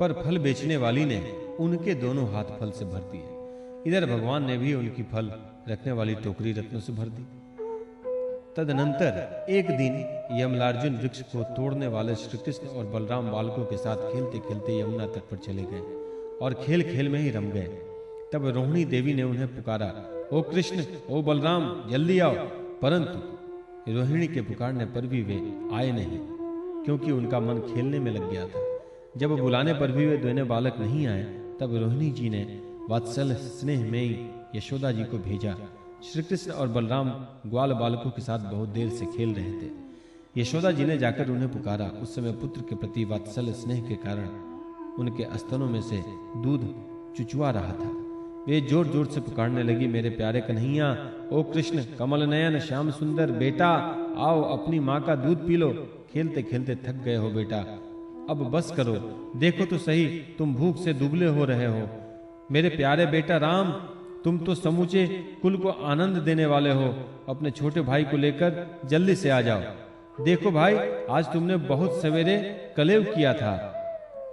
पर फल बेचने वाली ने उनके दोनों हाथ फल से भर दिए। इधर भगवान ने भी उनकी फल रखने वाली टोकरी रत्नों से भर दी। तदनंतर एक दिन यमलार्जुन वृक्ष को तोड़ने वाले श्री कृष्ण और बलराम बालकों के साथ खेलते खेलते यमुना तट पर चले गए और खेल खेल में ही रम गए। तब रोहिणी देवी ने उन्हें पुकारा, ओ कृष्ण, ओ बलराम, जल्दी आओ। परंतु रोहिणी के पुकारने पर भी वे आए नहीं, क्योंकि उनका मन खेलने में लग गया था। जब बुलाने पर भी वे दोनों बालक नहीं आए, तब रोहिणी जी ने वात्सल्य स्नेह में यशोदा जी को भेजा। श्री कृष्ण और बलराम ग्वाल बालकों के साथ बहुत देर से खेल रहे थे। यशोदा जी ने जाकर उन्हें पुकारा। उस समय पुत्र के प्रति वात्सल्य स्नेह के कारण उनके स्तनों में से दूध चुचुआ रहा था। वे जोर जोर से पुकारने लगी, मेरे प्यारे कन्हैया, ओ कृष्ण, कमल नयन, श्याम सुंदर, बेटा आओ, अपनी माँ का दूध पी लो। खेलते खेलते थक गए हो बेटा, अब बस करो, देखो तो सही, तुम भूख से दुबले हो रहे हो। मेरे प्यारे बेटा राम, तुम तो समूचे कुल को आनंद देने वाले हो, अपने छोटे भाई को लेकर जल्दी से आ जाओ। देखो भाई, आज तुमने बहुत सवेरे कलेव किया था,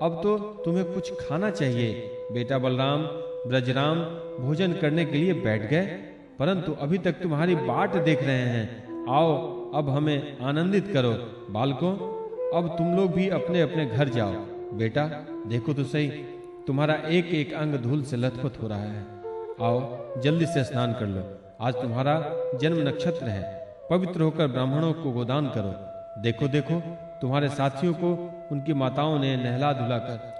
अब तो तुम्हें कुछ खाना चाहिए। बेटा बलराम, ब्रजराम भोजन करने के लिए बैठ गए, परंतु अभी तक तुम्हारी बाट देख रहे हैं। आओ, अब हमें आनंदित करो। बालकों, अब तुम लोग भी अपने अपने घर जाओ। बेटा देखो तो सही, तुम्हारा एक एक अंग धूल से लथपथ हो रहा है। आओ जल्दी से स्नान कर लो, आज तुम्हारा जन्म नक्षत्र है। पवित्र होकर ब्राह्मणों को गोदान करो। देखो देखो, तुम्हारे साथियों को उनकी माताओं ने नहला धुलाकर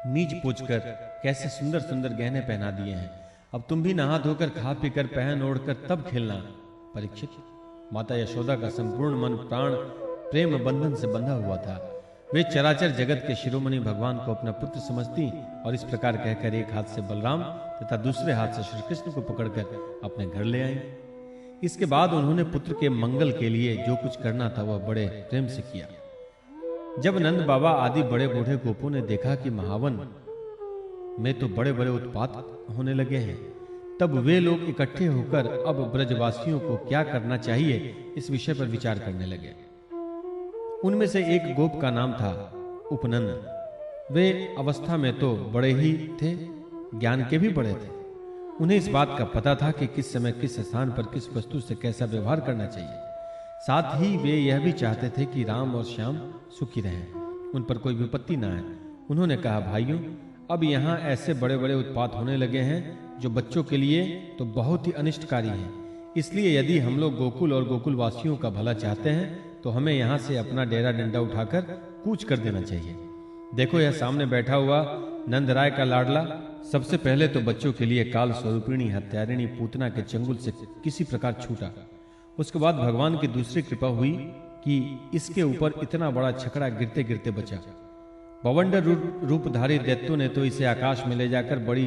नीच पोंछकर कैसे सुंदर सुंदर गहने पहना दिए हैं। अब तुम भी नहा धोकर खा पीकर पहन ओढ़कर तब खेलना। परीक्षित, माता यशोदा का संपूर्ण मन प्राण प्रेम बंधन से बंधा हुआ था। वे चराचर जगत के शिरोमणि भगवान को अपना पुत्र समझती और इस प्रकार कहकर एक हाथ से बलराम तथा दूसरे हाथ से श्री कृष्ण को पकड़कर अपने घर ले आई। इसके बाद उन्होंने पुत्र के मंगल के लिए जो कुछ करना था वह बड़े प्रेम से किया। जब नंद बाबा आदि बड़े बूढ़े गोपों ने देखा कि महावन में तो बड़े बड़े उत्पात होने लगे हैं, तब वे लोग इकट्ठे होकर अब ब्रजवासियों को क्या करना चाहिए इस विषय पर विचार करने लगे। उनमें से एक गोप का नाम था उपनंद। वे अवस्था में तो बड़े ही थे, ज्ञान के भी बड़े थे। उन्हें इस बात का पता था कि किस समय किस स्थान पर किस वस्तु से कैसा व्यवहार करना चाहिए। साथ ही वे यह भी चाहते थे कि राम और श्याम सुखी रहें, उन पर कोई विपत्ति न आए। उन्होंने कहा, भाइयों, अब यहाँ ऐसे बड़े बड़े उत्पात होने लगे हैं जो बच्चों के लिए तो बहुत ही अनिष्टकारी हैं। इसलिए यदि हम लोग गोकुल और गोकुल वासियों का भला चाहते हैं तो हमें यहाँ से अपना डेरा डंडा उठाकर कूच कर देना चाहिए। देखो, यह सामने बैठा हुआ नंदराय का लाडला सबसे पहले तो बच्चों के लिए काल स्वरूपिणी हत्यारिणी पूतना के चंगुल से किसी प्रकार छूटा। उसके बाद भगवान की दूसरी कृपा हुई कि इसके ऊपर इतना बड़ा छकड़ा गिरते गिरते बचा। बवंडर रूपधारी दैत्यों ने तो इसे आकाश में ले जाकर बड़ी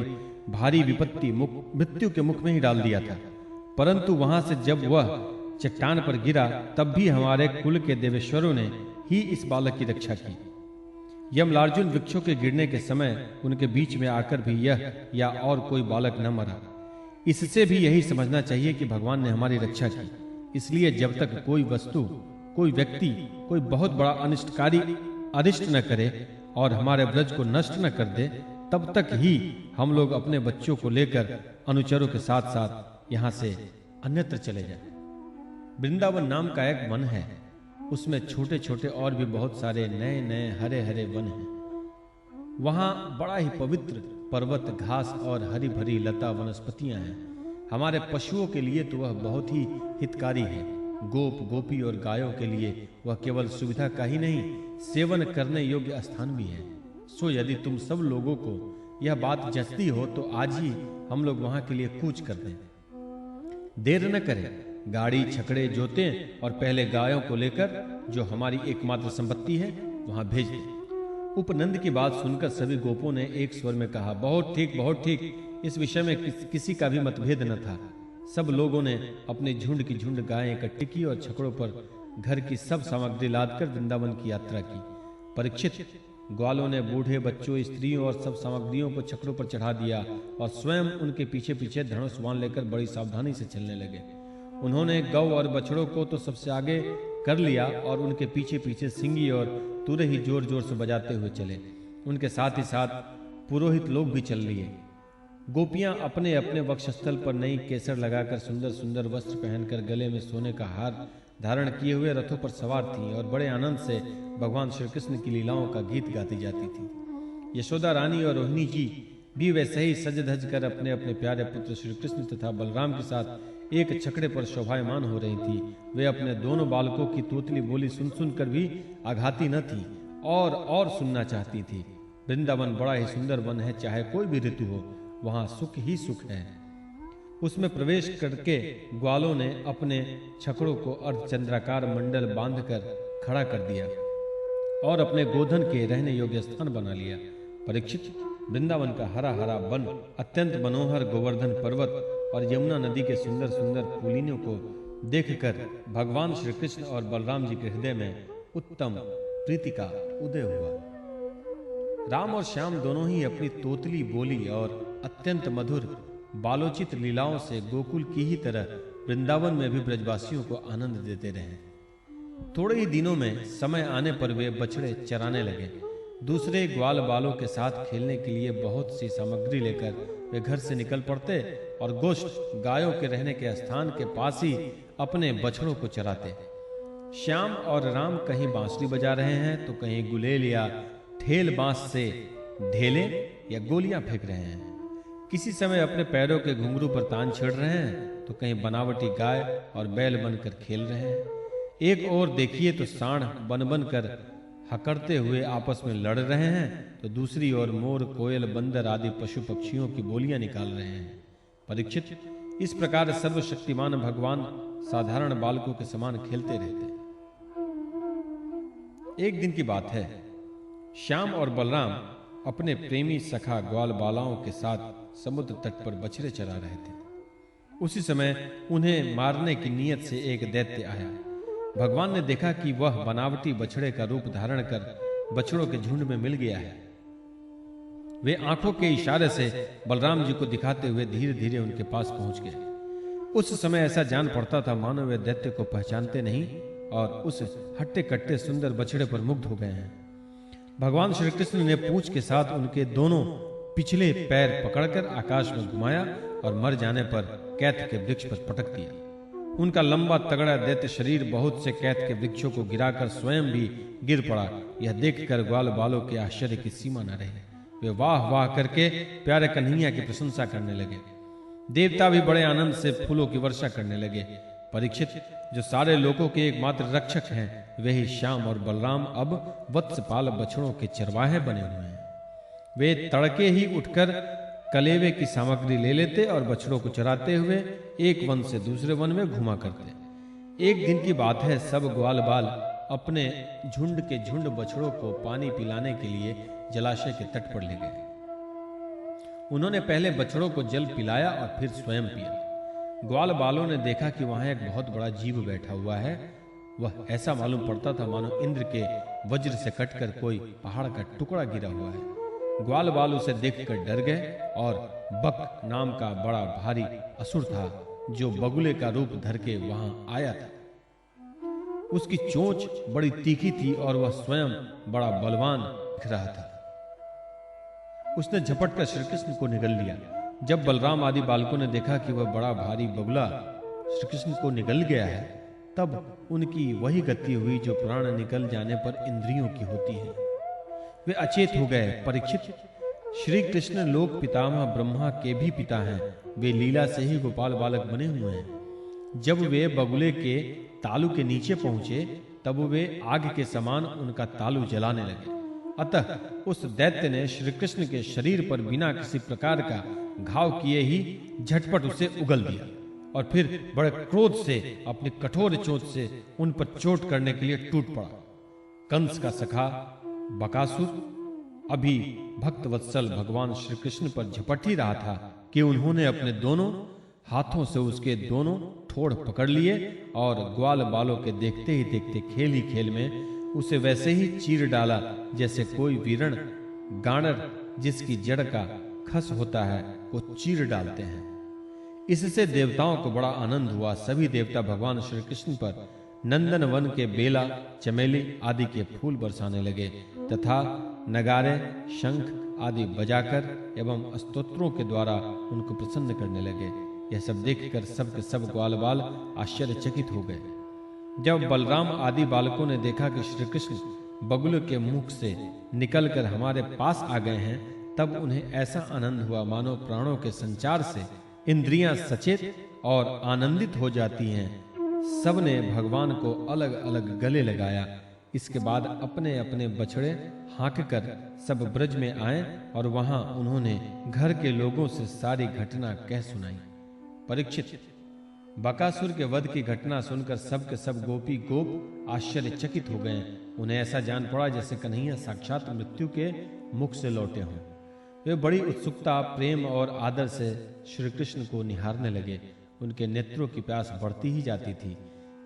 भारी विपत्ति मृत्यु के मुख में ही डाल दिया था। परंतु वहां से जब वह चट्टान पर गिरा, तब भी हमारे कुल के देवेश्वरों ने ही इस बालक की रक्षा की। यमलार्जुन वृक्षों के गिरने के समय उनके बीच में आकर भी यह या और कोई बालक न मरा। इससे भी यही समझना चाहिए कि भगवान ने हमारी रक्षा की। इसलिए जब तक कोई वस्तु, कोई व्यक्ति, कोई बहुत बड़ा अनिष्टकारी अरिष्ट न करे और हमारे ब्रज को नष्ट न कर दे, तब तक ही हम लोग अपने बच्चों को लेकर अनुचरों के साथ साथ यहाँ से अन्यत्र चले जाएं। वृंदावन नाम का एक वन है, उसमें छोटे छोटे और भी बहुत सारे नए नए हरे हरे वन हैं। वहां बड़ा ही पवित्र पर्वत, घास और हरी भरी लता वनस्पतियां हैं। हमारे पशुओं के लिए तो वह बहुत ही हितकारी है। गोप, गोपी और गायों के लिए वह केवल सुविधा का ही नहीं, सेवन करने योग्य स्थान भी है। सो यदि तुम सब लोगों को यह बात जचती हो तो आज ही हम लोग वहां के लिए कूच कर दें। देर न करें, गाड़ी छकड़े जोतें और पहले गायों को लेकर, जो हमारी एकमात्र संपत्ति है, वहां भेज दें। उपनंद की बात सुनकर सभी गोपों ने एक स्वर में कहा, बहुत ठीक, बहुत ठीक। इस विषय में किसी का भी मतभेद न था। सब लोगों ने अपने झुंड की झुंड गायें इकट्ठी की और छकड़ों पर घर की सब सामग्री लादकर वृंदावन की यात्रा की। परीक्षित, ग्वालों ने बूढ़े, बच्चों, स्त्रियों और सब सामग्रियों को छकड़ों पर चढ़ा दिया और स्वयं उनके पीछे पीछे धनुष बाण लेकर बड़ी सावधानी से चलने लगे। उन्होंने गौ और बछड़ों को तो सबसे आगे कर लिया और उनके पीछे पीछे सिंगी और तुरही ही जोर जोर से बजाते हुए चले। उनके साथ ही साथ पुरोहित लोग भी चल लिए। गोपियां अपने अपने वक्षस्थल पर नई केसर लगाकर, सुंदर सुंदर वस्त्र पहनकर, गले में सोने का हार धारण किए हुए रथों पर सवार थीं और बड़े आनंद से भगवान श्री कृष्ण की लीलाओं का गीत गाती जाती थी। यशोदा रानी और रोहिणी जी भी वैसे ही सज धज कर अपने अपने प्यारे पुत्र श्री कृष्ण तथा बलराम के साथ एक छकड़े पर शोभायमान हो रही थी। वे अपने दोनों बालकों की तोतली बोली सुन सुनकर भी आघाती न थी और सुनना चाहती थी। वृंदावन बड़ा ही सुंदर वन है, चाहे कोई भी ऋतु हो वहां सुख ही सुख है। उसमें प्रवेश करके ग्वालों ने अपने छकड़ों को अर्धचंद्राकार मंडल बांधकर खड़ा कर दिया और अपने गोधन के रहने योग्य स्थान बना लिया। परीक्षित, वृंदावन का हरा हरा वन, अत्यंत मनोहर गोवर्धन पर्वत और यमुना नदी के सुंदर सुंदर पुलिनों को देखकर भगवान श्री कृष्ण और बलराम जी के हृदय में उत्तम प्रीति का उदय हुआ। राम और श्याम दोनों ही अपनी तोतली बोली और अत्यंत मधुर बालोचित लीलाओं से गोकुल की ही तरह वृंदावन में भी ब्रजवासियों को आनंद देते रहे। थोड़े ही दिनों में समय आने पर वे बछड़े चराने लगे। दूसरे ग्वाल बालों के साथ खेलने के लिए बहुत सी सामग्री लेकर वे घर से निकल पड़ते और गोष्ठ गायों के रहने के स्थान के पास ही अपने बछड़ों को चराते। श्याम और राम कहीं बांसुरी बजा रहे हैं तो कहीं गुलेल या ठेल बांस से ढेले या गोलियां फेंक रहे हैं। किसी समय अपने पैरों के घुंघरू पर तान छेड़ रहे हैं तो कहीं बनावटी गाय और बैल बनकर खेल रहे हैं। एक और देखिए तो सांड बन बन कर हकड़ते हुए आपस में लड़ रहे हैं तो दूसरी ओर मोर, कोयल, बंदर आदि पशु पक्षियों की बोलियां निकाल रहे हैं। परीक्षित, इस प्रकार सर्वशक्तिमान भगवान साधारण बालकों के समान खेलते रहते। एक दिन की बात है, श्याम और बलराम अपने प्रेमी सखा ग्वाल बालाओं के साथ समुद्र तट पर बछड़े चरा रहे थे। उसी समय उन्हें मारने की नीयत से एक दैत्य आया। भगवान ने देखा कि वह बनावटी बछड़े का रूप धारण कर बछड़ों के झुंड में मिल गया है। वे आंखों के इशारे से बलराम जी को दिखाते हुए धीरे धीरे उनके पास पहुंच गए। उस समय ऐसा जान पड़ता था मानो वे दैत्य को पहचानते नहीं और उस हट्टे कट्टे सुंदर बछड़े पर मुग्ध हो गए हैं। भगवान श्री कृष्ण ने पूंछ के साथ उनके दोनों पिछले पैर पकड़कर आकाश में घुमाया और मर जाने पर कैथ के वृक्ष पर पटक दिया। उनका लंबा तगड़ा दैत्य शरीर बहुत से कैथ के वृक्षों को गिराकर स्वयं भी गिर पड़ा। यह देखकर ग्वाल बालों के आश्चर्य की सीमा न रही। वे वाह वाह करके प्यारे कन्हैया की प्रशंसा करने लगे। देवता भी बड़े आनंद से फूलों की वर्षा करने लगे। परीक्षित, जो सारे लोगों के एकमात्र रक्षक हैं, वे ही श्याम और बलराम अब वत्सपाल बछड़ों के चरवाहे बने हुए हैं। वे तड़के ही उठकर कलेवे की सामग्री ले लेते और बछड़ों को चराते हुए एक वन से दूसरे वन में घुमा करते। एक दिन की बात है, सब ग्वाल बाल अपने झुंड के झुंड बछड़ों को पानी पिलाने के लिए जलाशय के तट पर ले गए। उन्होंने पहले बछड़ों को जल पिलाया और फिर स्वयं पिया। ग्वाल बालों ने देखा कि वहां एक बहुत बड़ा जीव बैठा हुआ है। वह ऐसा मालूम पड़ता था मानो इंद्र के वज्र से कटकर कोई पहाड़ का टुकड़ा गिरा हुआ है। ग्वाल बाल उसे देखकर डर गए और बक नाम का बड़ा भारी असुर था जो बगुले का रूप धर के वहां आया था। उसकी चोंच बड़ी तीखी थी और वह स्वयं बड़ा बलवान दिख रहा था। उसने झपट कर श्री कृष्ण को निगल लिया। जब बलराम आदि बालकों ने देखा कि वह बड़ा भारी बगुला श्री कृष्ण को निगल गया है, तब उनकी वही गति हुई जो प्राण निकल जाने पर इंद्रियों की होती है। वे अचेत हो गए। परीक्षित, श्री कृष्ण लोक पितामह ब्रह्मा के भी पिता हैं। वे लीला से ही गोपाल बालक बने हुए हैं। जब वे बगुले के तालू के नीचे पहुंचे तब वे आग के समान उनका तालू जलाने लगे। अतः उस दैत्य ने श्री कृष्ण के शरीर पर बिना किसी प्रकार का घाव किए ही झटपट उसे उगल दिया और फिर बड़े क्रोध से अपनी कठोर चोंच से उन पर चोट करने के लिए टूट पड़ा। कंस का सखा बकासुर अभी भक्त वत्सल भगवान श्री कृष्ण पर झपट ही रहा था कि उन्होंने अपने दोनों हाथों से उसके दोनों ठोड़ पकड़ लिए और ग्वाल बालों के देखते ही देखते खेल ही खेल में उसे वैसे ही चीर डाला जैसे कोई वीरण गाणर जिसकी जड़ का खस होता है को चीर डालते हैं। इससे देवताओं को बड़ा आनंद हुआ। सभी देवता भगवान श्री कृष्ण पर नंदन वन के बेला, चमेली आदि के फूल बरसाने लगे तथा नगारे, शंख आदि बजाकर एवं स्तोत्रों के द्वारा उनको प्रसन्न करने लगे। यह सब देखकर सब के सब ग्वाल बाल आश्चर्यचकित हो गए। जब बलराम आदि बालकों ने देखा कि श्री कृष्ण बगुल के मुख से निकलकर हमारे पास आ गए हैं, तब उन्हें ऐसा आनंद हुआ मानो प्राणों के संचार से इंद्रियां सचेत और आनंदित हो जाती हैं। सबने भगवान को अलग अलग गले लगाया। इसके बाद अपने अपने बछड़े हाँक कर सब ब्रज में आए और वहां उन्होंने घर के लोगों से सारी घटना कह सुनाई। परीक्षित, बकासुर के वध की घटना सुनकर सब के सब गोपी गोप आश्चर्यचकित हो गए। उन्हें ऐसा जान पड़ा जैसे कन्हैया साक्षात मृत्यु के मुख से लौटे हों। वे बड़ी उत्सुकता, प्रेम और आदर से श्री कृष्ण को निहारने लगे। उनके नेत्रों की प्यास बढ़ती ही जाती थी,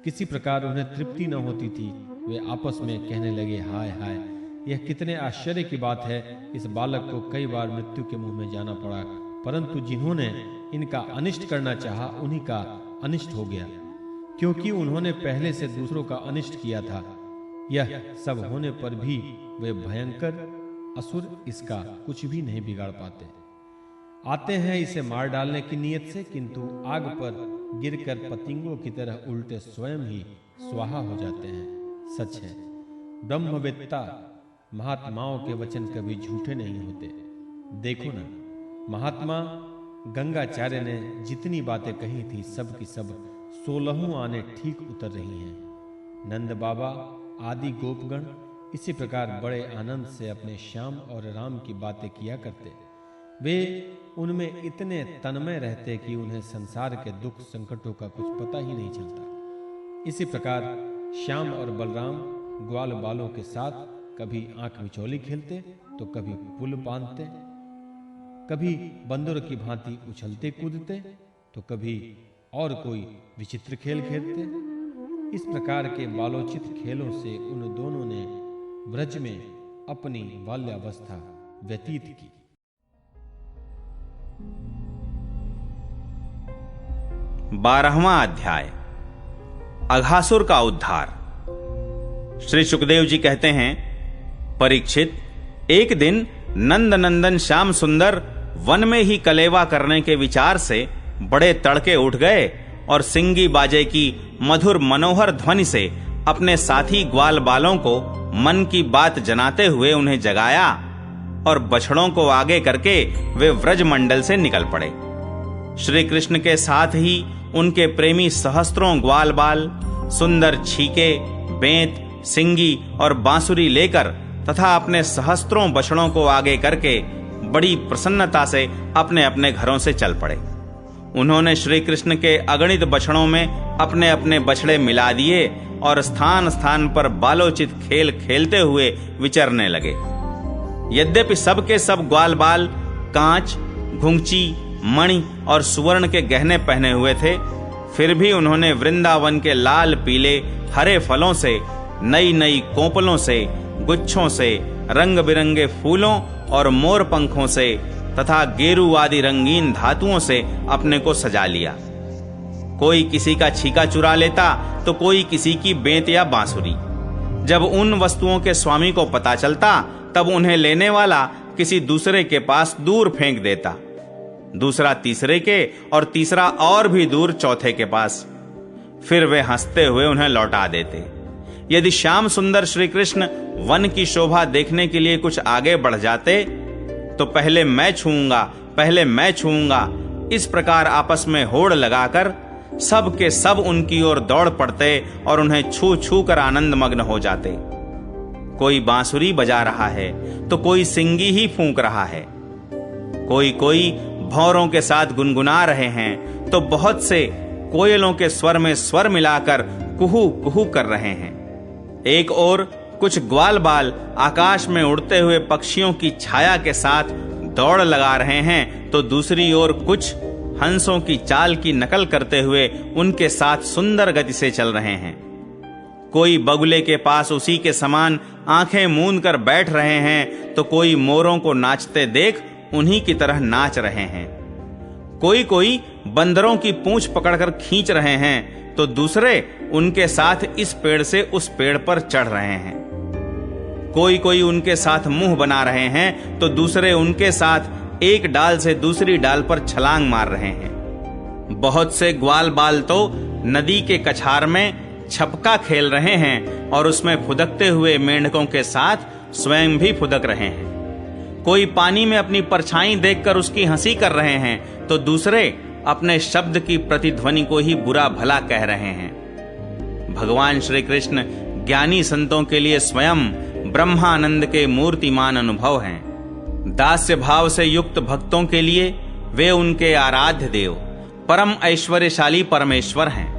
किसी प्रकार उन्हें तृप्ति न होती थी। वे आपस में कहने लगे, हाय हाय, यह कितने आश्चर्य की बात है। इस बालक को कई बार मृत्यु के मुंह में जाना पड़ा, परंतु जिन्होंने इनका अनिष्ट करना चाहा उन्हीं का अनिष्ट हो गया, क्योंकि उन्होंने पहले से दूसरों का अनिष्ट किया था। यह सब होने पर भी वे भयंकर असुर इसका कुछ भी नहीं बिगाड़ पाते। आते हैं इसे मार डालने की नीयत से, किंतु आग पर गिरकर पतंगों की तरह उल्टे स्वयं ही स्वाहा हो जाते हैं। सच है, ब्रह्मवेत्ता महात्माओं के वचन कभी झूठे नहीं होते। देखो ना, महात्मा गंगाचार्य ने जितनी बातें कही थी सब की सब 16 आने ठीक उतर रही हैं। नंद बाबा आदि गोपगण इसी प्रकार बड़े आनंद से अपने श्याम और राम की बातें किया करते। वे उनमें इतने तन्मय रहते कि उन्हें संसार के दुख संकटों का कुछ पता ही नहीं चलता। इसी प्रकार श्याम और बलराम ग्वाल बालों के साथ कभी आंख मिचौली खेलते तो कभी पुल बांधते, कभी बंदर की भांति उछलते कूदते तो कभी और कोई विचित्र खेल खेलते। इस प्रकार के बालोचित खेलों से उन दोनों ने ब्रज में अपनी बाल्यावस्था व्यतीत की। बारहवां अध्याय, अघासुर का उद्धार। श्री सुखदेव जी कहते हैं, परीक्षित, एक दिन नंद नंदन श्याम सुंदर वन में ही कलेवा करने के विचार से बड़े तड़के उठ गए और सिंगी बाजे की मधुर मनोहर ध्वनि से अपने साथी ग्वाल बालों को मन की बात जनाते हुए उन्हें जगाया और बछड़ों को आगे करके वे व्रज मंडल से निकल पड़े। श्री कृष्ण के साथ ही उनके प्रेमी सहस्त्रों ग्वाल बाल सुंदर छीके, बेंत, सिंगी और बांसुरी लेकर तथा अपने सहस्त्रों बछड़ों को आगे करके बड़ी प्रसन्नता से अपने अपने घरों से चल पड़े। उन्होंने श्री कृष्ण के अगणित बछड़ों में अपने अपने बछड़े मिला दिए और स्थान स्थान पर बालोचित खेल खेलते हुए विचरने लगे। यद्यपि सबके सब ग्वाल बाल कांच, घुंघची, मणि और सुवर्ण के गहने पहने हुए थे, फिर भी उन्होंने वृंदावन के लाल पीले हरे फलों से, नई नई कोपलों से, गुच्छों से, रंग बिरंगे फूलों और मोर पंखों से तथा गेरू आदि रंगीन धातुओं से अपने को सजा लिया। कोई किसी का छीका चुरा लेता तो कोई किसी की बेंत या बांसुरी। जब उन वस्तुओं के स्वामी को पता चलता तब उन्हें लेने वाला किसी दूसरे के पास दूर फेंक देता, दूसरा तीसरे के और तीसरा और भी दूर चौथे के पास। फिर वे हंसते हुए उन्हें लौटा देते। यदि श्याम सुंदर श्री कृष्ण वन की शोभा देखने के लिए कुछ आगे बढ़ जाते तो पहले मैं छूऊंगा, पहले मैं छूऊंगा, इस प्रकार आपस में होड़ लगाकर सब के सब उनकी ओर दौड़ पड़ते और उन्हें छू छू कर आनंद मग्न हो जाते। कोई बांसुरी बजा रहा है तो कोई सिंगी ही फूंक रहा है, कोई कोई भौरों के साथ गुनगुना रहे हैं तो बहुत से कोयलों के स्वर में स्वर मिलाकर कुहू कुहू कर रहे हैं। एक ओर कुछ ग्वाल बाल आकाश में उड़ते हुए पक्षियों की छाया के साथ दौड़ लगा रहे हैं तो दूसरी ओर कुछ हंसों की चाल की नकल करते हुए उनके साथ सुंदर गति से चल रहे हैं। कोई बगुले के पास उसी के समान आंखें मूंद कर बैठ रहे हैं तो कोई मोरों को नाचते देख उन्हीं की तरह नाच रहे हैं। कोई कोई बंदरों की पूंछ पकड़कर खींच रहे हैं तो दूसरे उनके साथ इस पेड़ से उस पेड़ पर चढ़ रहे हैं। कोई कोई उनके साथ मुंह बना रहे हैं तो दूसरे उनके साथ एक डाल से दूसरी डाल पर छलांग मार रहे हैं। बहुत से ग्वाल बाल तो नदी के कछार में छपका खेल रहे हैं और उसमें फुदकते हुए मेंढकों के साथ स्वयं भी फुदक रहे हैं। कोई पानी में अपनी परछाई देखकर उसकी हंसी कर रहे हैं तो दूसरे अपने शब्द की प्रतिध्वनि को ही बुरा भला कह रहे हैं। भगवान श्री कृष्ण ज्ञानी संतों के लिए स्वयं ब्रह्मानंद के मूर्तिमान अनुभव हैं। दास्य भाव से युक्त भक्तों के लिए वे उनके आराध्य देव, परम ऐश्वर्यशाली परमेश्वर हैं,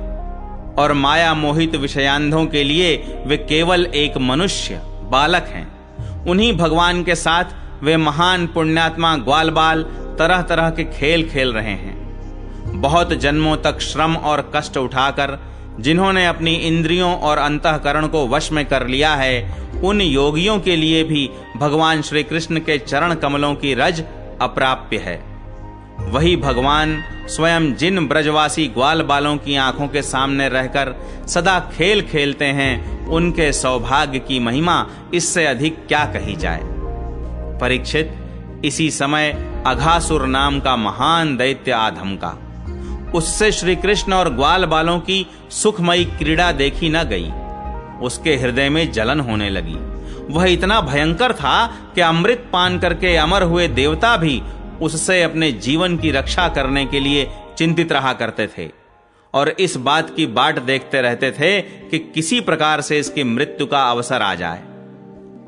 और माया मोहित विषयांधों के लिए वे केवल एक मनुष्य बालक हैं। उन्हीं भगवान के साथ वे महान पुण्यात्मा ग्वाल बाल तरह तरह के खेल खेल रहे हैं। बहुत जन्मों तक श्रम और कष्ट उठाकर जिन्होंने अपनी इंद्रियों और अंतःकरण को वश में कर लिया है, उन योगियों के लिए भी भगवान श्री कृष्ण के चरण कमलों की रज अप्राप्य है। वही भगवान स्वयं जिन ब्रजवासी ग्वाल बालों की आंखों के सामने रहकर सदा खेल खेलते हैं, उनके सौभाग्य की महिमा इससे अधिक क्या कही जाए। परीक्षित, इसी समय अघासुर नाम का महान दैत्य आ धमका। उससे श्री कृष्ण और ग्वाल बालों की सुखमयी क्रीड़ा देखी न गई। उसके हृदय में जलन होने लगी। वह इतना भयंकर था कि अमृत पान करके अमर हुए देवता भी उससे अपने जीवन की रक्षा करने के लिए चिंतित रहा करते थे और इस बात की बाट देखते रहते थे कि किसी प्रकार से इसकी मृत्यु का अवसर आ जाए।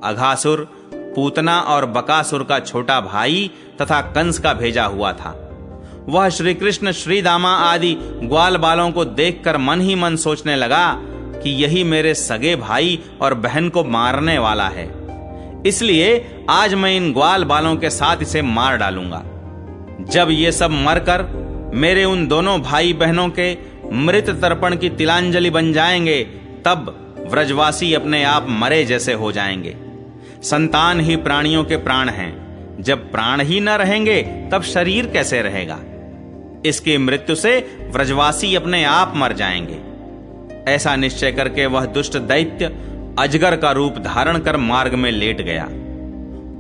अघासुर पूतना और बकासुर का छोटा भाई तथा कंस का भेजा हुआ था। वह श्री कृष्ण, श्रीदामा आदि ग्वाल बालों को देखकर मन ही मन सोचने लगा कि यही मेरे सगे भाई और बहन को मारने वाला है, इसलिए आज मैं इन ग्वाल बालों के साथ इसे मार डालूंगा। जब ये सब मरकर मेरे उन दोनों भाई बहनों के मृत तर्पण की तिलांजलि बन जाएंगे, तब व्रजवासी अपने आप मरे जैसे हो जाएंगे। संतान ही प्राणियों के प्राण हैं, जब प्राण ही न रहेंगे तब शरीर कैसे रहेगा। इसकी मृत्यु से व्रजवासी अपने आप मर जाएंगे। ऐसा निश्चय करके वह दुष्ट दैत्य अजगर का रूप धारण कर मार्ग में लेट गया।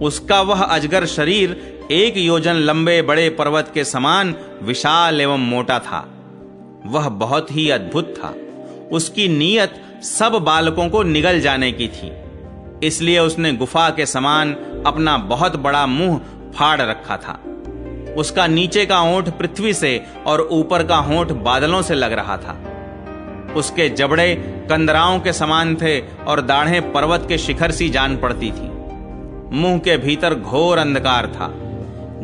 उसका वह अजगर शरीर 1 योजन लंबे बड़े पर्वत के समान विशाल एवं मोटा था। वह बहुत ही अद्भुत था। उसकी नीयत सब बालकों को निगल जाने की थी, इसलिए उसने गुफा के समान अपना बहुत बड़ा मुंह फाड़ रखा था। उसका नीचे का होंठ पृथ्वी से और ऊपर का होंठ बादलों से लग रहा था। उसके जबड़े कंदराओं के समान थे और दाढ़ें पर्वत के शिखर सी जान पड़ती थी। मुंह के भीतर घोर अंधकार था।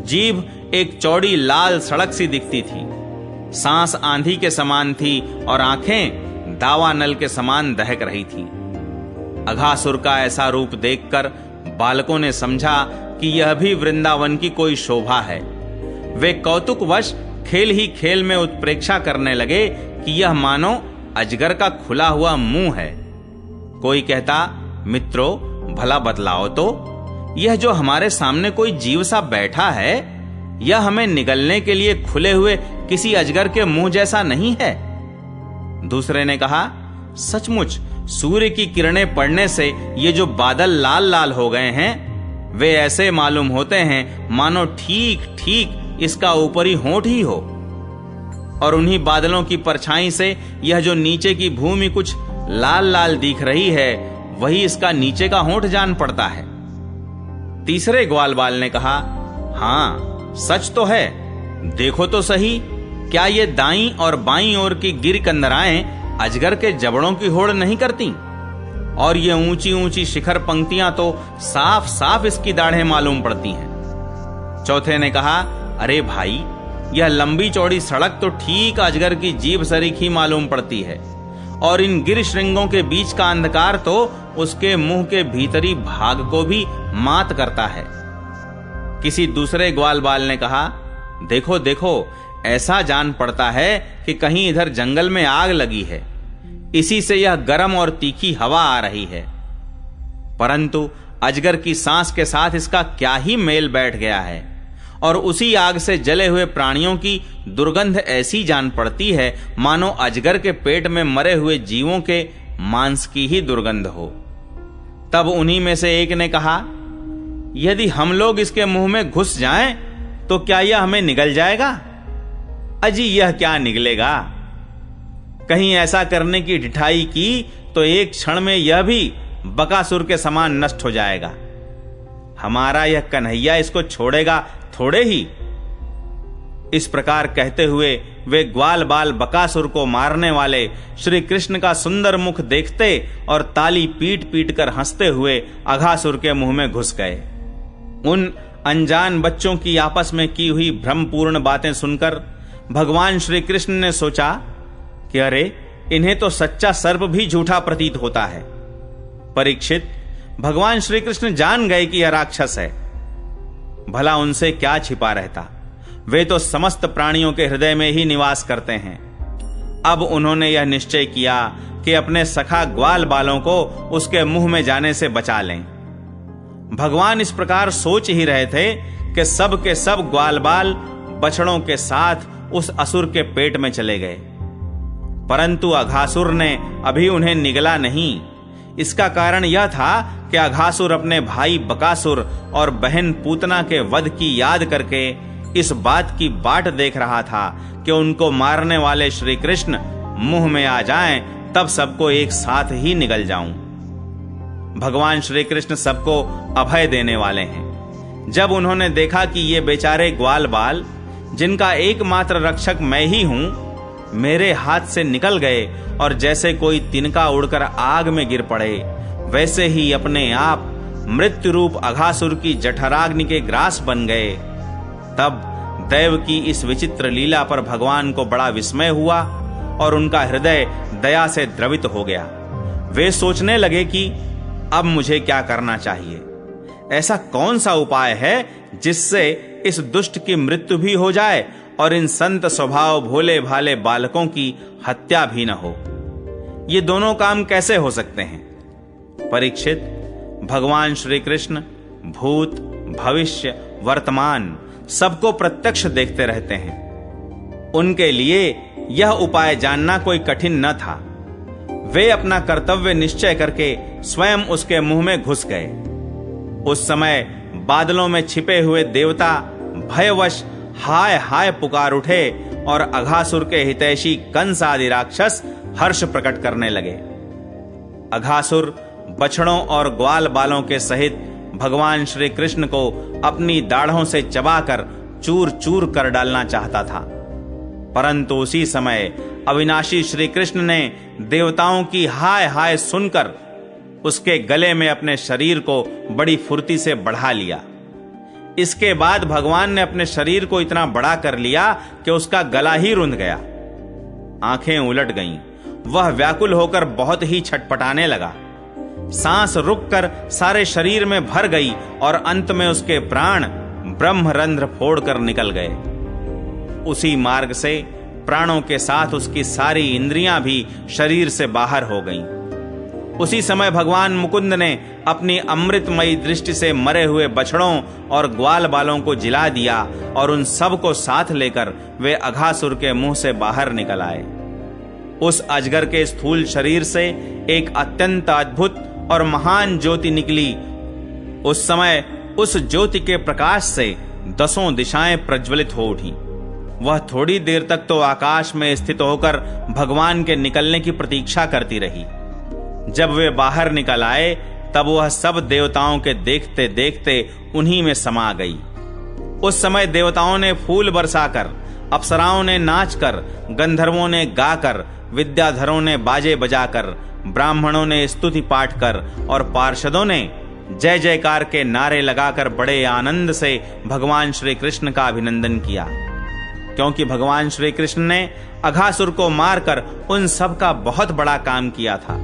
जीभ एक चौड़ी लाल सड़क सी दिखती थी। सांस आंधी के समान थी और आंखें दावा नल के समान दहक रही थी। अघासुर का ऐसा रूप देखकर बालकों ने समझा कि यह भी वृंदावन की कोई शोभा है। वे कौतुकवश खेल ही खेल में उत्प्रेक्षा करने लगे कि यह मानो अजगर का खुला हुआ मुंह है। कोई कहता, मित्रों भला बतलाओ तो, यह जो हमारे सामने कोई जीव सा बैठा है, यह हमें निगलने के लिए खुले हुए किसी अजगर के मुंह जैसा नहीं है। दूसरे ने कहा, सचमुच सूर्य की किरणें पड़ने से ये जो बादल लाल लाल हो गए हैं, वे ऐसे मालूम होते हैं मानो ठीक ठीक इसका ऊपरी होंठ ही हो, और उन्हीं बादलों की परछाई से यह जो नीचे की भूमि कुछ लाल लाल दिख रही है, वही इसका नीचे का होंठ जान पड़ता है। तीसरे ग्वाल बाल ने कहा, हाँ सच तो है, देखो तो सही, क्या ये दाईं और बाईं ओर की गिर कंदराएं अजगर के जबड़ों की होड़ नहीं करती? और ये ऊंची ऊंची शिखर पंक्तियां तो साफ साफ इसकी दाढ़ें मालूम पड़ती हैं। चौथे ने कहा, अरे भाई, यह लंबी चौड़ी सड़क तो ठीक अजगर की जीभ सरीख ही मालूम पड़ती है, और इन गिर श्रृंगों के बीच का अंधकार तो उसके मुंह के भीतरी भाग को भी मात करता है। किसी दूसरे ग्वाल बाल ने कहा, देखो देखो, ऐसा जान पड़ता है कि कहीं इधर जंगल में आग लगी है, इसी से यह गर्म और तीखी हवा आ रही है। परंतु अजगर की सांस के साथ इसका क्या ही मेल बैठ गया है, और उसी आग से जले हुए प्राणियों की दुर्गंध ऐसी जान पड़ती है मानो अजगर के पेट में मरे हुए जीवों के मांस की ही दुर्गंध हो। तब उन्हीं में से एक ने कहा, यदि हम लोग इसके मुंह में घुस जाएं तो क्या यह हमें निगल जाएगा? अजी यह क्या निगलेगा? कहीं ऐसा करने की ढिठाई की तो एक क्षण में यह भी बकासुर के समान नष्ट हो जाएगा। हमारा यह कन्हैया इसको छोड़ेगा थोड़े ही। इस प्रकार कहते हुए वे ग्वाल बाल बकासुर को मारने वाले श्री कृष्ण का सुंदर मुख देखते और ताली पीट पीट कर हंसते हुए अघासुर के मुंह में घुस गए। उन अनजान बच्चों की आपस में की हुई भ्रमपूर्ण बातें सुनकर भगवान श्री कृष्ण ने सोचा कि अरे, इन्हें तो सच्चा सर्प भी झूठा प्रतीत होता है। परीक्षित, भगवान श्री कृष्ण जान गए कि यह राक्षस है। भला उनसे क्या छिपा रहता, वे तो समस्त प्राणियों के हृदय में ही निवास करते हैं। अब उन्होंने यह निश्चय किया कि अपने सखा ग्वाल बालों को उसके मुंह में जाने से बचा लें। भगवान इस प्रकार सोच ही रहे थे कि सब के सब ग्वाल बाल बछड़ों के साथ उस असुर के पेट में चले गए, परंतु अघासुर ने अभी उन्हें निगला नहीं। इसका कारण यह था कि अघासुर अपने भाई बकासुर और बहन पूतना के वध की याद करके इस बात की बाट देख रहा था कि उनको मारने वाले श्री कृष्ण मुंह में आ जाएं, तब सबको एक साथ ही निगल जाऊं। भगवान श्री कृष्ण सबको अभय देने वाले हैं। जब उन्होंने देखा कि ये बेचारे ग्वाल बाल, जिनका एकमात्र रक्षक मैं ही हूं, मेरे हाथ से निकल गए और जैसे कोई तिनका उड़कर आग में गिर पड़े, वैसे ही अपने आप मृत्यु रूप अघासुर की जठराग्नि के ग्रास बन गए, तब दैव की इस विचित्र लीला पर भगवान को बड़ा विस्मय हुआ और उनका हृदय दया से द्रवित हो गया। वे सोचने लगे कि अब मुझे क्या करना चाहिए। ऐसा कौन सा उपाय है जिससे इस दुष्ट की मृत्यु भी हो जाए और इन संत स्वभाव भोले भाले बालकों की हत्या भी न हो। ये दोनों काम कैसे हो सकते हैं? परीक्षित, भगवान श्री कृष्ण भूत, भविष्य, वर्तमान सबको प्रत्यक्ष देखते रहते हैं। उनके लिए यह उपाय जानना कोई कठिन न था। वे अपना कर्तव्य निश्चय करके स्वयं उसके मुंह में घुस गए। उस समय बादलों में छिपे हुए देवता भयवश हाय हाय पुकार उठे और अघासुर के हितैषी कंस आदि राक्षस हर्ष प्रकट करने लगे। अघासुर बछड़ों और ग्वाल बालों के सहित भगवान श्री कृष्ण को अपनी दाढ़ों से चबाकर चूर चूर कर डालना चाहता था, परंतु उसी समय अविनाशी श्री कृष्ण ने देवताओं की हाय हाय सुनकर उसके गले में अपने शरीर को बड़ी फुर्ती से बढ़ा लिया। इसके बाद भगवान ने अपने शरीर को इतना बड़ा कर लिया कि उसका गला ही रुंध गया। आंखें उलट गईं। वह व्याकुल होकर बहुत ही छटपटाने लगा। सांस रुककर सारे शरीर में भर गई और अंत में उसके प्राण ब्रह्मरंध्र फोड़कर निकल गए। उसी मार्ग से प्राणों के साथ उसकी सारी इंद्रियां भी शरीर से बाहर हो गईं। उसी समय भगवान मुकुंद ने अपनी अमृतमयी दृष्टि से मरे हुए बछड़ों और ग्वाल बालों को जिला दिया और उन सब को साथ लेकर वे अघासुर के मुंह से बाहर निकल आए। उस अजगर के स्थूल शरीर से एक अत्यंत अद्भुत और महान ज्योति निकली। उस समय उस ज्योति के प्रकाश से 10 दिशाएं प्रज्वलित हो उठी। वह थोड़ी देर तक तो आकाश में स्थित होकर भगवान के निकलने की प्रतीक्षा करती रही। जब वे बाहर निकल आए तब वह सब देवताओं के देखते देखते उन्हीं में समा गई। उस समय देवताओं ने फूल बरसाकर, अप्सराओं ने नाचकर, गंधर्वों ने गाकर, विद्याधरों ने बाजे बजाकर, ब्राह्मणों ने स्तुति पाठ कर और पार्षदों ने जय जयकार के नारे लगाकर बड़े आनंद से भगवान श्री कृष्ण का अभिनंदन किया, क्योंकि भगवान श्री कृष्ण ने अघासुर को मारकर उन सब का बहुत बड़ा काम किया था।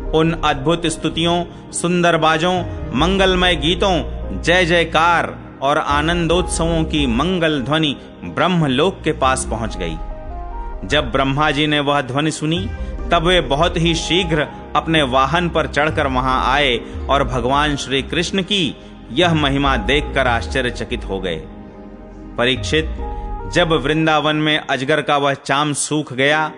उन अद्भुत स्तुतियों, सुंदर बाजों, मंगलमय गीतों, जय जयकार और आनंदोत्सवों की मंगल ध्वनि ब्रह्मलोक के पास पहुंच गई। जब ब्रह्मा जी ने वह ध्वनि सुनी तब वे बहुत ही शीघ्र अपने वाहन पर चढ़कर वहां आए और भगवान श्री कृष्ण की यह महिमा देखकर आश्चर्यचकित हो गए। परीक्षित, जब वृंदावन में अजगर का वह चाम सूख गया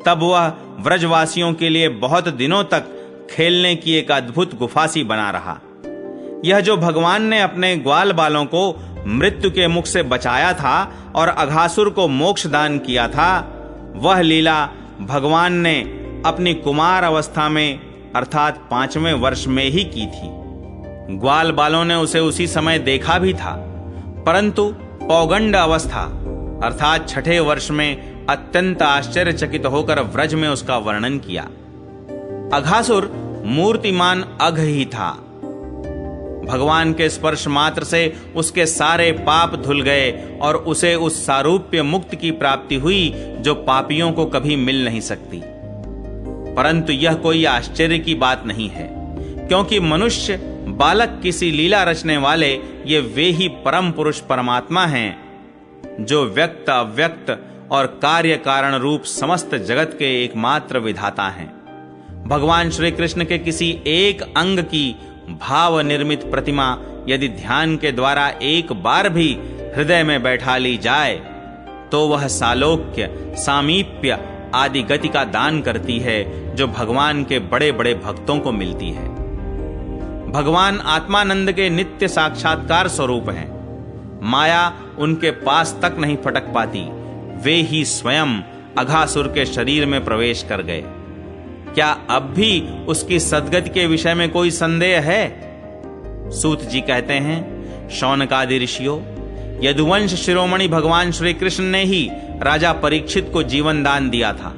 तब वह व्रजवासियों के लिए बहुत दिनों तक खेलने की एक अद्भुत गुफा सी बना रहा। यह जो भगवान ने अपने ग्वाल बालों को मृत्यु के मुख से बचाया था और अघासुर को मोक्ष दान किया था, वह लीला भगवान ने अपनी कुमार अवस्था में अर्थात 5वें वर्ष में ही की थी। ग्वाल बालों ने उसे उसी समय देखा भी था, परंतु पौगंड अवस्था अर्थात छठे वर्ष में अत्यंत आश्चर्यचकित होकर व्रज में उसका वर्णन किया। अघासुर मूर्तिमान अघ ही था। भगवान के स्पर्श मात्र से उसके सारे पाप धुल गए और उसे उस सारूप्य मुक्त की प्राप्ति हुई जो पापियों को कभी मिल नहीं सकती। परंतु यह कोई आश्चर्य की बात नहीं है, क्योंकि मनुष्य बालक किसी लीला रचने वाले ये वे ही परम पुरुष परमात्मा हैं जो व्यक्त अव्यक्त और कार्य कारण रूप समस्त जगत के एकमात्र विधाता हैं। भगवान श्री कृष्ण के किसी एक अंग की भाव निर्मित प्रतिमा यदि ध्यान के द्वारा एक बार भी हृदय में बैठा ली जाए तो वह सालोक्य, सामीप्य आदि गति का दान करती है जो भगवान के बड़े बड़े भक्तों को मिलती है। भगवान आत्मानंद के नित्य साक्षात्कार स्वरूप हैं। माया उनके पास तक नहीं फटक पाती। वे ही स्वयं अघासुर के शरीर में प्रवेश कर गए। क्या अब भी उसकी सद्गति के विषय में कोई संदेह है? सूत जी कहते हैं, शौनकादि ऋषियों, यदुवंश शिरोमणि भगवान श्री कृष्ण ने ही राजा परीक्षित को जीवन दान दिया था।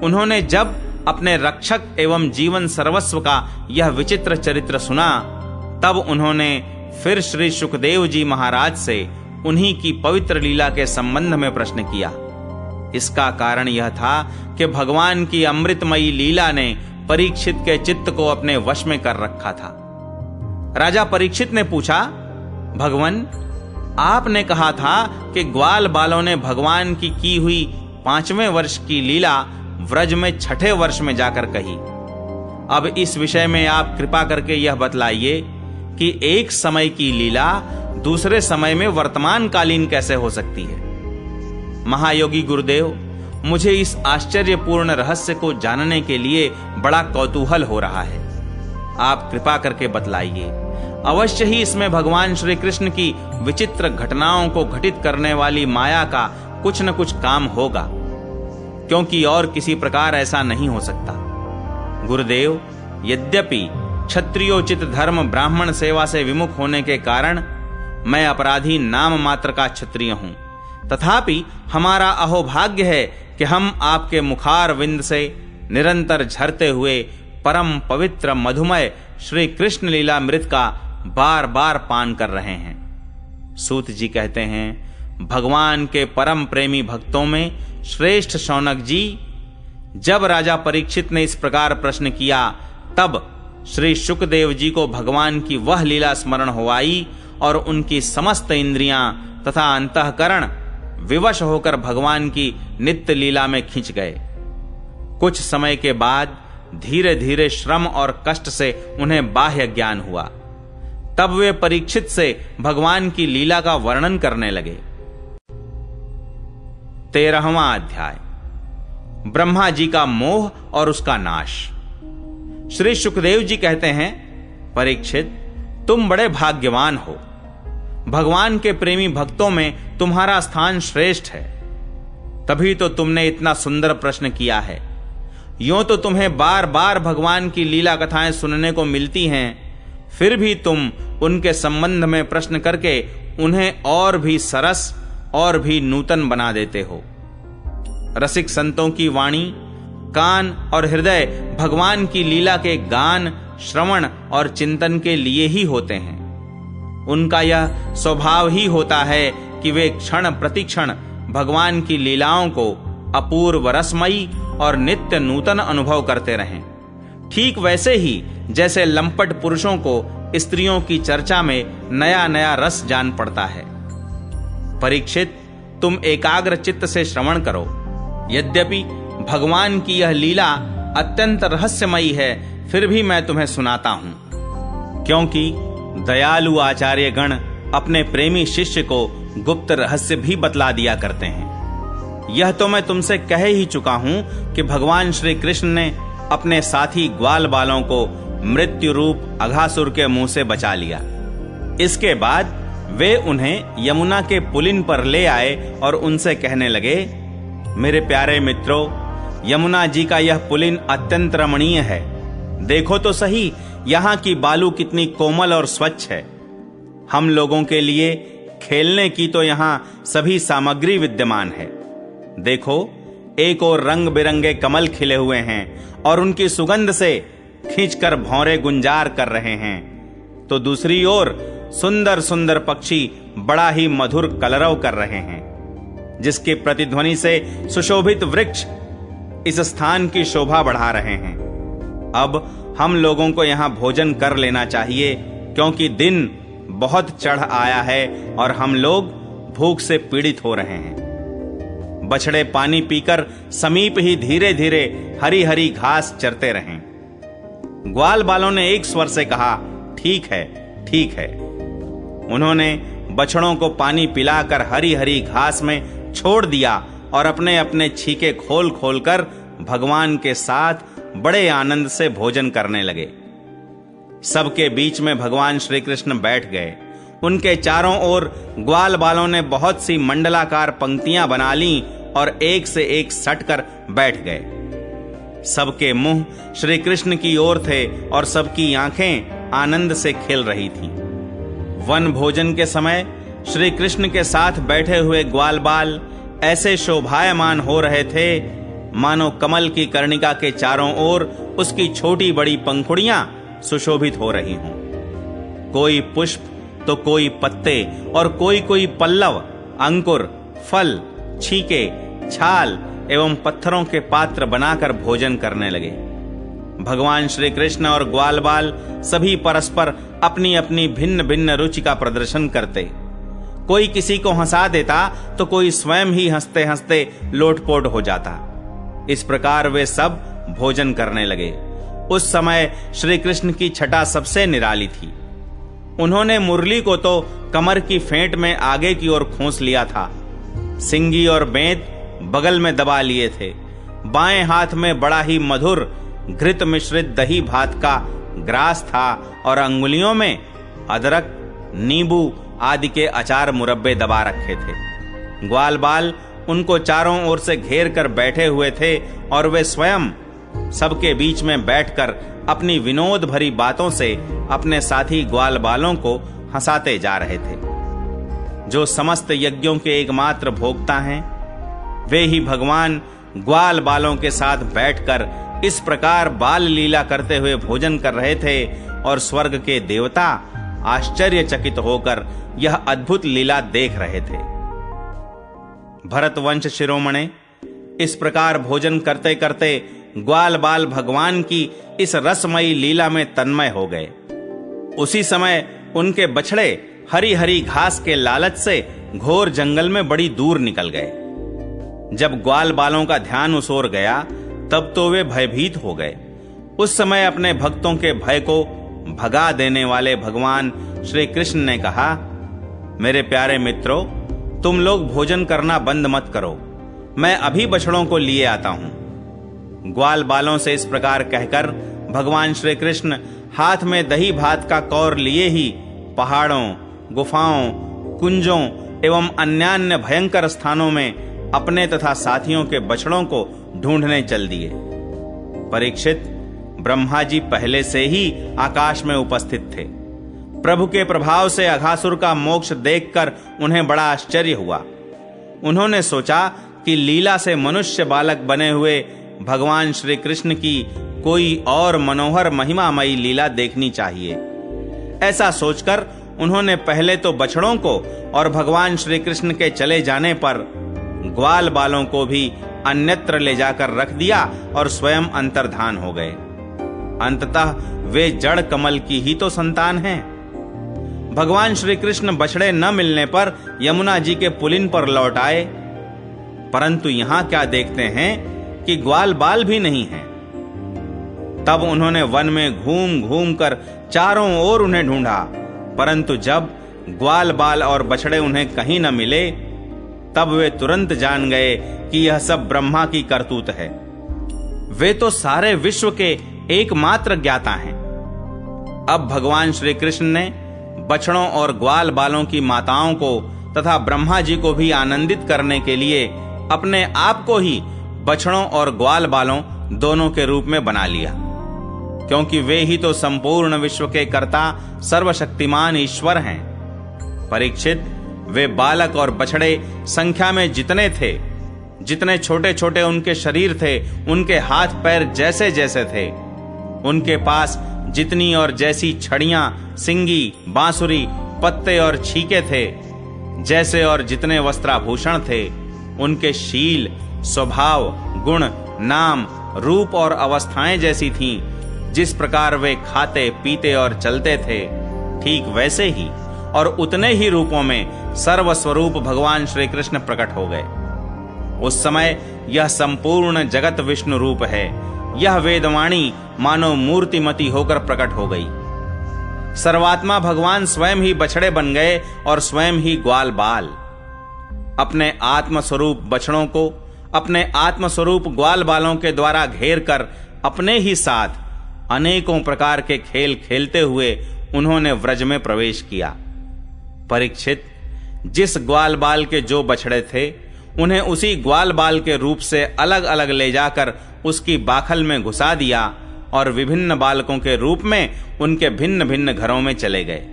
उन्होंने जब अपने रक्षक एवं जीवन सर्वस्व का यह विचित्र चरित्र सुना, तब उन्होंने फिर श्री सुखदेव जी महाराज से उन्हीं की पवित्र लीला के संबंध में प्रश्न किया। इसका कारण यह था कि भगवान की अमृतमयी लीला ने परीक्षित के चित्त को अपने वश में कर रखा था। राजा परीक्षित ने पूछा, भगवन, आपने कहा था कि ग्वाल बालों ने भगवान की हुई 5वें वर्ष की लीला व्रज में 6ठे वर्ष में जाकर कही। अब इस विषय में आप कृपा करके यह बतलाइए कि एक समय की लीला दूसरे समय में वर्तमान कालीन कैसे हो सकती है। महायोगी गुरुदेव, मुझे इस आश्चर्यपूर्ण रहस्य को जानने के लिए बड़ा कौतूहल हो रहा है। आप कृपा करके बतलाइए। अवश्य ही इसमें भगवान श्री कृष्ण की विचित्र घटनाओं को घटित करने वाली माया का कुछ न कुछ काम होगा, क्योंकि और किसी प्रकार ऐसा नहीं हो सकता। गुरुदेव, यद्यपि क्षत्रियोचित धर्म ब्राह्मण सेवा से विमुख होने के कारण मैं अपराधी नाम मात्र का क्षत्रिय हूं, तथापि हमारा अहोभाग्य है कि हम आपके मुखार विंद से निरंतर झरते हुए परम पवित्र मधुमय श्री कृष्ण लीला मृत का बार बार पान कर रहे हैं। सूत जी कहते हैं, भगवान के परम प्रेमी भक्तों में श्रेष्ठ शौनक जी, जब राजा परीक्षित ने इस प्रकार प्रश्न किया, तब श्री सुखदेव जी को भगवान की वह लीला स्मरण हो आई और उनकी समस्त इंद्रियां तथा अंतःकरण विवश होकर भगवान की नित्य लीला में खिंच गए। कुछ समय के बाद धीरे धीरे श्रम और कष्ट से उन्हें बाह्य ज्ञान हुआ। तब वे परीक्षित से भगवान की लीला का वर्णन करने लगे। 13वां अध्याय, ब्रह्मा जी का मोह और उसका नाश। श्री सुखदेव जी कहते हैं, परीक्षित, तुम बड़े भाग्यवान हो। भगवान के प्रेमी भक्तों में तुम्हारा स्थान श्रेष्ठ है, तभी तो तुमने इतना सुंदर प्रश्न किया है। यूं तो तुम्हें बार बार भगवान की लीला कथाएं सुनने को मिलती हैं, फिर भी तुम उनके संबंध में प्रश्न करके उन्हें और भी सरस और भी नूतन बना देते हो। रसिक संतों की वाणी, कान और हृदय भगवान की लीला के गान, श्रवण और चिंतन के लिए ही होते हैं। उनका यह स्वभाव ही होता है कि वे क्षण प्रतिक्षण भगवान की लीलाओं को अपूर्व रसमयी और नित्य नूतन अनुभव करते रहें। ठीक वैसे ही जैसे लंपट पुरुषों को स्त्रियों की चर्चा में नया नया रस जान पड़ता है। परीक्षित, तुम एकाग्र चित्त से श्रवण करो। यद्यपि भगवान की यह लीला अत्यंत रहस्यमयी है, फिर भी मैं तुम्हें सुनाता हूं, क्योंकि दयालु आचार्य गण अपने प्रेमी शिष्य को गुप्त रहस्य भी बतला दिया करते हैं। यह तो मैं तुमसे कह ही चुका हूं कि भगवान श्री कृष्ण ने अपने साथी ग्वाल बालों को मृत्यु रूप अघासुर के मुंह से बचा लिया। इसके बाद वे उन्हें यमुना के पुलिन पर ले आए और उनसे कहने लगे, मेरे प्यारे मित्रों, यमुना जी का यह पुलिन अत्यंत रमणीय है। देखो तो सही, यहाँ की बालू कितनी कोमल और स्वच्छ है। हम लोगों के लिए खेलने की तो यहां सभी सामग्री विद्यमान है। देखो, एक और रंग बिरंगे कमल खिले हुए हैं और उनकी सुगंध से खींचकर भौरे गुंजार कर रहे हैं, तो दूसरी ओर सुंदर सुंदर पक्षी बड़ा ही मधुर कलरव कर रहे हैं, जिसके प्रतिध्वनि से सुशोभित वृक्ष इस स्थान की शोभा बढ़ा रहे हैं। अब हम लोगों को यहां भोजन कर लेना चाहिए, क्योंकि दिन बहुत चढ़ आया है और हम लोग भूख से पीड़ित हो रहे हैं। बछड़े पानी पीकर समीप ही धीरे धीरे हरी हरी घास चरते रहें। ग्वाल बालों ने एक स्वर से कहा, ठीक है, ठीक है। उन्होंने बछड़ों को पानी पिलाकर हरी हरी घास में छोड़ दिया और अपने अपने छीके खोल खोल कर भगवान के साथ बड़े आनंद से भोजन करने लगे। सबके बीच में भगवान श्री कृष्ण बैठ गए। उनके चारों ओर ग्वाल बालों ने बहुत सी मंडलाकार पंक्तियां बना लीं और एक से एक सटकर बैठ गए। सबके मुंह श्री कृष्ण की ओर थे और सबकी आंखें आनंद से खिल रही थीं। वन भोजन के समय श्री कृष्ण के साथ बैठे हुए ग्वाल बाल ऐसे शोभायमान हो रहे थे मानो कमल की कर्णिका के चारों ओर उसकी छोटी बड़ी पंखुड़ियां सुशोभित हो रही हों। कोई पुष्प तो कोई पत्ते और कोई कोई पल्लव, अंकुर, फल, छीके, छाल एवं पत्थरों के पात्र बनाकर भोजन करने लगे। भगवान श्री कृष्ण और ग्वाल बाल सभी परस्पर अपनी अपनी भिन्न भिन्न रुचि का प्रदर्शन करते। कोई किसी को हंसा देता तो कोई स्वयं ही हंसते हंसते लोटपोट हो जाता। इस प्रकार वे सब भोजन करने लगे। उस समय श्री कृष्ण की छटा सबसे निराली थी। उन्होंने मुरली को तो कमर की फेंट में आगे की ओर खोस लिया था। सिंगी और बेंत बगल में दबा लिए थे। बाएं हाथ में बड़ा ही मधुर घृत मिश्रित दही भात का ग्रास था और अंगुलियों में अदरक, नींबू आदि के अचार मुरब्बे दबा रखे थे। ग्वाल बाल उनको चारों ओर से घेर कर बैठे हुए थे और वे स्वयं सबके बीच में बैठकर अपनी विनोद भरी बातों से अपने साथी ग्वाल बालों को हंसाते जा रहे थे। जो समस्त यज्ञों के एकमात्र भोक्ता हैं, वे ही भगवान ग्वाल बालों के साथ बैठकर इस प्रकार बाल लीला करते हुए भोजन कर रहे थे और स्वर्ग के देवता आश्चर्यचकित होकर यह अद्भुत लीला देख रहे थे। भरतवंश शिरोमणे इस प्रकार भोजन करते करते ग्वाल बाल भगवान की इस रसमयी लीला में तन्मय हो गए। उसी समय उनके बछड़े हरी हरी घास के लालच से घोर जंगल में बड़ी दूर निकल गए। जब ग्वाल बालों का ध्यान उस ओर गया तब तो वे भयभीत हो गए। उस समय अपने भक्तों के भय को भगा देने वाले भगवान श्री कृष्ण ने कहा, मेरे प्यारे मित्रों, तुम लोग भोजन करना बंद मत करो, मैं अभी बछड़ों को लिए आता हूं। ग्वाल बालों से इस प्रकार कहकर भगवान श्री कृष्ण हाथ में दही भात का कौर लिए ही पहाड़ों, गुफाओं, कुंजों एवं अन्यान्य भयंकर स्थानों में अपने तथा साथियों के बछड़ों को ढूंढने चल दिए। परीक्षित, ब्रह्मा जी पहले से ही आकाश में उपस्थित थे। प्रभु के प्रभाव से अघासुर का मोक्ष देखकर उन्हें बड़ा आश्चर्य हुआ। उन्होंने सोचा कि लीला से मनुष्य बालक बने हुए भगवान श्री कृष्ण की कोई और मनोहर महिमामयी लीला देखनी चाहिए। ऐसा सोचकर उन्होंने पहले तो बछड़ों को और भगवान श्री कृष्ण के चले जाने पर ग्वाल बालों को भी अन्यत्र ले जाकर रख दिया और स्वयं अंतर्धान हो गए। अंततः वे जड़ कमल की ही तो संतान हैं। भगवान श्री कृष्ण बछड़े न मिलने पर यमुना जी के पुलिन पर लौट आए, परंतु यहां क्या देखते हैं कि ग्वाल बाल भी नहीं हैं। तब उन्होंने वन में घूम घूम कर चारों ओर उन्हें ढूंढा, परंतु जब ग्वाल बाल और बछड़े उन्हें कहीं न मिले तब वे तुरंत जान गए कि यह सब ब्रह्मा की करतूत है। वे तो सारे विश्व के एकमात्र ज्ञाता हैं। अब भगवान श्री कृष्ण ने बछड़ों और ग्वाल बालों की माताओं को तथा ब्रह्मा जी को भी आनंदित करने के लिए अपने आप को ही बछड़ों और ग्वाल बालों दोनों के रूप में बना लिया, क्योंकि वे ही तो संपूर्ण विश्व के कर्ता सर्वशक्तिमान ईश्वर हैं। परीक्षित, वे बालक और बछड़े संख्या में जितने थे, जितने छोटे छोटे उनके शरीर थे, उनके हाथ पैर जैसे जैसे थे, उनके पास जितनी और जैसी छड़ियां, सिंगी, बांसुरी, पत्ते और छीके थे, जैसे और जितने वस्त्राभूषण थे, उनके शील, स्वभाव, गुण, नाम, रूप और अवस्थाएं जैसी थीं, जिस प्रकार वे खाते पीते और चलते थे, ठीक वैसे ही और उतने ही रूपों में सर्वस्वरूप भगवान श्री कृष्ण प्रकट हो गए। उस समय यह संपूर्ण जगत विष्णु रूप है। यह वेदवाणी मानो मूर्तिमती होकर प्रकट हो गई। सर्वात्मा भगवान स्वयं ही बछड़े बन गए और स्वयं ही ग्वाल बाल। अपने आत्मस्वरूप बछड़ों को अपने आत्मस्वरूप ग्वाल बालों के द्वारा घेर कर अपने ही साथ अनेकों प्रकार के खेल खेलते हुए उन्होंने व्रज में प्रवेश किया। परीक्षित, जिस ग्वाल बाल के जो बछड़े थे, उन्हें उसी ग्वाल बाल के रूप से अलग अलग ले जाकर उसकी बाखल में घुसा दिया और विभिन्न बालकों के रूप में उनके भिन्न भिन्न घरों में चले गए।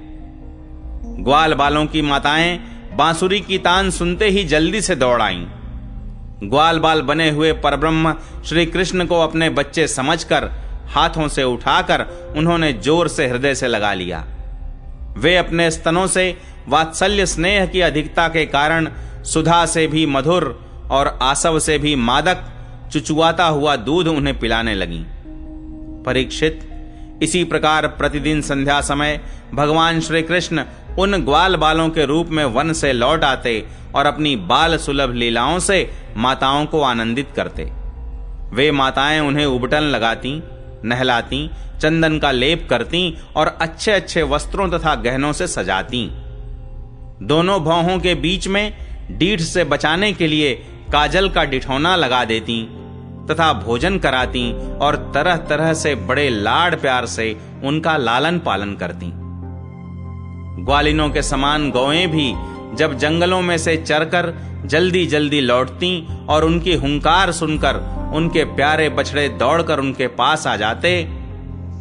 ग्वाल बालों की माताएं बांसुरी की तान सुनते ही जल्दी से दौड़ आईं। ग्वाल बाल बने हुए परब्रह्म श्री कृष्ण को अपने बच्चे समझकर हाथों से उठाकर उन्होंने जोर से हृदय से लगा लिया। वे अपने स्तनों से वात्सल्य स्नेह की अधिकता के कारण सुधा से भी मधुर और आसव से भी मादक चुचुआता हुआ दूध उन्हें पिलाने लगी। परीक्षित, इसी प्रकार प्रतिदिन संध्या समय भगवान श्री कृष्ण उन ग्वाल बालों के रूप में वन से लौट आते और अपनी बाल सुलभ लीलाओं से माताओं को आनंदित करते। वे माताएं उन्हें उबटन लगाती, नहलाती, चंदन का लेप करती और अच्छे अच्छे वस्त्रों तथा गहनों से सजाती। दोनों भौहों के बीच में डीठ से बचाने के लिए काजल का डिठौना लगा देती तथा भोजन कराती और तरह तरह से बड़े लाड प्यार से उनका लालन पालन करती। ग्वालिनों के समान गौएं भी जब जंगलों में से चरकर जल्दी जल्दी लौटती और उनकी हुंकार सुनकर उनके प्यारे बछड़े दौड़कर उनके पास आ जाते,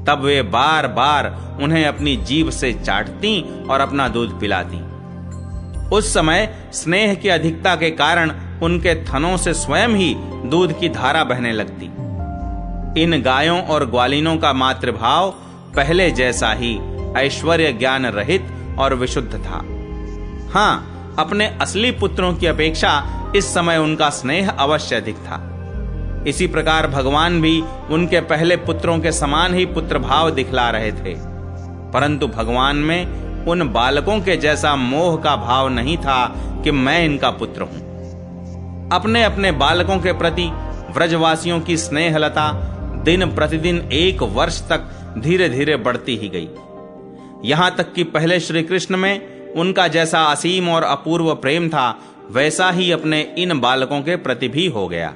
तब वे बार बार उन्हें अपनी जीभ से चाटती और अपना दूध पिलाती। उस समय स्नेह की अधिकता के कारण उनके थनों से स्वयं ही दूध की धारा बहने लगती। इन गायों और ग्वालिनों का मातृभाव पहले जैसा ही ऐश्वर्य ज्ञान रहित और विशुद्ध था। हाँ, अपने असली पुत्रों की अपेक्षा इस समय उनका स्नेह अवश्य अधिक था। इसी प्रकार भगवान भी उनके पहले पुत्रों के समान ही पुत्र भाव दिखला रहे थे, परंतु भगवान में उन बालकों के जैसा मोह का भाव नहीं था कि मैं इनका पुत्र हूं। अपने अपने बालकों के प्रति व्रजवासियों की स्नेहलता दिन प्रतिदिन 1 वर्ष तक धीरे धीरे बढ़ती ही गई। यहां तक कि पहले श्री कृष्ण में उनका जैसा असीम और अपूर्व प्रेम था, वैसा ही अपने इन बालकों के प्रति भी हो गया।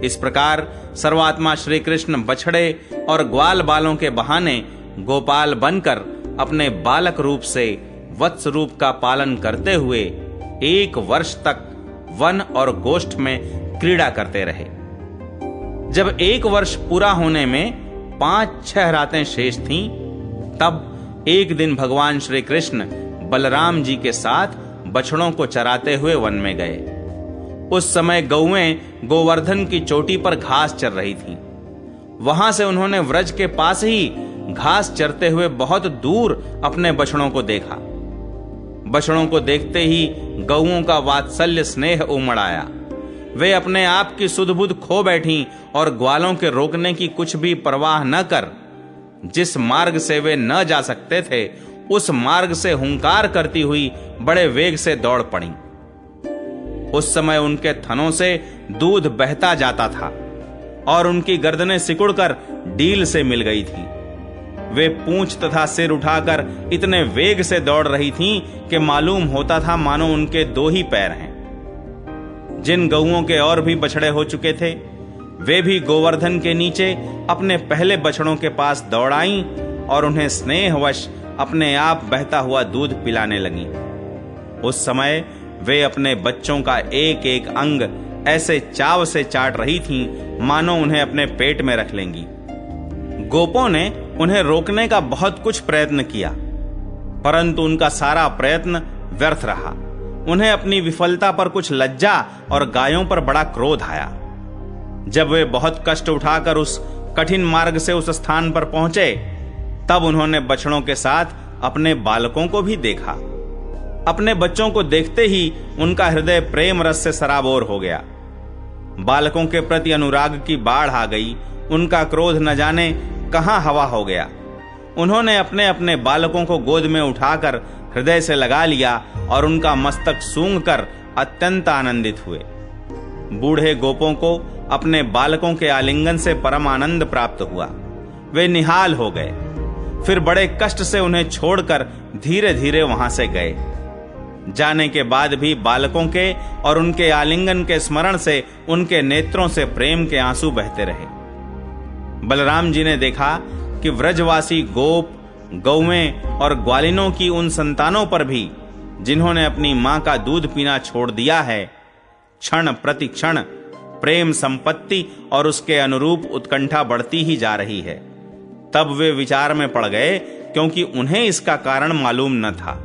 इस प्रकार सर्वात्मा श्री कृष्ण बछड़े और ग्वाल बालों के बहाने गोपाल बनकर अपने बालक रूप से वत्स रूप का पालन करते हुए 1 वर्ष तक वन और गोष्ठ में क्रीड़ा करते रहे। जब 1 वर्ष पूरा होने में 5-6 रातें शेष थीं, तब एक दिन भगवान श्री कृष्ण बलराम जी के साथ बछड़ों को चराते हुए वन में गए। उस समय गौएं गोवर्धन की चोटी पर घास चर रही थीं। वहां से उन्होंने व्रज के पास ही घास चरते हुए बहुत दूर अपने बछड़ों को देखा। बछड़ों को देखते ही गौओं का वात्सल्य स्नेह उमड़ आया। वे अपने आप की सुध-बुध खो बैठी और ग्वालों के रोकने की कुछ भी परवाह न कर जिस मार्ग से वे न जा सकते थे, उस मार्ग से हुंकार करती हुई बड़े वेग से दौड़ पड़ी। उस समय उनके थनों से दूध बहता जाता था और उनकी गर्दनें सिकुड़कर डील से मिल गई थी। वे पूंछ तथा सिर उठाकर इतने वेग से दौड़ रही थीं कि मालूम होता था मानो उनके 2 ही पैर हैं। जिन गौओं के और भी बछड़े हो चुके थे, वे भी गोवर्धन के नीचे अपने पहले बछड़ों के पास दौड़ आईं और उन्हें स्नेहवश अपने आप बहता हुआ दूध पिलाने लगीं। उस समय वे अपने बच्चों का एक एक अंग ऐसे चाव से चाट रही थीं मानो उन्हें अपने पेट में रख लेंगी। गोपों ने उन्हें रोकने का बहुत कुछ प्रयत्न किया, परंतु उनका सारा प्रयत्न व्यर्थ रहा। उन्हें अपनी विफलता पर कुछ लज्जा और गायों पर बड़ा क्रोध आया। जब वे बहुत कष्ट उठाकर उस कठिन मार्ग से उस स्थान पर पहुंचे, तब उन्होंने बछड़ों के साथ अपने बालकों को भी देखा। अपने बच्चों को देखते ही उनका हृदय प्रेम रस से सराबोर हो गया। बालकों के प्रति अनुराग की बाढ़ आ गई। उनका क्रोध न जाने कहां हवा हो गया। उन्होंने अपने अपने बालकों को गोद में उठाकर हृदय से लगा लिया और उनका मस्तक सूंघकर अत्यंत आनंदित हुए। बूढ़े गोपों को अपने बालकों के आलिंगन से परम आनंद प्राप्त हुआ। वे निहाल हो गए। फिर बड़े कष्ट से उन्हें छोड़कर धीरे धीरे वहां से गए। जाने के बाद भी बालकों के और उनके आलिंगन के स्मरण से उनके नेत्रों से प्रेम के आंसू बहते रहे। बलराम जी ने देखा कि व्रजवासी गोप, गौवें और ग्वालिनों की उन संतानों पर भी, जिन्होंने अपनी मां का दूध पीना छोड़ दिया है, क्षण प्रति क्षण प्रेम संपत्ति और उसके अनुरूप उत्कंठा बढ़ती ही जा रही है। तब वे विचार में पड़ गए, क्योंकि उन्हें इसका कारण मालूम न था।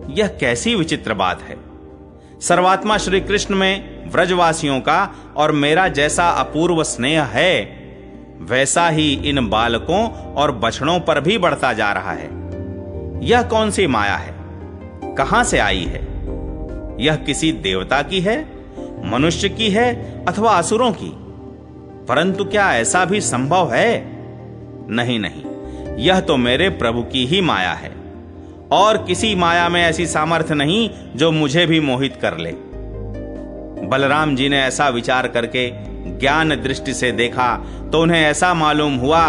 यह कैसी विचित्र बात है। सर्वात्मा श्री कृष्ण में व्रजवासियों का और मेरा जैसा अपूर्व स्नेह है, वैसा ही इन बालकों और बछड़ों पर भी बढ़ता जा रहा है। यह कौन सी माया है? कहां से आई है? यह किसी देवता की है, मनुष्य की है अथवा असुरों की? परंतु क्या ऐसा भी संभव है? नहीं नहीं, यह तो मेरे प्रभु की ही माया है, और किसी माया में ऐसी सामर्थ्य नहीं जो मुझे भी मोहित कर ले। बलराम जी ने ऐसा विचार करके ज्ञान दृष्टि से देखा तो उन्हें ऐसा मालूम हुआ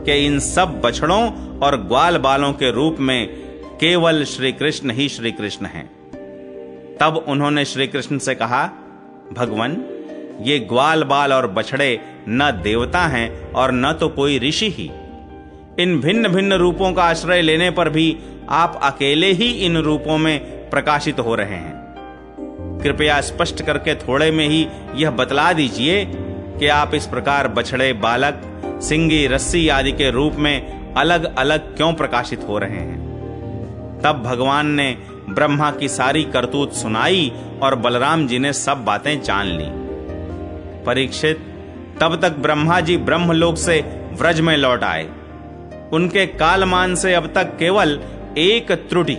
कि इन सब बछड़ों और ग्वाल बालों के रूप में केवल श्री कृष्ण ही श्री कृष्ण हैं। तब उन्होंने श्री कृष्ण से कहा, भगवान, ये ग्वाल बाल और बछड़े न देवता हैं और न तो कोई ऋषि ही। इन भिन्न भिन्न रूपों का आश्रय लेने पर भी आप अकेले ही इन रूपों में प्रकाशित हो रहे हैं। कृपया स्पष्ट करके थोड़े में ही यह बतला दीजिए कि आप इस प्रकार बछड़े, बालक, सिंगी, रस्सी आदि के रूप में अलग अलग क्यों प्रकाशित हो रहे हैं। तब भगवान ने ब्रह्मा की सारी करतूत सुनाई और बलराम जी ने सब बातें जान ली। परीक्षित, तब तक ब्रह्मा जी ब्रह्मलोक से व्रज में लौट आए। उनके कालमान से अब तक केवल एक त्रुटि,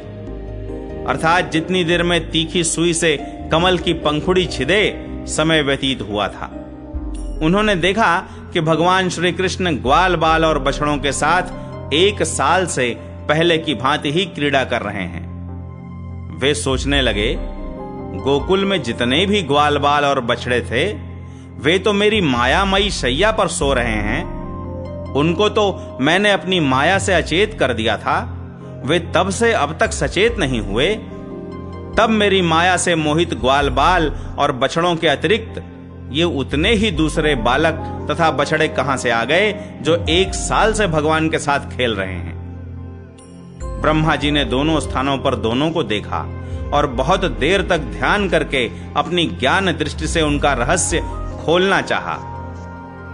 अर्थात जितनी देर में तीखी सुई से कमल की पंखुड़ी छिदे समय व्यतीत हुआ था। उन्होंने देखा कि भगवान श्री कृष्ण ग्वाल बाल और बछड़ों के साथ 1 साल से पहले की भांति ही क्रीड़ा कर रहे हैं। वे सोचने लगे, गोकुल में जितने भी ग्वाल बाल और बछड़े थे, वे तो मेरी मायामयी शैया पर सो रहे हैं। उनको तो मैंने अपनी माया से अचेत कर दिया था। वे तब से अब तक सचेत नहीं हुए। तब मेरी माया से मोहित ग्वाल बाल और बछड़ों के अतिरिक्त ये उतने ही दूसरे बालक तथा बछड़े कहां से आ गए जो 1 साल से भगवान के साथ खेल रहे हैं। ब्रह्मा जी ने दोनों स्थानों पर दोनों को देखा और बहुत देर तक ध्यान करके अपनी ज्ञान दृष्टि से उनका रहस्य खोलना चाहा,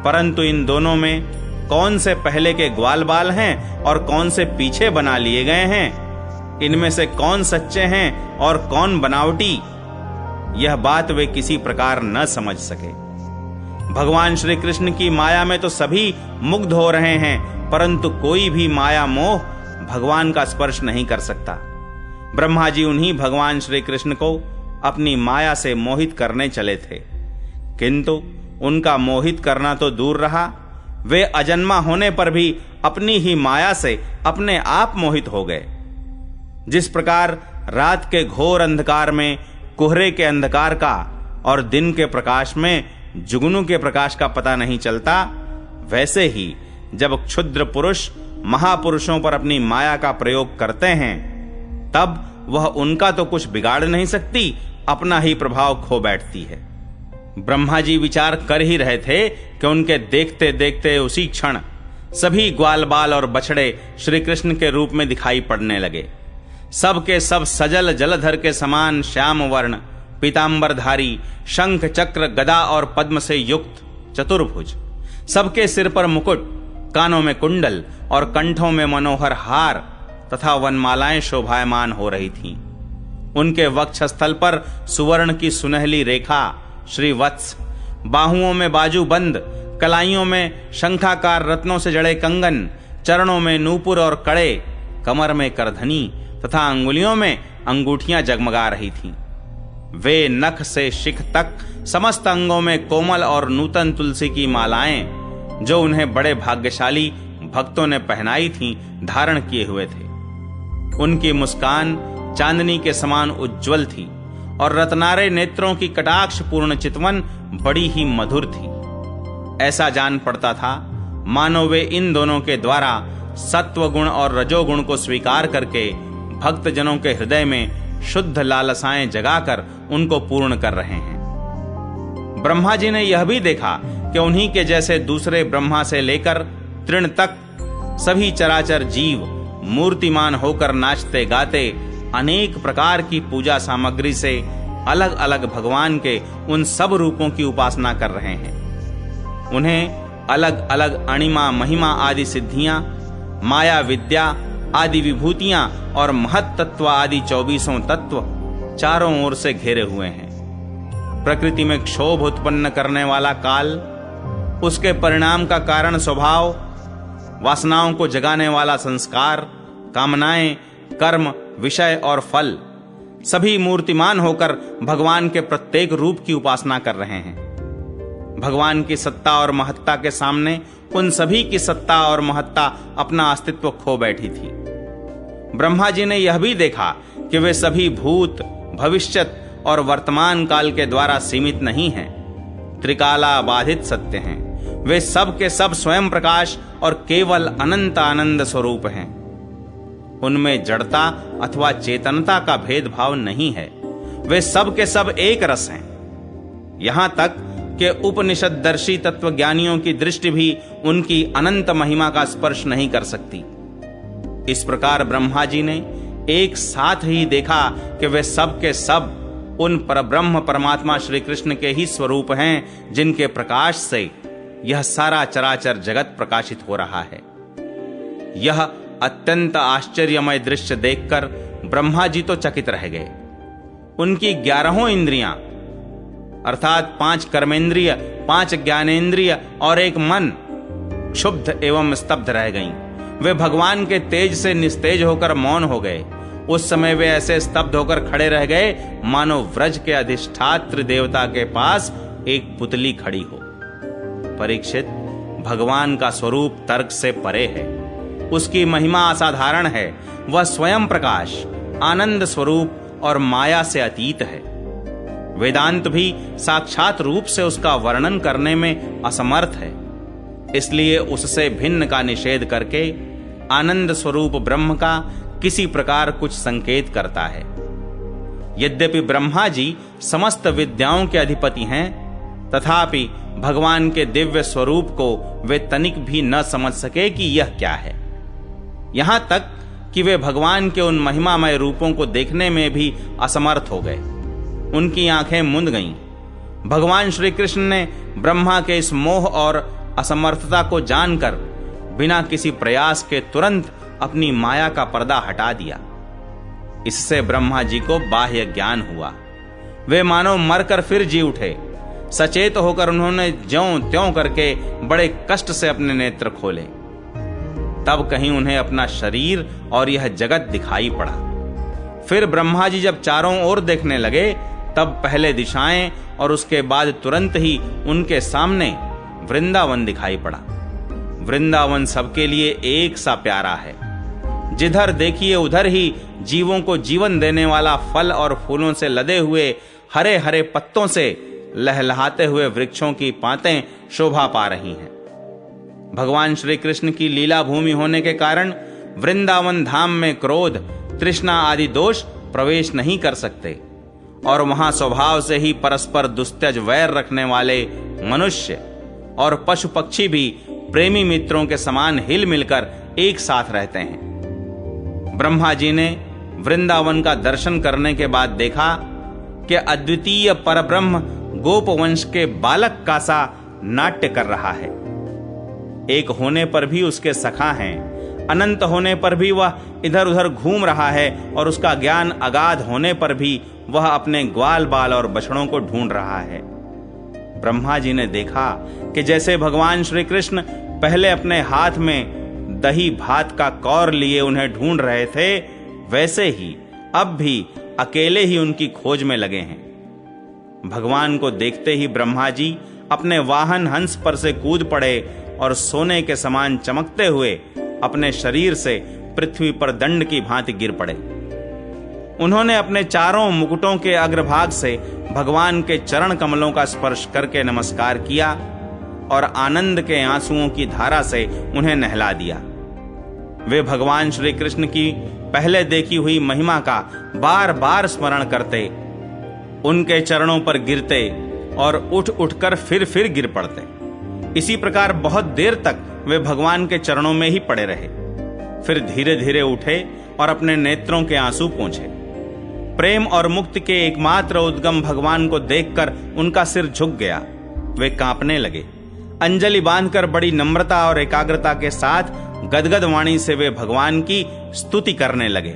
परंतु इन दोनों में कौन से पहले के ग्वाल बाल हैं और कौन से पीछे बना लिए गए हैं, इनमें से कौन सच्चे हैं और कौन बनावटी, यह बात वे किसी प्रकार न समझ सके। भगवान श्री कृष्ण की माया में तो सभी मुग्ध हो रहे हैं, परंतु कोई भी माया मोह भगवान का स्पर्श नहीं कर सकता। ब्रह्मा जी उन्हीं भगवान श्री कृष्ण को अपनी माया से मोहित करने चले थे, किंतु उनका मोहित करना तो दूर रहा, वे अजन्मा होने पर भी अपनी ही माया से अपने आप मोहित हो गए। जिस प्रकार रात के घोर अंधकार में कोहरे के अंधकार का और दिन के प्रकाश में जुगनू के प्रकाश का पता नहीं चलता, वैसे ही जब क्षुद्र पुरुष महापुरुषों पर अपनी माया का प्रयोग करते हैं, तब वह उनका तो कुछ बिगाड़ नहीं सकती, अपना ही प्रभाव खो बैठती है। ब्रह्मा जी विचार कर ही रहे थे कि उनके देखते देखते उसी क्षण सभी ग्वाल बाल और बछड़े श्री कृष्ण के रूप में दिखाई पड़ने लगे। सब के सब सजल जलधर के समान श्याम वर्ण, पीतांबरधारी, शंख चक्र गदा और पद्म से युक्त चतुर्भुज, सबके सिर पर मुकुट, कानों में कुंडल और कंठों में मनोहर हार तथा वनमालाएं शोभायमान हो रही थीं। उनके वक्षस्थल पर सुवर्ण की सुनहली रेखा श्रीवत्स, बाहुओं में बाजूबंद, कलाइयों में शंखाकार रत्नों से जड़े कंगन, चरणों में नूपुर और कड़े, कमर में करधनी तथा अंगुलियों में अंगूठियां जगमगा रही थीं। वे नख से शिख तक समस्त अंगों में कोमल और नूतन तुलसी की मालाएं, जो उन्हें बड़े भाग्यशाली भक्तों ने पहनाई थीं, धारण किए हुए थे। उनकी मुस्कान चांदनी के समान उज्जवल थी और रत्नारे नेत्रों की कटाक्ष पूर्ण चितवन बड़ी ही मधुर थी। ऐसा जान पड़ता था मानो वे इन दोनों के द्वारा सत्व गुण और रजोगुण को स्वीकार करके भक्तजनों के हृदय में शुद्ध लालसाएं जगाकर उनको पूर्ण कर रहे हैं। ब्रह्मा जी ने यह भी देखा कि उन्हीं के जैसे दूसरे ब्रह्मा से लेकर तृण तक सभी चराचर जीव मूर्तिमान होकर नाचते गाते अनेक प्रकार की पूजा सामग्री से अलग अलग भगवान के उन सब रूपों की उपासना कर रहे हैं। उन्हें अलग अलग अणिमा महिमा आदि सिद्धियां, माया विद्या आदि विभूतियां और महत तत्व आदि 24 तत्व चारों ओर से घेरे हुए हैं। प्रकृति में क्षोभ उत्पन्न करने वाला काल, उसके परिणाम का कारण स्वभाव, वासनाओं को जगाने वाला संस्कार, कामनाएं, कर्म, विषय और फल, सभी मूर्तिमान होकर भगवान के प्रत्येक रूप की उपासना कर रहे हैं। भगवान की सत्ता और महत्ता के सामने उन सभी की सत्ता और महत्ता अपना अस्तित्व खो बैठी थी। ब्रह्मा जी ने यह भी देखा कि वे सभी भूत, भविष्यत और वर्तमान काल के द्वारा सीमित नहीं हैं, त्रिकाला बाधित सत्य हैं। वे सब के सब स्वयं प्रकाश और केवल अनंत आनंद स्वरूप हैं। उनमें जड़ता अथवा चेतनता का भेदभाव नहीं है। वे सब के सब एक रस हैं। यहां तक कि उपनिषददर्शी तत्वज्ञानियों की दृष्टि भी उनकी अनंत महिमा का स्पर्श नहीं कर सकती। इस प्रकार ब्रह्मा जी ने एक साथ ही देखा कि वे सब के सब उन परब्रह्म परमात्मा श्री कृष्ण के ही स्वरूप हैं, जिनके प्रकाश से यह सारा चराचर जगत प्रकाशित हो रहा है। यह अत्यंत आश्चर्यमय दृश्य देखकर ब्रह्मा जी तो चकित रह गए। उनकी 11 इंद्रियां अर्थात 5 कर्मेंद्रिय, 5 ज्ञानेंद्रिय और एक मन क्षुब्ध एवं स्तब्ध रह गईं। वे भगवान के तेज से निस्तेज होकर मौन हो गए। उस समय वे ऐसे स्तब्ध होकर खड़े रह गए मानो व्रज के अधिष्ठात्र देवता के पास एक पुतली खड़ी हो। परीक्षित, भगवान का स्वरूप तर्क से परे है। उसकी महिमा असाधारण है। वह स्वयं प्रकाश, आनंद स्वरूप और माया से अतीत है। वेदांत भी साक्षात रूप से उसका वर्णन करने में असमर्थ है। इसलिए उससे भिन्न का निषेध करके आनंद स्वरूप ब्रह्म का किसी प्रकार कुछ संकेत करता है। यद्यपि ब्रह्मा जी समस्त विद्याओं के अधिपति हैं, तथापि भगवान के दिव्य स्वरूप को वे तनिक भी न समझ सके कि यह क्या है। यहां तक कि वे भगवान के उन महिमामय रूपों को देखने में भी असमर्थ हो गए। उनकी आंखें मुंद गईं। भगवान श्री कृष्ण ने ब्रह्मा के इस मोह और असमर्थता को जानकर बिना किसी प्रयास के तुरंत अपनी माया का पर्दा हटा दिया। इससे ब्रह्मा जी को बाह्य ज्ञान हुआ। वे मानो मरकर फिर जी उठे। सचेत होकर उन्होंने ज्यों त्यों करके बड़े कष्ट से अपने नेत्र खोले। तब कहीं उन्हें अपना शरीर और यह जगत दिखाई पड़ा। फिर ब्रह्मा जी जब चारों ओर देखने लगे, तब पहले दिशाएं और उसके बाद तुरंत ही उनके सामने वृंदावन दिखाई पड़ा। वृंदावन सबके लिए एक सा प्यारा है। जिधर देखिए उधर ही जीवों को जीवन देने वाला फल और फूलों से लदे हुए हरे हरे पत्तों से लहलहाते हुए वृक्षों की पातें शोभा पा रही हैं। भगवान श्री कृष्ण की लीला भूमि होने के कारण वृंदावन धाम में क्रोध, तृष्णा आदि दोष प्रवेश नहीं कर सकते और वहां स्वभाव से ही परस्पर दुस्त्यज वैर रखने वाले मनुष्य और पशु पक्षी भी प्रेमी मित्रों के समान हिल मिलकर एक साथ रहते हैं। ब्रह्मा जी ने वृंदावन का दर्शन करने के बाद देखा कि अद्वितीय परब्रह्म गोपवंश के बालक का सा नाट्य कर रहा है। एक होने पर भी उसके सखा हैं, अनंत होने पर भी वह इधर उधर घूम रहा है और उसका ज्ञान अगाध होने पर भी वह अपने ग्वाल बाल और बछड़ों को ढूंढ रहा है। ब्रह्मा जी ने देखा कि जैसे भगवान श्री कृष्ण पहले अपने हाथ में दही भात का कौर लिए उन्हें ढूंढ रहे थे, वैसे ही अब भी अकेले ही उनकी खोज में लगे हैं। भगवान को देखते ही ब्रह्मा जी अपने वाहन हंस पर से कूद पड़े और सोने के समान चमकते हुए अपने शरीर से पृथ्वी पर दंड की भांति गिर पड़े। उन्होंने अपने चारों मुकुटों के अग्रभाग से भगवान के चरण कमलों का स्पर्श करके नमस्कार किया और आनंद के आंसुओं की धारा से उन्हें नहला दिया। वे भगवान श्री कृष्ण की पहले देखी हुई महिमा का बार बार स्मरण करते, उनके चरणों पर गिरते और उठ उठकर फिर गिर पड़ते। इसी प्रकार बहुत देर तक वे भगवान के चरणों में ही पड़े रहे। फिर धीरे धीरे उठे और अपने नेत्रों के आंसू पोंछे। प्रेम और मुक्ति के एकमात्र उद्गम भगवान को देखकर उनका सिर झुक गया। वे कांपने लगे। अंजलि बांधकर बड़ी नम्रता और एकाग्रता के साथ गदगद वाणी से वे भगवान की स्तुति करने लगे।